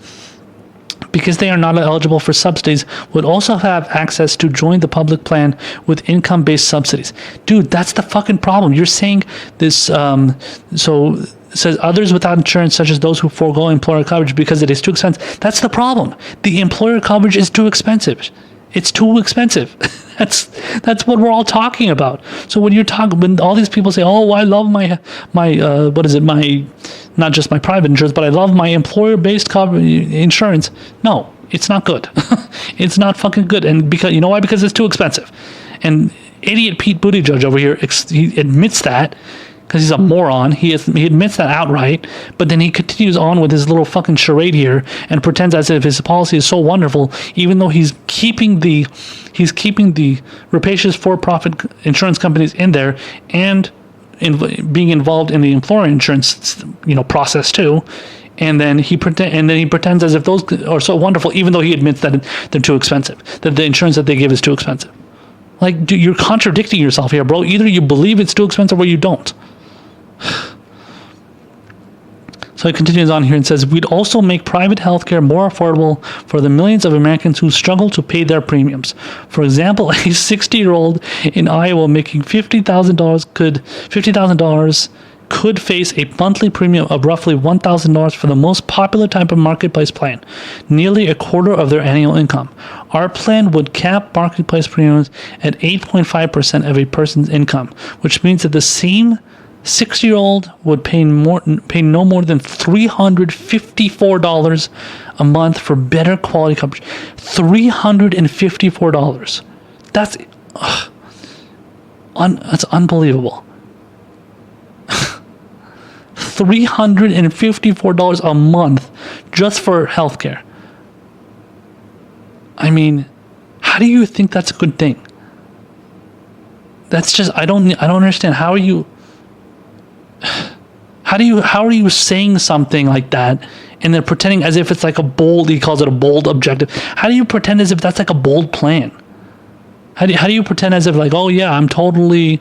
Speaker 1: because they are not eligible for subsidies, would also have access to join the public plan with income-based subsidies. Dude, that's the fucking problem. You're saying this, so it says others without insurance, such as those who forego employer coverage because it is too expensive. That's the problem. The employer coverage is too expensive. It's too expensive. That's what we're all talking about. So when all these people say, "Oh, I love my not just my private insurance, but I love my employer-based insurance," no, it's not good. It's not fucking good. And because you know why? Because it's too expensive. And idiot Pete Buttigieg over here, he admits that. Because he's a moron. He admits that outright, but then he continues on with his little fucking charade here and pretends as if his policy is so wonderful, even though he's keeping the rapacious for-profit insurance companies in there and being involved in the employer insurance process too. And then he pretends as if those are so wonderful, even though he admits that they're too expensive, that the insurance that they give is too expensive. Like, dude, you're contradicting yourself here, bro. Either you believe it's too expensive or you don't. So it continues on here and says, we'd also make private healthcare more affordable for the millions of Americans who struggle to pay their premiums. For example, a 60-year-old in Iowa making $50,000 could face a monthly premium of roughly $1,000 for the most popular type of marketplace plan, nearly a quarter of their annual income. Our plan would cap marketplace premiums at 8.5% of a person's income, which means that the same 60-year-old would pay no more than $354 a month for better quality coverage. $354. That's unbelievable. $354 a month just for healthcare. I mean, how do you think that's a good thing? That's just I don't understand. How are you saying something like that and then pretending as if it's like he calls it a bold objective. How do you pretend as if that's like a bold plan? How do you pretend as if like, oh yeah, I'm totally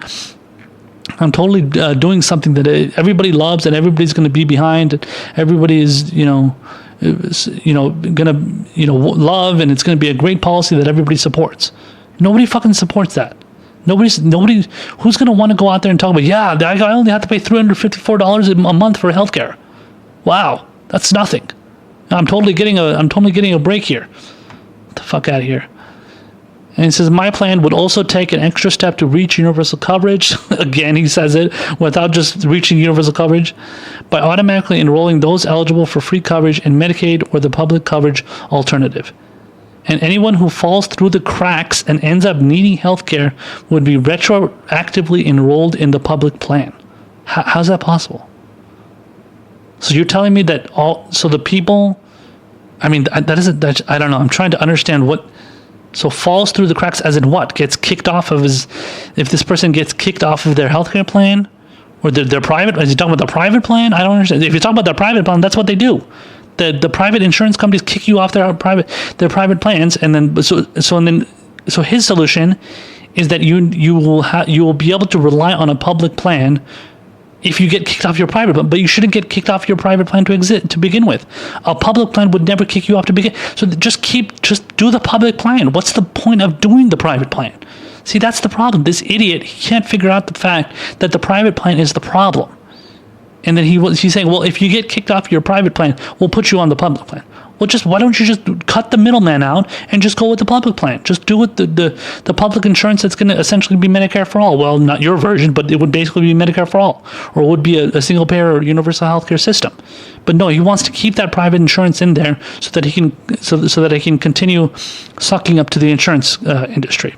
Speaker 1: doing something that everybody loves and everybody's going to be behind, and everybody is going to love, and it's going to be a great policy that everybody supports. Nobody fucking supports that. Nobody who's going to want to go out there and talk about, yeah, I only have to pay $354 a month for healthcare. Wow, that's nothing. I'm totally getting a break here. Get the fuck out of here. And it says, my plan would also take an extra step to reach universal coverage. Again, he says it, without just reaching universal coverage, by automatically enrolling those eligible for free coverage in Medicaid or the public coverage alternative. And anyone who falls through the cracks and ends up needing health care would be retroactively enrolled in the public plan. How's that possible? So you're telling me that the people I mean, that isn't, that, I don't know. I'm trying to understand what, so falls through the cracks as in what? Gets kicked off of his, if this person gets kicked off of their healthcare plan or their private, is he talking about the private plan? I don't understand. If you're talking about their private plan, that's what they do. The private insurance companies kick you off their private plans, and then so his solution is that you will be able to rely on a public plan if you get kicked off your private plan, but you shouldn't get kicked off your private plan to begin with. A public plan would never kick you off to begin. So just do the public plan. What's the point of doing the private plan? See, that's the problem. This idiot, he can't figure out the fact that the private plan is the problem. And then he's saying, well, if you get kicked off your private plan, we'll put you on the public plan. Well, why don't you just cut the middleman out and just go with the public plan? Just do it the public insurance that's going to essentially be Medicare for all. Well, not your version, but it would basically be Medicare for all, or it would be a single payer or universal healthcare system. But no, he wants to keep that private insurance in there so that he can continue sucking up to the insurance industry.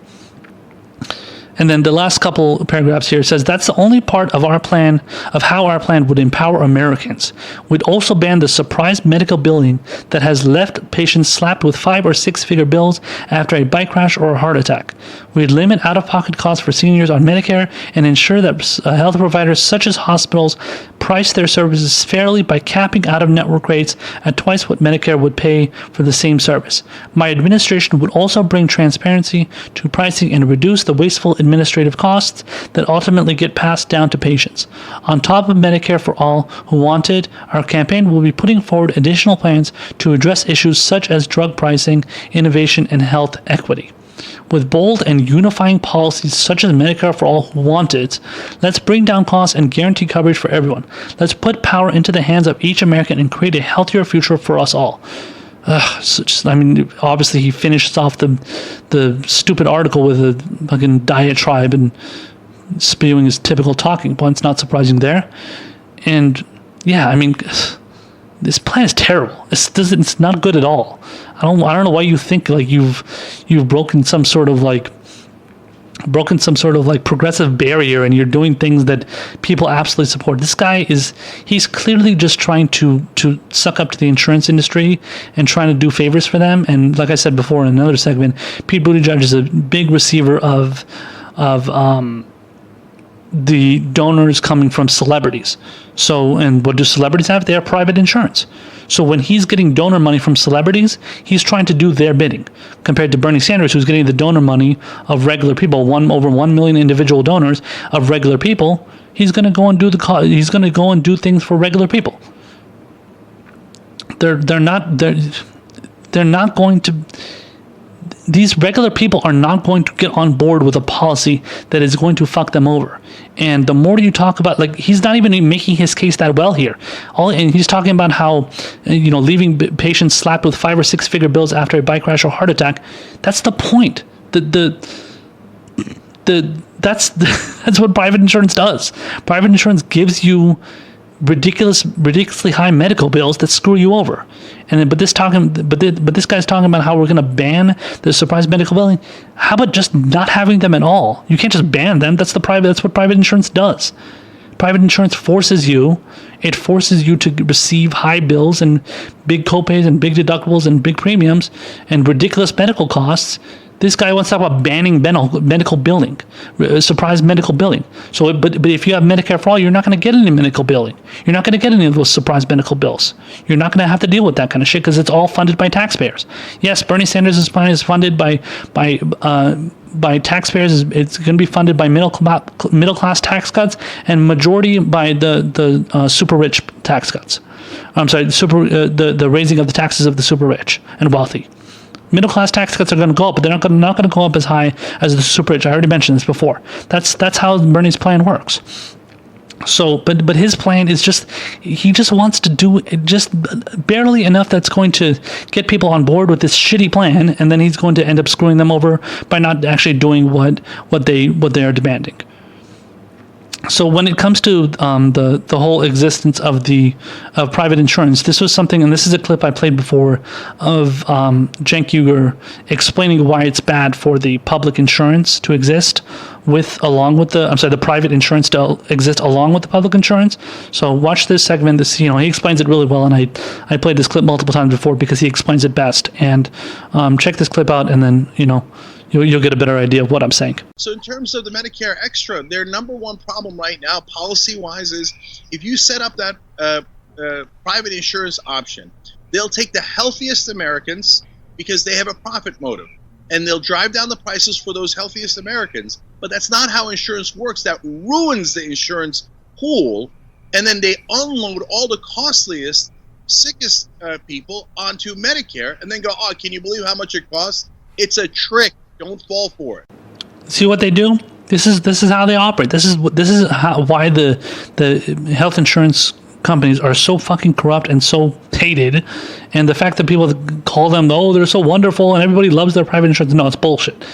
Speaker 1: And then the last couple paragraphs here says that's the only part of our plan, of how our plan would empower Americans. We'd also ban the surprise medical billing that has left patients slapped with 5 or 6 figure bills after a bike crash or a heart attack. We'd limit out-of-pocket costs for seniors on Medicare and ensure that health providers such as hospitals price their services fairly by capping out-of-network rates at twice what Medicare would pay for the same service. My administration would also bring transparency to pricing and reduce the wasteful administrative costs that ultimately get passed down to patients. On top of Medicare for all who want it, our campaign will be putting forward additional plans to address issues such as drug pricing, innovation, and health equity. With bold and unifying policies such as Medicare for all who want it, let's bring down costs and guarantee coverage for everyone. Let's put power into the hands of each American and create a healthier future for us all. Obviously he finishes off the stupid article with a fucking diatribe and spewing his typical talking points. Not surprising there. And yeah, I mean, this plan is terrible. It's not good at all. I don't know why you think like you've broken some sort of like progressive barrier and you're doing things that people absolutely support. This guy he's clearly just trying to suck up to the insurance industry and trying to do favors for them. And like I said before in another segment, Pete Buttigieg is a big receiver of the donors coming from celebrities. So, and what do celebrities have? They have private insurance. So when he's getting donor money from celebrities, he's trying to do their bidding. Compared to Bernie Sanders, who's getting the donor money of regular people, over 1 million individual donors of regular people, he's going to go and do things for regular people. They're not going to. These regular people are not going to get on board with a policy that is going to fuck them over. And the more you talk about, like, he's not even making his case that well here. And he's talking about how, leaving patients slapped with 5 or 6 figure bills after a bike crash or heart attack. That's the point. That's what private insurance does. Private insurance gives you ridiculously high medical bills that screw you over. But this guy's talking about how we're going to ban the surprise medical billing. How about just not having them at all? You can't just ban them. That's what private insurance does. Private insurance forces you to receive high bills and big copays and big deductibles and big premiums and ridiculous medical costs. This guy wants to talk about banning medical billing, surprise medical billing. So, but if you have Medicare for all, you're not going to get any medical billing. You're not going to get any of those surprise medical bills. You're not going to have to deal with that kind of shit because it's all funded by taxpayers. Yes, Bernie Sanders' plan is funded by taxpayers. It's going to be funded by middle class tax cuts and majority by the super rich tax cuts. I'm sorry, the raising of the taxes of the super rich and wealthy. Middle class tax cuts are going to go up, but they're not going to go up as high as the super rich. I already mentioned this before. That's how Bernie's plan works. So, but his plan is he just wants to do just barely enough that's going to get people on board with this shitty plan, and then he's going to end up screwing them over by not actually doing what they are demanding. So when it comes to the whole existence of private insurance, this was something, and this is a clip I played before of Cenk Uygur explaining why it's bad for the public insurance to exist, the private insurance to exist along with the public insurance. So watch this segment. He explains it really well, and I played this clip multiple times before because he explains it best. And check this clip out, and then you'll get a better idea of what I'm saying.
Speaker 9: So in terms of the Medicare Extra, their number one problem right now, policy-wise, is if you set up that private insurance option, they'll take the healthiest Americans because they have a profit motive, and they'll drive down the prices for those healthiest Americans. But that's not how insurance works. That ruins the insurance pool, and then they unload all the costliest, sickest people onto Medicare, and then go, oh, can you believe how much it costs? It's a trick. Don't fall for it.
Speaker 1: See what they do? This is how they operate. This is why the health insurance companies are so fucking corrupt and so hated, and the fact that people call them, oh, they're so wonderful and everybody loves their private insurance. No, it's bullshit.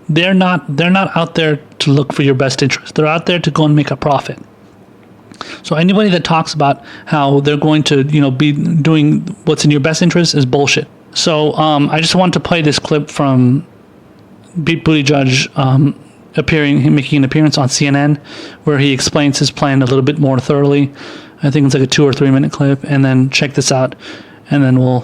Speaker 1: They're not out there to look for your best interest. They're out there to go and make a profit. So anybody that talks about how they're going to be doing what's in your best interest is bullshit. So I just wanted to play this clip from Pete Buttigieg making an appearance on CNN, where he explains his plan a little bit more thoroughly. I think it's like a 2 or 3 minute clip, and then check this out, and then we'll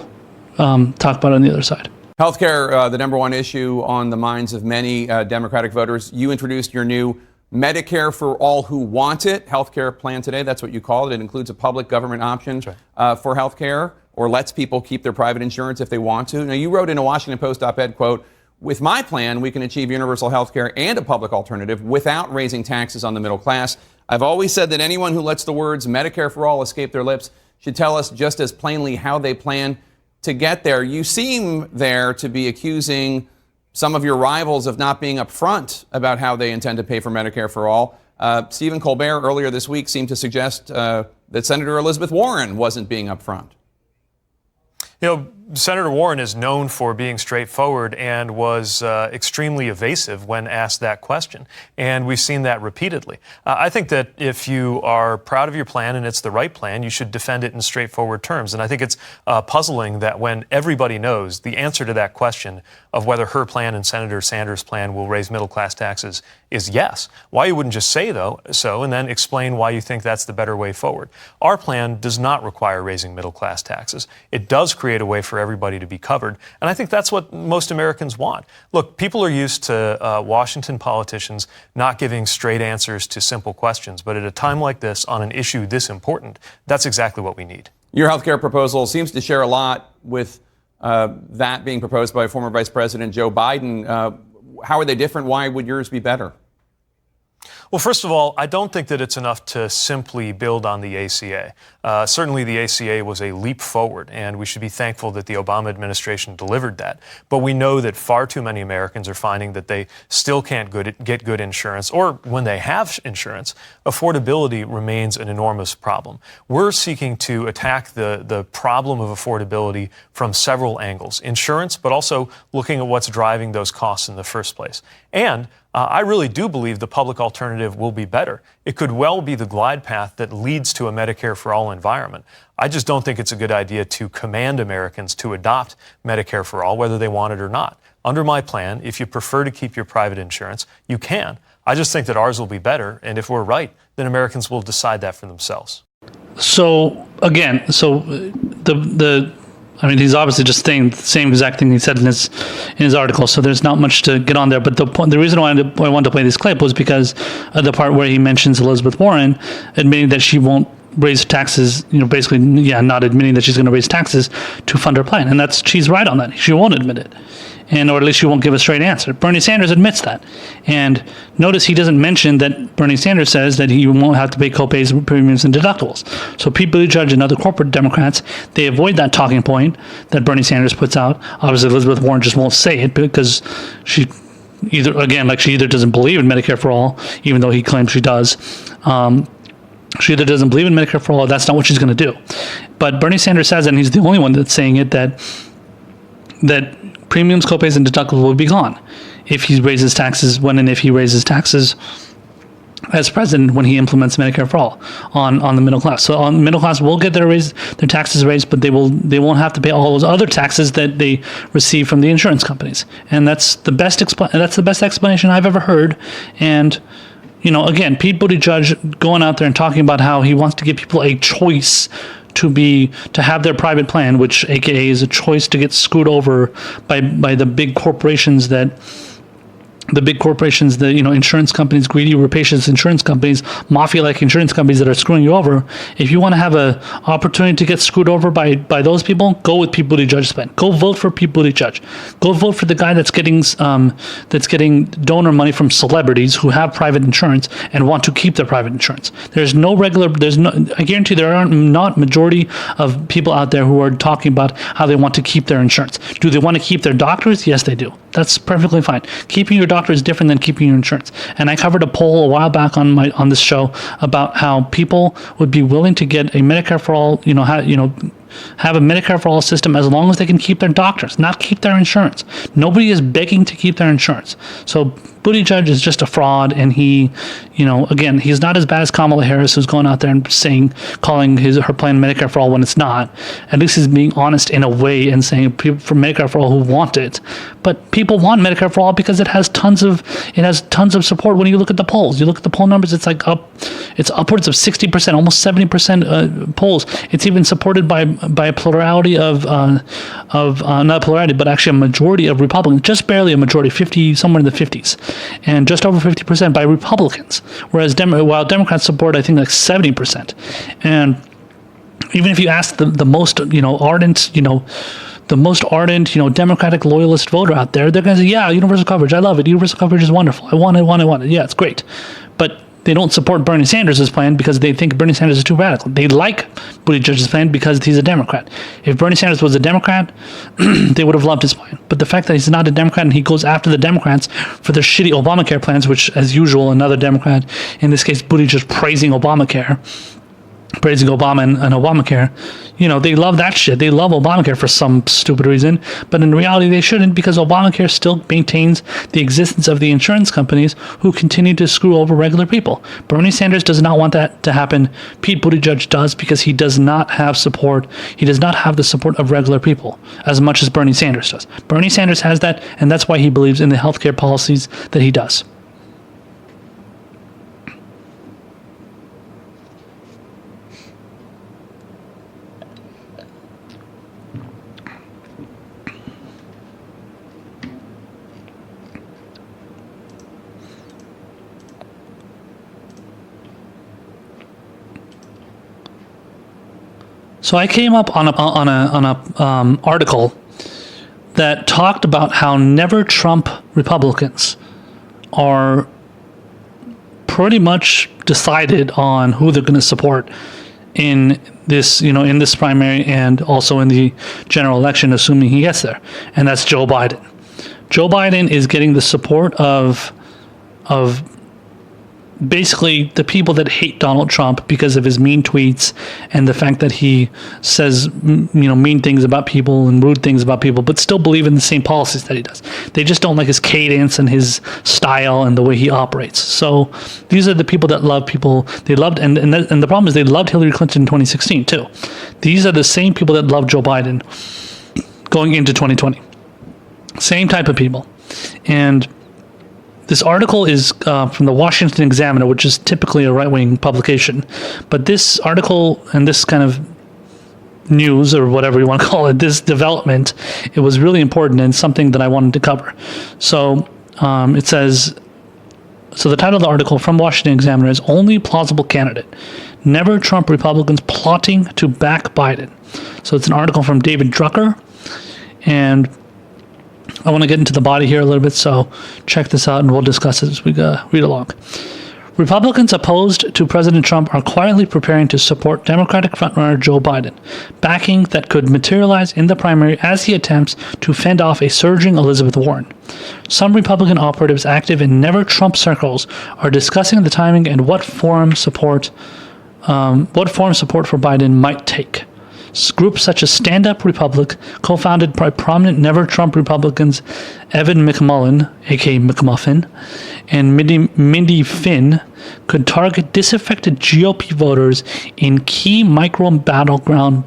Speaker 1: talk about it on the other side.
Speaker 10: Healthcare, the number one issue on the minds of many Democratic voters. You introduced your new Medicare for All Who Want It healthcare plan today. That's what you call it. It includes a public government option for healthcare, or lets people keep their private insurance if they want to. Now, you wrote in a Washington Post op-ed, quote, "With my plan, we can achieve universal health care and a public alternative without raising taxes on the middle class. I've always said that anyone who lets the words Medicare for all escape their lips should tell us just as plainly how they plan to get there." You seem there to be accusing some of your rivals of not being upfront about how they intend to pay for Medicare for all. Stephen Colbert earlier this week seemed to suggest that Senator Elizabeth Warren wasn't being upfront.
Speaker 11: Senator Warren is known for being straightforward and was extremely evasive when asked that question. And we've seen that repeatedly. I think that if you are proud of your plan and it's the right plan, you should defend it in straightforward terms. And I think it's puzzling that when everybody knows the answer to that question of whether her plan and Senator Sanders' plan will raise middle-class taxes is yes, why you wouldn't just say so and then explain why you think that's the better way forward. Our plan does not require raising middle-class taxes. It does create a way for everybody to be covered. And I think that's what most Americans want. Look, people are used to Washington politicians not giving straight answers to simple questions. But at a time like this, on an issue this important, that's exactly what we need.
Speaker 10: Your health care proposal seems to share a lot with that being proposed by former Vice President Joe Biden. How are they different? Why would yours be better?
Speaker 11: Well, first of all, I don't think that it's enough to simply build on the ACA. Certainly the ACA was a leap forward, and we should be thankful that the Obama administration delivered that. But we know that far too many Americans are finding that they still can't get good insurance, or when they have insurance, affordability remains an enormous problem. We're seeking to attack the problem of affordability from several angles. Insurance, but also looking at what's driving those costs in the first place. And I really do believe the public alternative will be better. It could well be the glide path that leads to a Medicare for all environment. I just don't think it's a good idea to command Americans to adopt Medicare for all, whether they want it or not. Under my plan, if you prefer to keep your private insurance, you can. I just think that ours will be better, and if we're right, then Americans will decide that for themselves.
Speaker 1: So again, he's obviously just saying the same exact thing he said in his article. So there's not much to get on there. But the reason why I wanted to play this clip was because of the part where he mentions Elizabeth Warren admitting that she won't raise taxes. Not admitting that she's going to raise taxes to fund her plan, and she's right on that. She won't admit it. Or at least she won't give a straight answer. Bernie Sanders admits that. And notice he doesn't mention that Bernie Sanders says that he won't have to pay copays, premiums, and deductibles. So Pete Buttigieg and other corporate Democrats, they avoid that talking point that Bernie Sanders puts out. Obviously, Elizabeth Warren just won't say it because she either doesn't believe in Medicare for all, even though he claims she does. She either doesn't believe in Medicare for all, or that's not what she's going to do. But Bernie Sanders says, and he's the only one that's saying it, that premiums, copays, and deductibles will be gone if he raises taxes, when and if he raises taxes as president when he implements Medicare for all on the middle class. So on the middle class will get their taxes raised, but they won't have to pay all those other taxes that they receive from the insurance companies. And that's the best explanation I've ever heard. And again, Pete Buttigieg going out there and talking about how he wants to give people a choice to have their private plan, which AKA is a choice to get screwed over by the big corporations insurance companies, greedy, rapacious insurance companies, mafia-like insurance companies that are screwing you over. If you want to have an opportunity to get screwed over by those people, go with Pete Buttigieg's plan. Go vote for Pete Buttigieg. Go vote for the guy that's getting donor money from celebrities who have private insurance and want to keep their private insurance. I guarantee there are not majority of people out there who are talking about how they want to keep their insurance. Do they want to keep their doctors? Yes, they do. That's perfectly fine. Keeping your doctor is different than keeping your insurance. And I covered a poll a while back on this show about how people would be willing to get a Medicare for all, have a Medicare for all system as long as they can keep their doctors, not keep their insurance. Nobody is begging to keep their insurance. So Buttigieg is just a fraud, and he, again, he's not as bad as Kamala Harris, who's going out there and calling her plan Medicare for all when it's not. At least he's being honest in a way and saying people for Medicare for all who want it. But people want Medicare for all because it has tons of support. When you look at the polls, you look at the poll numbers, it's upwards of 60%, almost 70% polls. It's even supported by a plurality of not plurality, but actually a majority of Republicans, just barely a majority, 50, somewhere in the 50s, and just over 50% by Republicans. Whereas while Democrats support, I think, like 70%. And even if you ask the most ardent, Democratic loyalist voter out there, they're going to say, yeah, universal coverage, I love it. Universal coverage is wonderful. I want it. Yeah, it's great. But they don't support Bernie Sanders' plan because they think Bernie Sanders is too radical. They like Buttigieg's plan because he's a Democrat. If Bernie Sanders was a Democrat, they would have loved his plan. But the fact that he's not a Democrat and he goes after the Democrats for their shitty Obamacare plans, which, as usual, another Democrat, in this case, Buttigieg praising Obamacare, praising Obama and Obamacare, they love that shit. They love Obamacare for some stupid reason, but in reality they shouldn't, because Obamacare still maintains the existence of the insurance companies who continue to screw over regular people. Bernie Sanders does not want that to happen. Pete Buttigieg does, because he does not have support. He does not have the support of regular people as much as Bernie Sanders does. Bernie Sanders has that, and that's why he believes in the healthcare policies that he does. So I came up on a article that talked about how never Trump Republicans are pretty much decided on who they're going to support in this, in this primary and also in the general election, assuming he gets there, and that's Joe Biden. Joe Biden is getting the support of basically the people that hate Donald Trump because of his mean tweets and the fact that he says, mean things about people and rude things about people, but still believe in the same policies that he does. They just don't like his cadence and his style and the way he operates. So these are the people that love people. They loved, and the problem is they loved Hillary Clinton in 2016 too. These are the same people that love Joe Biden going into 2020. Same type of people. And this article is from the Washington Examiner, which is typically a right-wing publication. But this article and this kind of news, or whatever you want to call it, this development, it was really important and something that I wanted to cover. So it says, so the title of the article from Washington Examiner is "Only Plausible Candidate. Never Trump Republicans Plotting to Back Biden." So it's an article from David Drucker, and I want to get into the body here a little bit, so check this out and we'll discuss it as we read along. Republicans opposed to President Trump are quietly preparing to support Democratic frontrunner Joe Biden, backing that could materialize in the primary as he attempts to fend off a surging Elizabeth Warren. Some Republican operatives active in never Trump circles are discussing the timing and what form support for Biden might take. Groups such as Stand Up Republic, co-founded by prominent Never Trump Republicans Evan McMullin, aka McMuffin, and Mindy Finn, could target disaffected GOP voters in key micro battlegrounds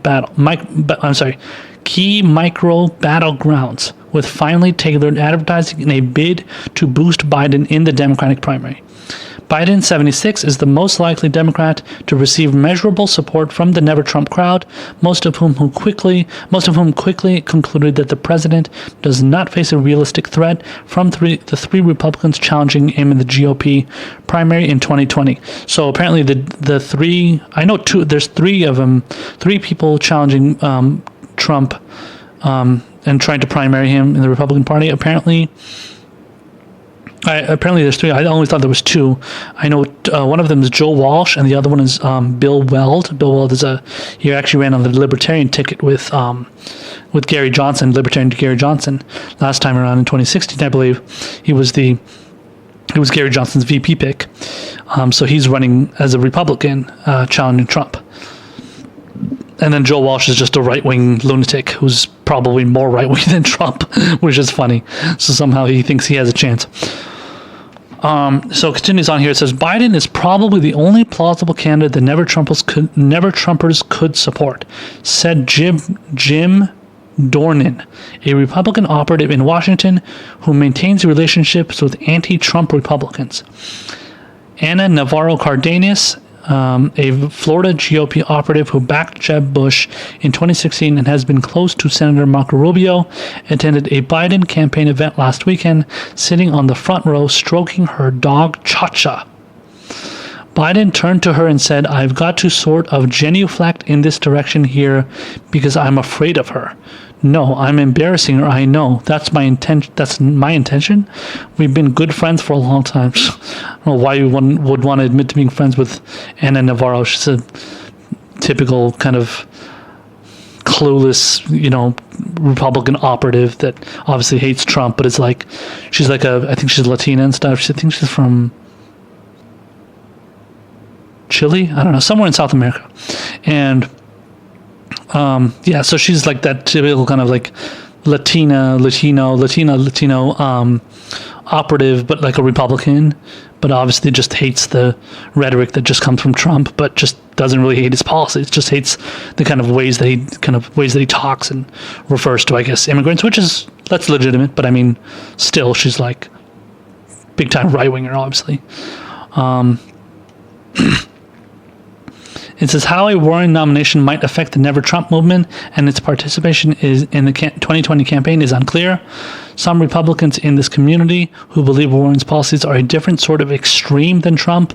Speaker 1: with finely tailored advertising in a bid to boost Biden in the Democratic primary. Biden, 76, is the most likely Democrat to receive measurable support from the Never Trump crowd, most of whom quickly concluded that the president does not face a realistic threat from the three Republicans challenging him in the GOP primary in 2020. So apparently the three, I know two, there's three of them, three people challenging Trump and trying to primary him in the Republican Party. Apparently there's three. I always thought there was two. I know one of them is Joe Walsh, and the other one is Bill Weld. Bill Weld he actually ran on the Libertarian ticket with Gary Johnson, Libertarian Gary Johnson, last time around in 2016, I believe. He was Gary Johnson's VP pick. So he's running as a Republican, challenging Trump. And then Joe Walsh is just a right-wing lunatic who's probably more right-wing than Trump, which is funny. So somehow he thinks he has a chance. So it continues on here. It says, Biden is probably the only plausible candidate that Never Trumpers could support, said Jim Dornan, a Republican operative in Washington who maintains relationships with anti-Trump Republicans. Anna Navarro Cardenas, a Florida GOP operative who backed Jeb Bush in 2016 and has been close to Senator Marco Rubio, attended a Biden campaign event last weekend, sitting on the front row stroking her dog Cha-Cha. Biden turned to her and said, I've got to sort of genuflect in this direction here because I'm afraid of her. No, I'm embarrassing her, I know. That's my intention. We've been good friends for a long time. I don't know why one would want to admit to being friends with Anna Navarro. She's a typical kind of clueless, Republican operative that obviously hates Trump, but it's like, she's like I think she's Latina and stuff. I think she's from Chile? I don't know, somewhere in South America. And so she's like that typical kind of like Latino operative, but like a Republican, but obviously just hates the rhetoric that just comes from Trump, but just doesn't really hate his policies, just hates the kind of ways that he talks and refers to, I guess, immigrants, that's legitimate, but I mean, still, she's like big time right winger, obviously. It says how a Warren nomination might affect the Never Trump movement and its participation in the 2020 campaign is unclear. Some Republicans in this community who believe Warren's policies are a different sort of extreme than Trump,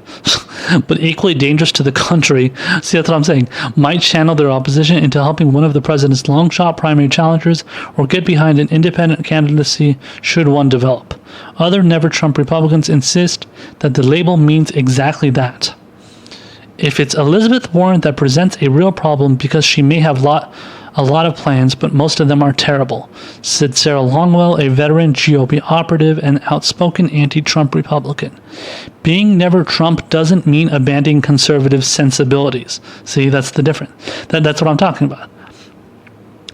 Speaker 1: but equally dangerous to the country, see, that's what I'm saying, might channel their opposition into helping one of the president's long shot primary challengers or get behind an independent candidacy should one develop. Other Never Trump Republicans insist that the label means exactly that. If it's Elizabeth Warren that presents a real problem because she may have a lot of plans, but most of them are terrible, said Sarah Longwell, a veteran GOP operative and outspoken anti-Trump Republican. Being Never Trump doesn't mean abandoning conservative sensibilities. See, that's the difference. That's what I'm talking about.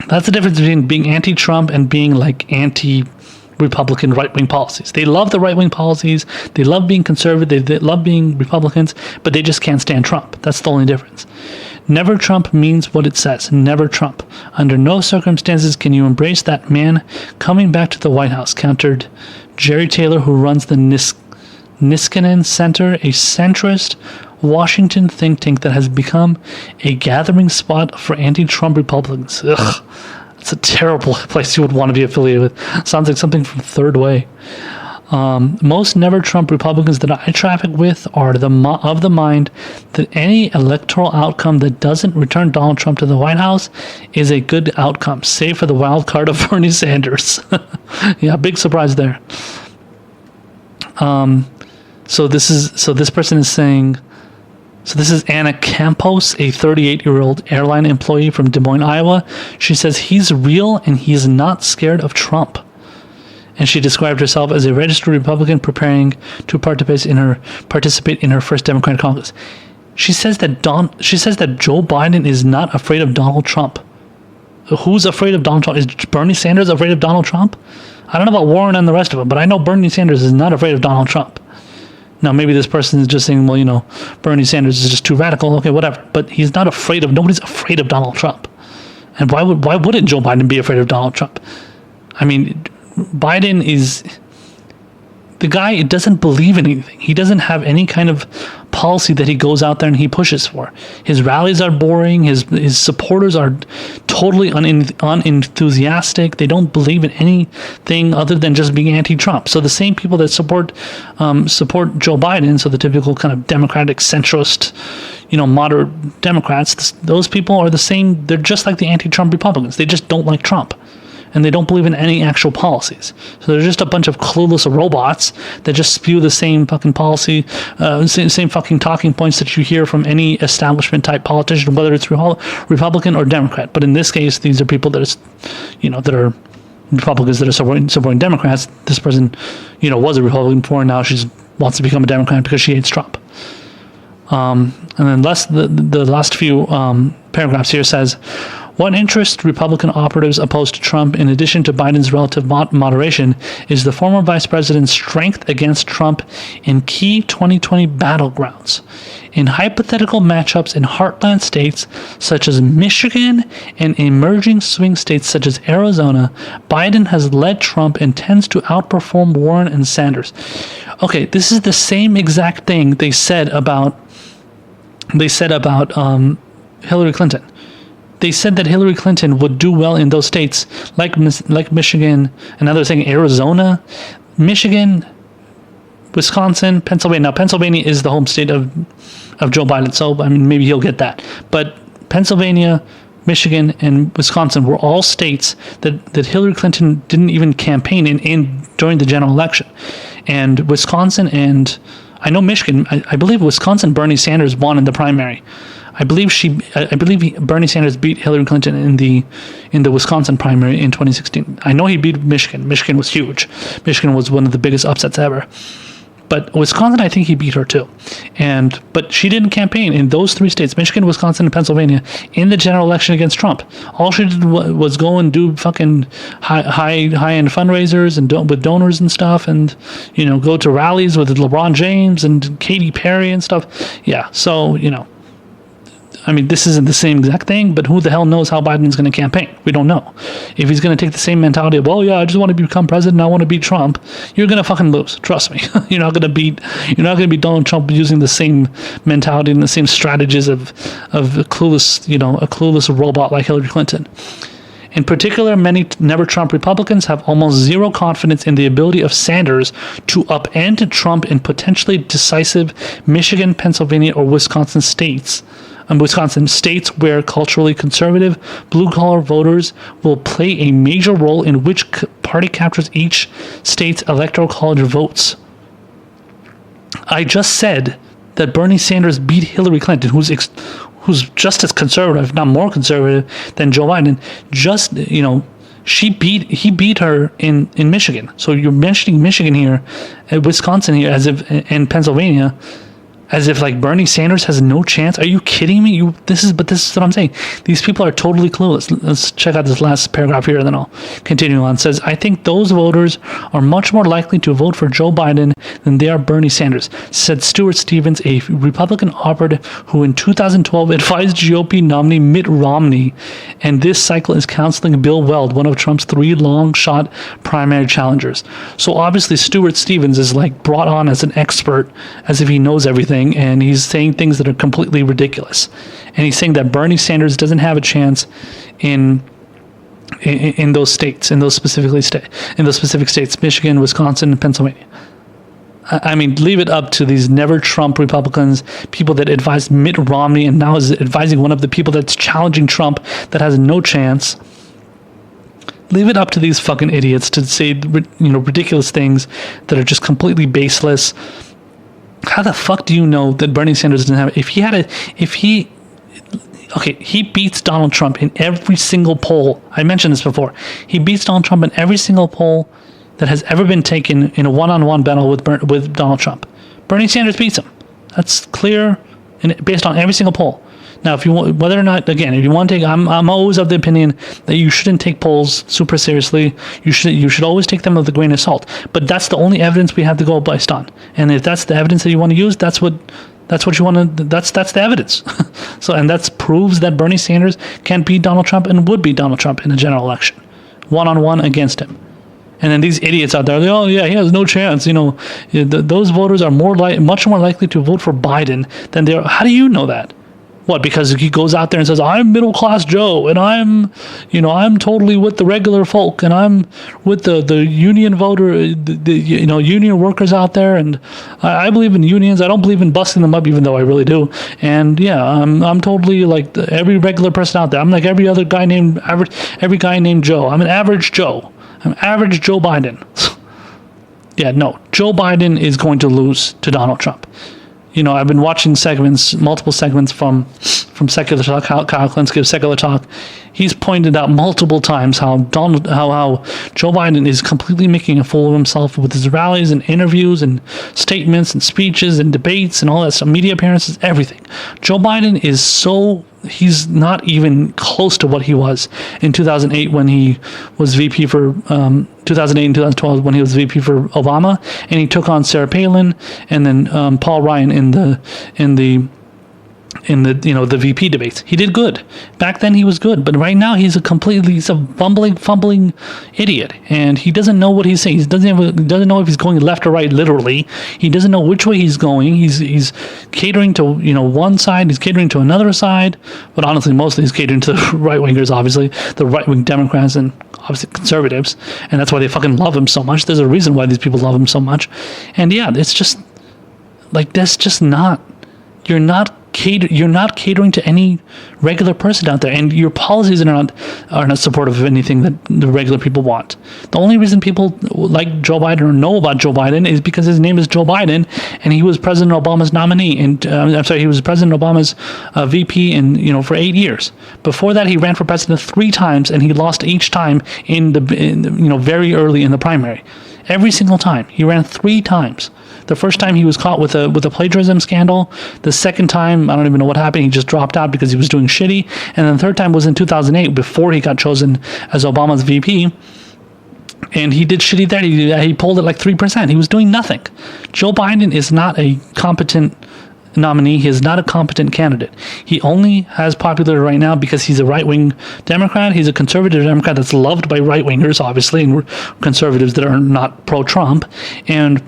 Speaker 1: That's the difference between being anti-Trump and being like anti-Republican right-wing policies. They love the right-wing policies. They love being conservative. They love being Republicans, but they just can't stand Trump. That's the only difference. Never Trump means what it says. Never Trump. Under no circumstances can you embrace that man coming back to the White House, countered Jerry Taylor, who runs the Niskanen Center, a centrist Washington think tank that has become a gathering spot for anti-Trump Republicans. Ugh. It's a terrible place you would want to be affiliated with. Sounds like something from Third Way. Most Never Trump Republicans that I traffic with are of the mind that any electoral outcome that doesn't return Donald Trump to the White House is a good outcome, save for the wild card of Bernie Sanders. Yeah, big surprise there. So this person is saying. So this is Anna Campos, a 38-year-old airline employee from Des Moines, Iowa. She says he's real and he's not scared of Trump. And she described herself as a registered Republican preparing to participate in her first Democratic Congress. She says that Joe Biden is not afraid of Donald Trump. who's afraid of Donald Trump? Is Bernie Sanders afraid of Donald Trump? I don't know about Warren and the rest of them, but I know Bernie Sanders is not afraid of Donald Trump. Now, maybe this person is just saying, well, you know, Bernie Sanders is just too radical. Okay, whatever. But he's not afraid of, nobody's afraid of Donald Trump. And why wouldn't Joe Biden be afraid of Donald Trump? I mean, Biden is, the guy doesn't believe in anything. He doesn't have any kind of policy that he goes out there and he pushes for. His rallies are boring. His supporters are totally unenthusiastic. They don't believe in anything other than just being anti-Trump. So the same people that support Joe Biden, so the typical kind of Democratic centrist, you know, moderate Democrats, those people are the same. They're just like the anti-Trump Republicans. They just don't like Trump. And they don't believe in any actual policies. So they're just a bunch of clueless robots that just spew the same fucking policy, same fucking talking points that you hear from any establishment type politician, whether it's Republican or Democrat. But in this case, these are people that are, you know, that are Republicans that are supporting Democrats. This person, you know, was a Republican before, and now she wants to become a Democrat because she hates Trump. And then the last few paragraphs here says, what interests Republican operatives opposed to Trump, in addition to Biden's relative moderation, is the former vice president's strength against Trump in key 2020 battlegrounds. In hypothetical matchups in heartland states such as Michigan and emerging swing states such as Arizona, Biden has led Trump and tends to outperform Warren and Sanders. Okay, this is the same exact thing they said about Hillary Clinton. They said that Hillary Clinton would do well in those states like Michigan, another thing, Arizona, Michigan, Wisconsin, Pennsylvania. Now, Pennsylvania is the home state of Joe Biden, so I mean, maybe he'll get that. But Pennsylvania, Michigan, and Wisconsin were all states that Hillary Clinton didn't even campaign in during the general election. And Wisconsin and, I know Michigan, I believe Wisconsin, Bernie Sanders won in the primary. I believe Bernie Sanders beat Hillary Clinton in the Wisconsin primary in 2016. I know he beat Michigan. Michigan was huge. Michigan was one of the biggest upsets ever. But Wisconsin, I think he beat her too. But she didn't campaign in those three states, Michigan, Wisconsin, and Pennsylvania, in the general election against Trump. All she did was go and do fucking high-end fundraisers and with donors and stuff, and, you know, go to rallies with LeBron James and Katy Perry and stuff. Yeah, so, you know, I mean, this isn't the same exact thing, but who the hell knows how Biden's going to campaign? We don't know. If he's going to take the same mentality of, well, yeah, I just want to become president, I want to beat Trump, you're going to fucking lose. Trust me. You're not going to beat Donald Trump using the same mentality and the same strategies of a clueless robot like Hillary Clinton. In particular, many Never Trump Republicans have almost zero confidence in the ability of Sanders to upend Trump in potentially decisive Michigan, Pennsylvania, or Wisconsin states where culturally conservative, blue-collar voters will play a major role in which party captures each state's electoral college votes. I just said that Bernie Sanders beat Hillary Clinton, who's just as conservative, if not more conservative, than Joe Biden. Just, you know, he beat her in Michigan. So you're mentioning Michigan here, Wisconsin here, and Pennsylvania, as if like Bernie Sanders has no chance. Are you kidding me? This is what I'm saying. These people are totally clueless. Let's check out this last paragraph here, and then I'll continue on. It says, I think those voters are much more likely to vote for Joe Biden than they are Bernie Sanders, said Stuart Stevens, a Republican operative who in 2012 advised GOP nominee Mitt Romney, and this cycle is counseling Bill Weld, one of Trump's 3 long-shot primary challengers. So obviously Stuart Stevens is like brought on as an expert, as if he knows everything, and he's saying things that are completely ridiculous. And he's saying that Bernie Sanders doesn't have a chance in those states, in those specific states, Michigan, Wisconsin, and Pennsylvania. I mean, leave it up to these Never Trump Republicans, people that advised Mitt Romney and now is advising one of the people that's challenging Trump that has no chance. Leave it up to these fucking idiots to say, you know, ridiculous things that are just completely baseless. How the fuck do you know that Bernie Sanders doesn't have he beats Donald Trump in every single poll. I mentioned this before. He beats Donald Trump in every single poll that has ever been taken in a one-on-one battle with Donald Trump. Bernie Sanders beats him. That's clear and based on every single poll. Now, if you want, whether or not, again, if you want to take, I'm always of the opinion that you shouldn't take polls super seriously. You should always take them with a grain of salt. But that's the only evidence we have to go based on. And if that's the evidence that you want to use, that's what you want to. That's the evidence. So, and that proves that Bernie Sanders can beat Donald Trump and would beat Donald Trump in a general election, 1-on-1 against him. And then these idiots out there, oh yeah, he has no chance. Those voters are much more likely to vote for Biden than they are. How do you know that? What? Because he goes out there and says, I'm middle class Joe, and I'm totally with the regular folk, and I'm with the union voter, union workers out there, and I believe in unions. I don't believe in busting them up, even though I really do. And yeah, I'm totally like every regular person out there. I'm like every guy named Joe. I'm an average Joe. I'm average Joe Biden. Yeah, no, Joe Biden is going to lose to Donald Trump. I've been watching multiple segments from Secular Talk, Kyle Klinsky of Secular Talk. He's pointed out multiple times how Joe Biden is completely making a fool of himself with his rallies and interviews and statements and speeches and debates and all that stuff, media appearances, everything. Joe Biden he's not even close to what he was in 2008 when he was VP for 2008 and 2012 when he was VP for Obama, and he took on Sarah Palin and then Paul Ryan in the VP debates. He did good. Back then he was good, but right now he's a fumbling idiot, and he doesn't know what he's saying. He doesn't know if he's going left or right, literally. He doesn't know which way he's going. He's catering to one side, he's catering to another side, but honestly mostly he's catering to the right-wingers, obviously, the right-wing Democrats and obviously conservatives, and that's why they fucking love him so much. There's a reason why these people love him so much. And yeah, it's just like, that's just not, you're not catering to any regular person out there, and your policies are not supportive of anything that the regular people want. The only reason people like Joe Biden or know about Joe Biden is because his name is Joe Biden, and he was President Obama's nominee, and he was President Obama's VP for 8 years. Before that, he ran for president 3 times, and he lost each time in very early in the primary. Every single time he ran 3 times. The first time he was caught with a plagiarism scandal. The second time, I don't even know what happened. He just dropped out because he was doing shitty. And then the third time was in 2008 before he got chosen as Obama's VP. And he did shitty there. He polled at like 3%. He was doing nothing. Joe Biden is not a competent nominee. He is not a competent candidate. He only has popularity right now because he's a right-wing Democrat. He's a conservative Democrat that's loved by right-wingers, obviously, and conservatives that are not pro-Trump. And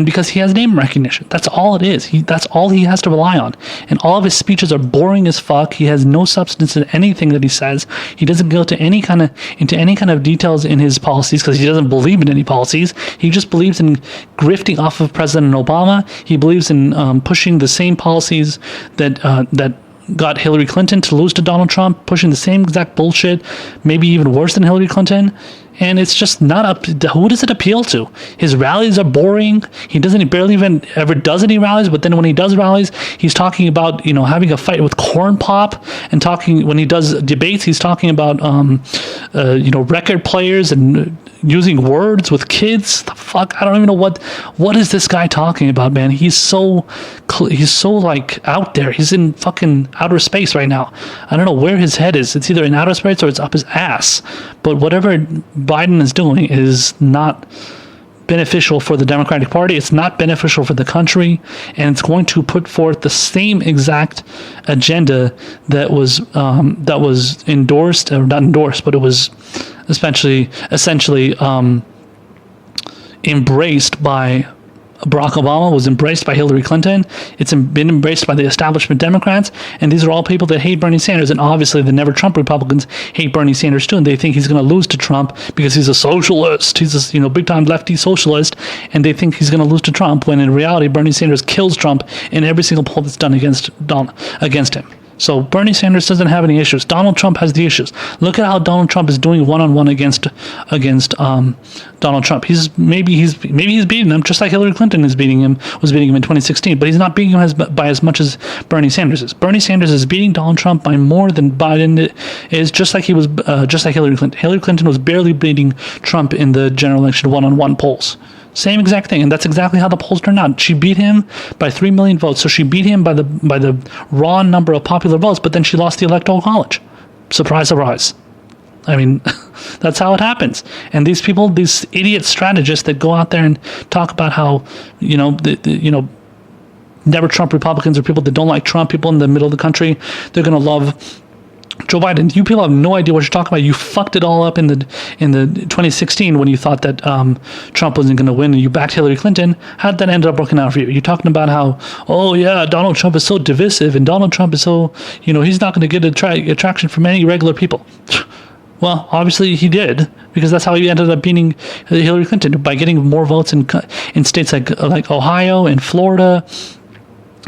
Speaker 1: because he has name recognition. That's all it is. That's all he has to rely on. And all of his speeches are boring as fuck. He has no substance in anything that he says. He doesn't go into any kind of details in his policies because he doesn't believe in any policies. He just believes in grifting off of President Obama. He believes in pushing the same policies that got Hillary Clinton to lose to Donald Trump, pushing the same exact bullshit, maybe even worse than Hillary Clinton. And it's just not up. Who does it appeal to? His rallies are boring. He barely even ever does any rallies. But then when he does rallies, he's talking about having a fight with Corn Pop, and when he does debates, he's talking about record players and using words with kids. The fuck, I don't even know what is this guy talking about, man. He's so like out there. He's in fucking outer space right now. I don't know where his head is. It's either in outer space or it's up his ass. But whatever Biden is doing is not beneficial for the Democratic Party. It's not beneficial for the country, and it's going to put forth the same exact agenda that was endorsed, or not endorsed, but it was essentially embraced by Barack Obama, was embraced by Hillary Clinton. It's been embraced by the establishment Democrats, and these are all people that hate Bernie Sanders. And obviously, the never Trump Republicans hate Bernie Sanders too, and they think he's going to lose to Trump because he's a socialist. He's a big time lefty socialist, and they think he's going to lose to Trump. When in reality, Bernie Sanders kills Trump in every single poll that's done against him. So Bernie Sanders doesn't have any issues. Donald Trump has the issues. Look at how Donald Trump is doing one-on-one against Donald Trump. Maybe he's beating him just like Hillary Clinton was beating him in 2016. But he's not beating him by as much as Bernie Sanders is. Bernie Sanders is beating Donald Trump by more than Biden is, just like Hillary Clinton. Hillary Clinton was barely beating Trump in the general election one-on-one polls. Same exact thing, and that's exactly how the polls turned out. She beat him by 3 million votes, so she beat him by the raw number of popular votes, but then she lost the Electoral College. Surprise, surprise. I mean, that's how it happens. And these people, these idiot strategists that go out there and talk about how, never Trump Republicans or people that don't like Trump, people in the middle of the country, they're going to love Joe Biden. You people have no idea what you're talking about. You fucked it all up in the 2016 when you thought that Trump wasn't going to win and you backed Hillary Clinton. How did that end up working out for you? You're talking about how, oh yeah, Donald Trump is so divisive and Donald Trump is so, he's not going to get attraction from any regular people. Well, obviously he did, because that's how he ended up beating Hillary Clinton, by getting more votes in states like Ohio and Florida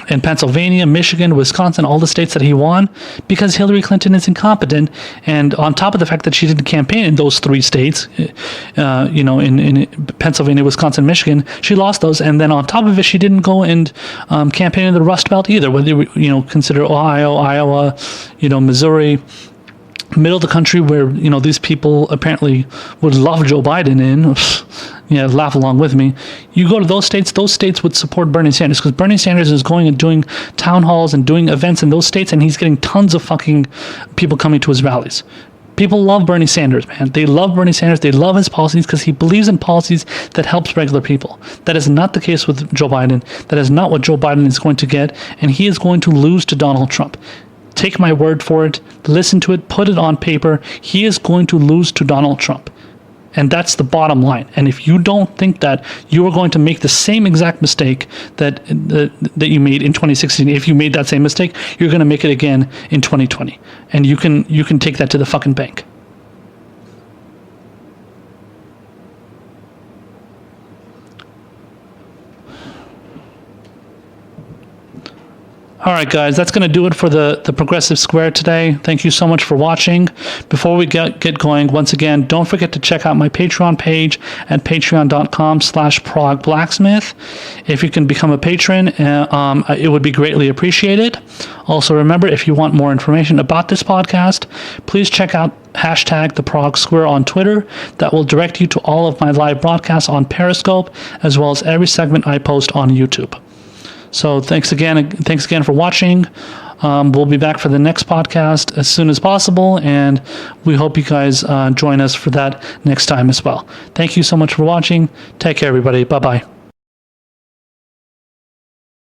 Speaker 1: and Pennsylvania, Michigan, Wisconsin, all the states that he won, because Hillary Clinton is incompetent. And on top of the fact that she didn't campaign in those 3 states, in Pennsylvania, Wisconsin, Michigan, she lost those. And then on top of it, she didn't go and campaign in the Rust Belt either, whether you consider Ohio, Iowa, Missouri, middle of the country, where these people apparently would love Joe Biden in. Yeah, laugh along with me. You go to those states would support Bernie Sanders, because Bernie Sanders is going and doing town halls and doing events in those states, and he's getting tons of fucking people coming to his rallies. People love Bernie Sanders, man. They love Bernie Sanders. They love his policies because he believes in policies that helps regular people. That is not the case with Joe Biden. That is not what Joe Biden is going to get, and he is going to lose to Donald Trump. Take my word for it. Listen to it. Put it on paper. He is going to lose to Donald Trump. And that's the bottom line. And if you don't think that, you are going to make the same exact mistake that you made in 2016. If you made that same mistake, you're going to make it again in 2020. And you can take that to the fucking bank. All right, guys, that's going to do it for the Progressive Square today. Thank you so much for watching. Before we get going, once again, don't forget to check out my Patreon page at patreon.com/ProgBlacksmith. If you can become a patron, it would be greatly appreciated. Also, remember, if you want more information about this podcast, please check out #TheProgSquare on Twitter. That will direct you to all of my live broadcasts on Periscope, as well as every segment I post on YouTube. So thanks again for watching. We'll be back for the next podcast as soon as possible, and we hope you guys join us for that next time as well. Thank you so much for watching. Take care, everybody. Bye-bye.